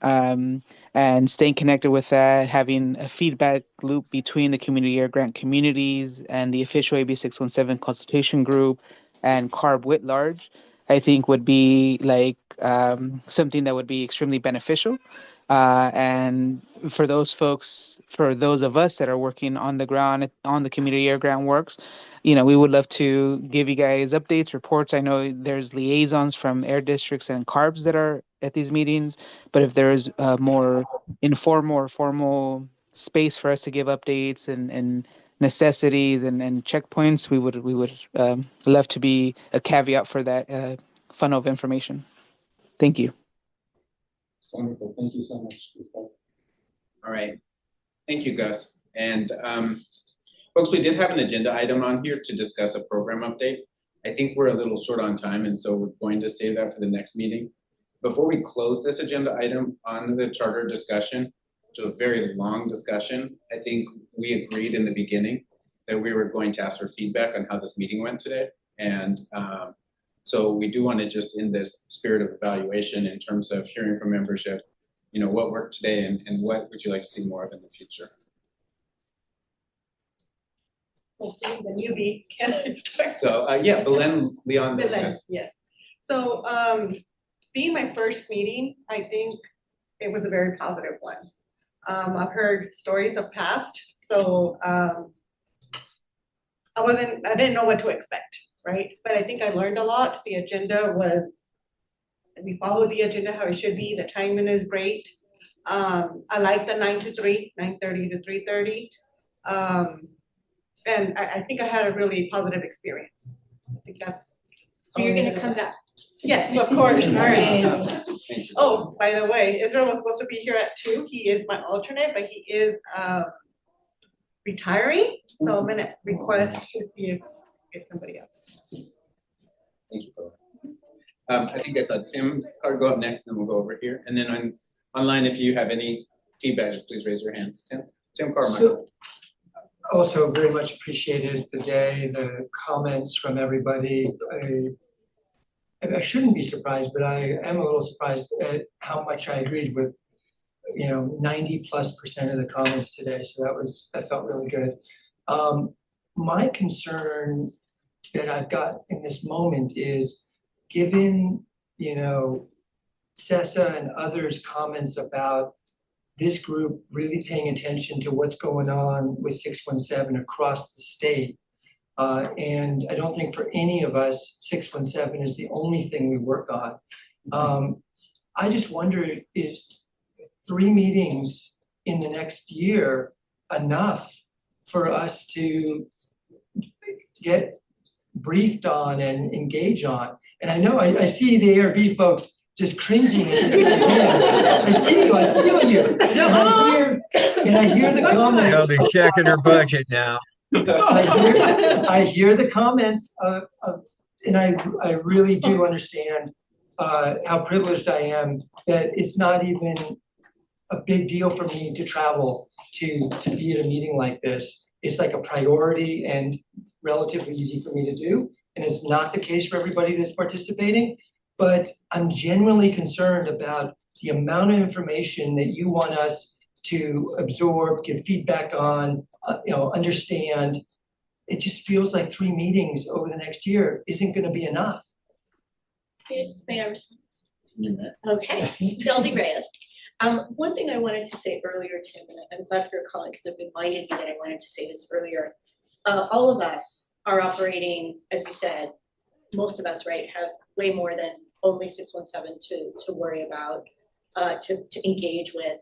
and staying connected with that, having a feedback loop between the community air grant communities and the official AB 617 consultation group and CARB writ large, I think would be like something that would be extremely beneficial. And for those of us that are working on the ground on the community air grant works, we would love to give you guys updates, reports. I know there's liaisons from air districts and CARBs that are at these meetings, but if there's a more informal or formal space for us to give updates and necessities and checkpoints, we would love to be a caveat for that funnel of information. Thank you. Wonderful, thank you so much. All right, thank you, Gus. And folks, we did have an agenda item on here to discuss a program update. I think we're a little short on time, and so we're going to save that for the next meeting. Before we close this agenda item on the charter discussion, which was a very long discussion, I think we agreed in the beginning that we were going to ask for feedback on how this meeting went today. And so we do want to just, in this spirit of evaluation in terms of hearing from membership, what worked today and what would you like to see more of in the future? Well, being the newbie, can I start? So yeah, Belen, Leon. Belen, yes. So being my first meeting, I think it was a very positive one. I've heard stories of past, so I didn't know what to expect, right? But I think I learned a lot. The agenda we followed the agenda how it should be. The timing is great. I like the 9 to 3, 9:30 to 3:30. And I think I had a really positive experience. I think that's. So you're gonna come back? Yes, of course. All right. Oh, by the way, Israel was supposed to be here at 2. He is my alternate, but he is retiring. So I'm gonna request to see if get somebody else. Thank you, Bella. I think I saw Tim's card go up next, and then we'll go over here. And then online, if you have any feedback, just please raise your hands. Tim Carmichael. Also very much appreciated the day, the comments from everybody. I shouldn't be surprised, but I am a little surprised at how much I agreed with, 90+% of the comments today. So that felt really good. My concern that I've got in this moment is, given, CESA and others' comments about this group really paying attention to what's going on with 617 across the state. And I don't think for any of us, 617 is the only thing we work on. I just wonder, is 3 meetings in the next year enough for us to get briefed on and engage on? And I know I see the ARB folks just cringing at this idea. I see you, I feel you. And I hear the comments. They'll be checking their budget now. I hear the comments and I really do understand how privileged I am that it's not even a big deal for me to travel to be at a meeting like this. It's like a priority and relatively easy for me to do. And it's not the case for everybody that's participating. But I'm genuinely concerned about the amount of information that you want us to absorb, give feedback on, understand. It just feels like 3 meetings over the next year isn't going to be enough. Yes, may I respond? Okay, Deldy Reyes. One thing I wanted to say earlier, Tim, and I'm glad for your colleagues have reminded me that I wanted to say this earlier. All of us are operating, as we said, most of us, right, have way more than only 617 to worry about, to engage with.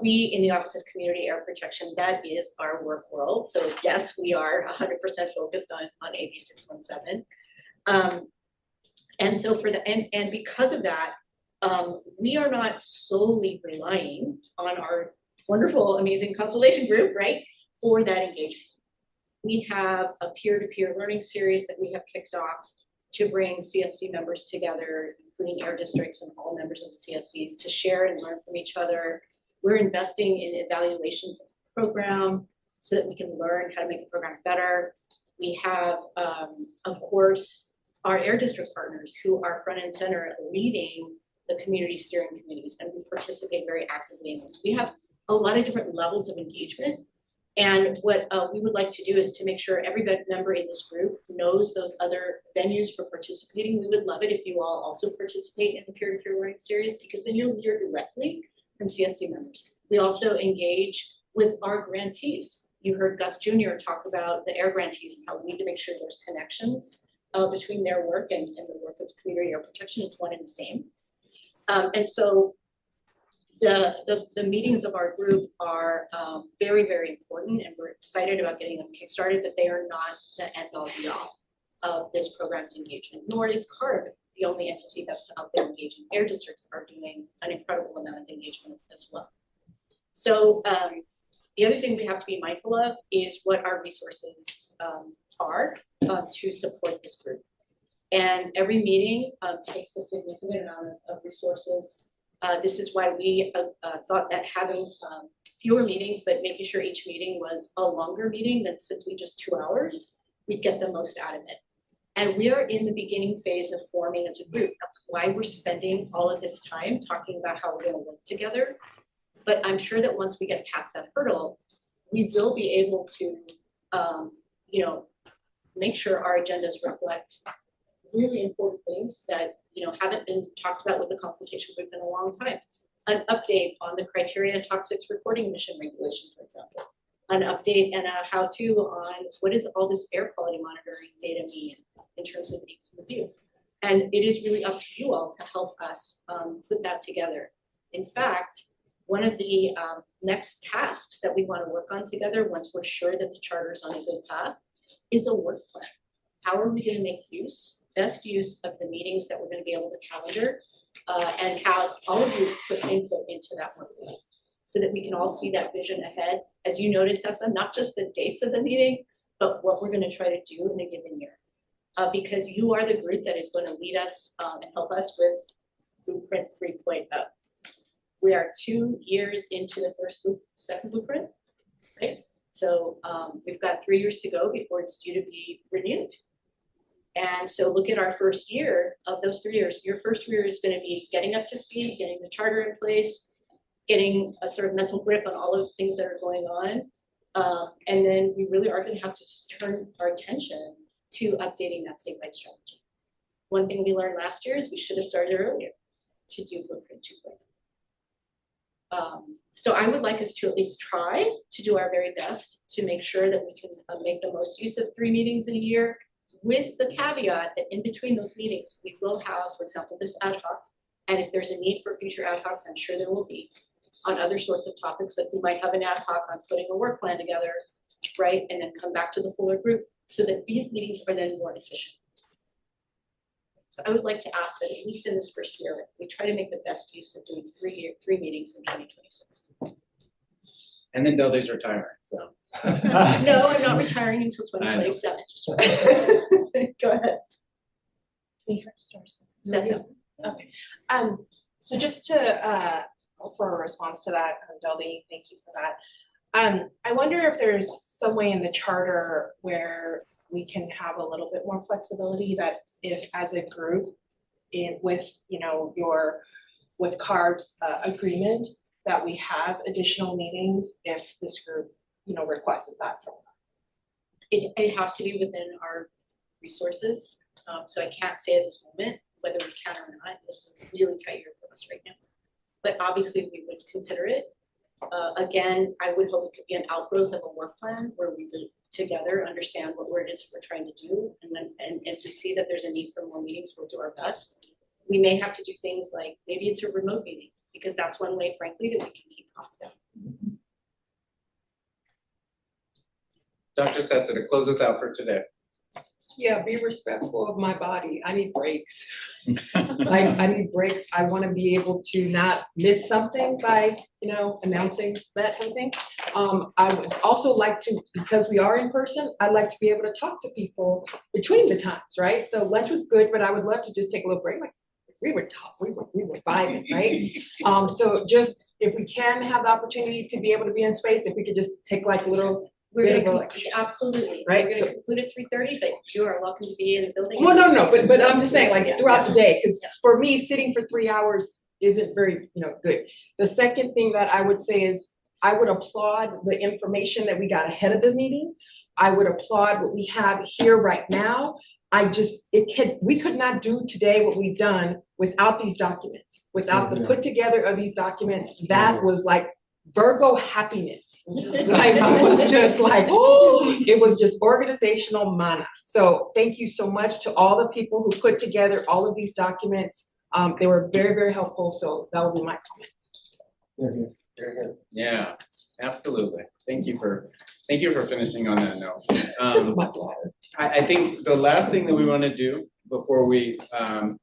We in the Office of Community Air Protection, that is our work world. So yes, we are 100% focused on AB 617. And so and because of that, we are not solely relying on our wonderful, amazing Consultation Group, right, for that engagement. We have a peer-to-peer learning series that we have kicked off to bring CSC members together, including air districts and all members of the CSCs, to share and learn from each other. We're investing in evaluations of the program so that we can learn how to make the program better. We have, of course, our air district partners who are front and center leading the community steering committees, and we participate very actively in this. We have a lot of different levels of engagement. And what we would like to do is to make sure every member in this group knows those other venues for participating. We would love it if you all also participate in the peer-to-peer learning series, because then you'll hear directly from CSC members. We also engage with our grantees. You heard Gus Jr. talk about the air grantees and how we need to make sure there's connections between their work and the work of community air protection. It's one and the same. And so the meetings of our group are very, very important, and we're excited about getting them kickstarted, but they are not the end all be all of this program's engagement, nor is CARB the only entity that's out there engaging. Air districts are doing an incredible amount of engagement as well. So the other thing we have to be mindful of is what our resources are to support this group. And every meeting takes a significant amount of resources. This is why we thought that having fewer meetings, but making sure each meeting was a longer meeting than simply just 2 hours, we'd get the most out of it. And we are in the beginning phase of forming as a group. That's why we're spending all of this time talking about how we're going to work together. But I'm sure that once we get past that hurdle, we will be able to, make sure our agendas reflect really important things that haven't been talked about with the consultation group in a long time. An update on the criteria and toxics reporting mission regulation, for example. An update and a how-to on what does all this air quality monitoring data mean in terms of review. And it is really up to you all to help us put that together. In fact, one of the next tasks that we want to work on together, once we're sure that the charter is on a good path, is a work plan. How are we going to make best use of the meetings that we're going to be able to calendar and have all of you put input into that work plan so that we can all see that vision ahead. As you noted, Tessa, not just the dates of the meeting, but what we're going to try to do in a given year. Because you are the group that is going to lead us and help us with Blueprint 3.0. We are 2 years into the second blueprint, right? So we've got 3 years to go before it's due to be renewed. And so look at our first year of those 3 years. Your first year is going to be getting up to speed, getting the charter in place, getting a sort of mental grip on all of the things that are going on. And then we really are going to have to turn our attention to updating that statewide strategy. One thing we learned last year is we should have started earlier to do Blueprint 2.0. So I would like us to at least try to do our very best to make sure that we can make the most use of 3 meetings in a year, with the caveat that in between those meetings, we will have, for example, this ad hoc. And if there's a need for future ad hocs, I'm sure there will be, on other sorts of topics, like we might have an ad hoc on putting a work plan together, right? And then come back to the fuller group so that these meetings are then more efficient. So I would like to ask that at least in this first year, we try to make the best use of doing 3 meetings in 2026. And then Delta's retiring, so. No, I'm not retiring until 2027. Go ahead. Me first or Cessa? Okay. So just to for a response to that, Delta, thank you for that. I wonder if there's some way in the charter where we can have a little bit more flexibility, that if as a group with with CARB's agreement, that we have additional meetings if this group requests that from them. It has to be within our resources. So I can't say at this moment whether we can or not. It's a really tight year for us right now. But obviously we would consider it. Again, I would hope it could be an outgrowth of a work plan where we would together understand what it is we're trying to do. And if we see that there's a need for more meetings, we'll do our best. We may have to do things like, maybe it's a remote meeting, because that's one way, frankly, that we can keep costs down. Dr. Cessa, to close us out for today. Yeah, be respectful of my body. I need breaks. I need breaks. I want to be able to not miss something by, announcing that kind of thing. I would also like to, because we are in person, I'd like to be able to talk to people between the times, right? So lunch was good, but I would love to just take a little break. Like we were vibing, right? So just if we can have the opportunity to be able to be in space, if we could just take like a little. We're going to absolutely. Right. We're going to conclude at 3:30, but you are welcome to be in the building. Well, no, but I'm just saying, like throughout the day, because for me, sitting for 3 hours isn't very, good. The second thing that I would say is I would applaud the information that we got ahead of the meeting. I would applaud what we have here right now. We could not do today what we've done without these documents, without the put together of these documents. That was like Virgo happiness. Like I was just like, oh, it was just organizational mana. So thank you so much to all the people who put together all of these documents. They were very, very helpful. So that will be my comment. Very good. Yeah, absolutely. Thank you for finishing on that note. I think the last thing that we want to do before we're going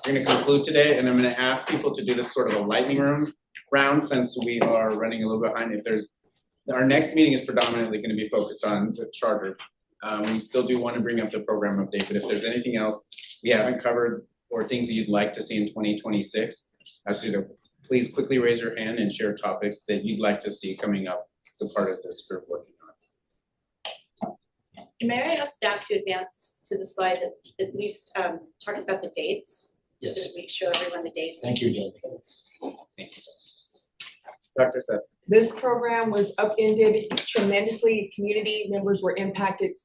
to conclude today, and I'm going to ask people to do this sort of a lightning round since we are running a little behind. Our next meeting is predominantly going to be focused on the charter. We still do want to bring up the program update, but if there's anything else we haven't covered or things that you'd like to see in 2026, I ask you to please quickly raise your hand and share topics that you'd like to see coming up as a part of this group working on. May I ask staff to advance to the slide that at least talks about the dates? Yes. So that we show everyone the dates. Thank you, Jill. Thank you. Dr. Cessa. This program was upended tremendously. Community members were impacted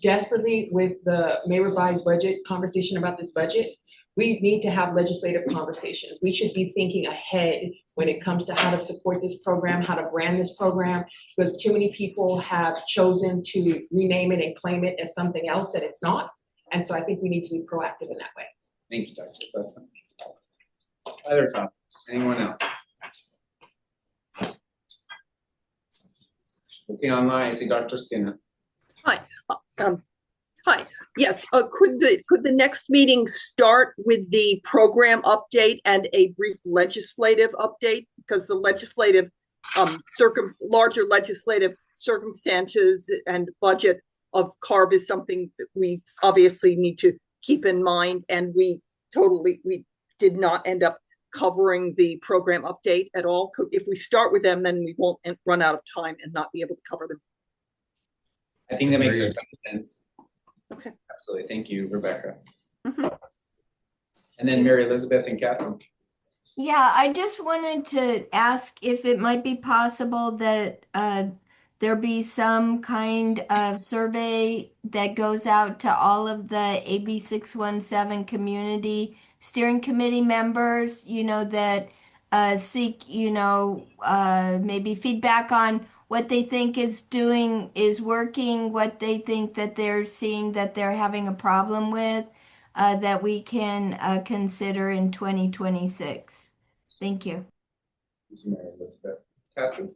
desperately with the May revised budget conversation about this budget. We need to have legislative conversations. We should be thinking ahead when it comes to how to support this program, how to brand this program, because too many people have chosen to rename it and claim it as something else that it's not. And so I think we need to be proactive in that way. Thank you, Dr. Cessa. Other topics? Anyone else? Looking online, I see Dr. Skinner. Hi. Hi. Yes. Could the next meeting start with the program update and a brief legislative update, because the legislative larger legislative circumstances and budget of CARB is something that we obviously need to keep in mind, and we did not end up covering the program update at all? If we start with them, then we won't run out of time and not be able to cover them. I think that makes a ton of sense. Okay. Absolutely. Thank you, Rebecca. Mhm. And then Mary Elizabeth and Catherine. Yeah, I just wanted to ask if it might be possible that there be some kind of survey that goes out to all of the AB 617 community steering committee members, that seek, maybe feedback on what they think is working, what they think that they're seeing that they're having a problem with, that we can consider in 2026. Thank you. Thank you, Mary Elizabeth. Cassie?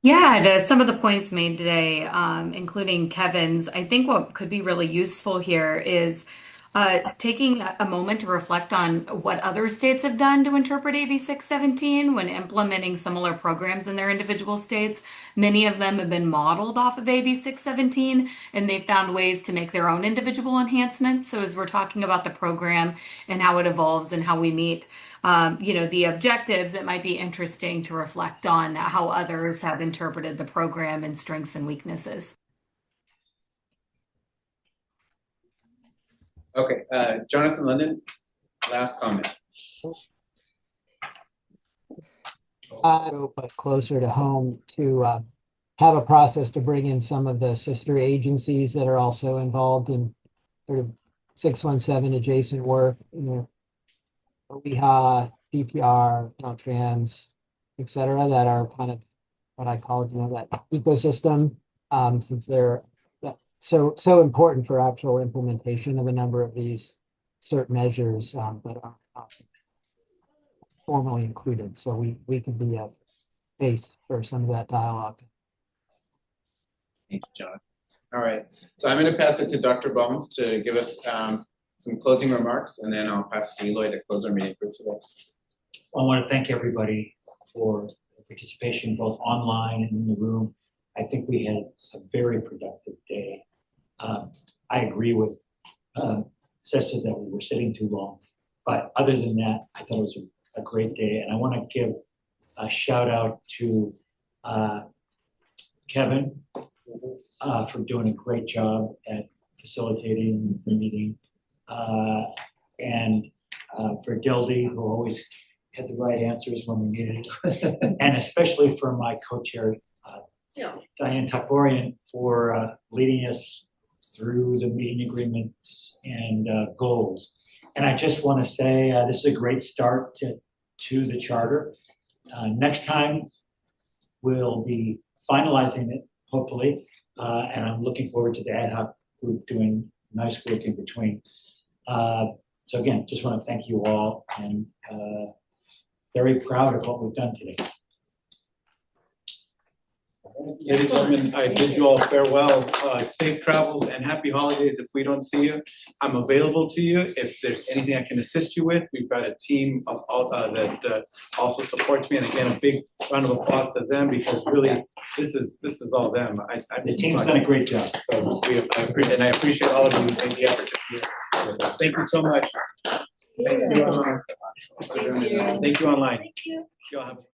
Yeah, to some of the points made today, including Kevin's, I think what could be really useful here is taking a moment to reflect on what other states have done to interpret AB 617 when implementing similar programs in their individual states. Many of them have been modeled off of AB 617, and they've found ways to make their own individual enhancements. So as we're talking about the program and how it evolves and how we meet the objectives, it might be interesting to reflect on how others have interpreted the program and strengths and weaknesses. Okay, Jonathan London, last comment. But closer to home to have a process to bring in some of the sister agencies that are also involved in sort of 617 adjacent work, OEHA, DPR, Caltrans, et cetera, that are kind of what I call, that ecosystem, since they're so important for actual implementation of a number of these cert measures, but are not formally included. So we can be a base for some of that dialogue. Thank you, Jonathan. All right, so I'm going to pass it to Dr. Bones to give us some closing remarks, and then I'll pass it to Eloy to close our meeting for today. I want to thank everybody for participation, both online and in the room. I think we had a very productive day. I agree with Cessa that we were sitting too long, but other than that, I thought it was a great day. And I want to give a shout out to Kevin for doing a great job at facilitating the meeting, and for Dildy, who always had the right answers when we needed it, and especially for my co-chair, Diane Takborian, for leading us through the meeting agreements and goals. And I just want to say this is a great start to the charter. Next time, we'll be finalizing it, hopefully, and I'm looking forward to the ad hoc group doing nice work in between. So again, just want to thank you all, and very proud of what we've done today. Ladies and gentlemen, I bid you all farewell, safe travels, and happy holidays. If we don't see you, I'm available to you. If there's anything I can assist you with, we've got a team of all, that also supports me. And again, a big round of applause to them, because really, this is all them. The team's done a great job. So I appreciate all of you and the effort to be here. Thank you so much. Thank you online. Thank you. Thank you online. Thank you. Y'all have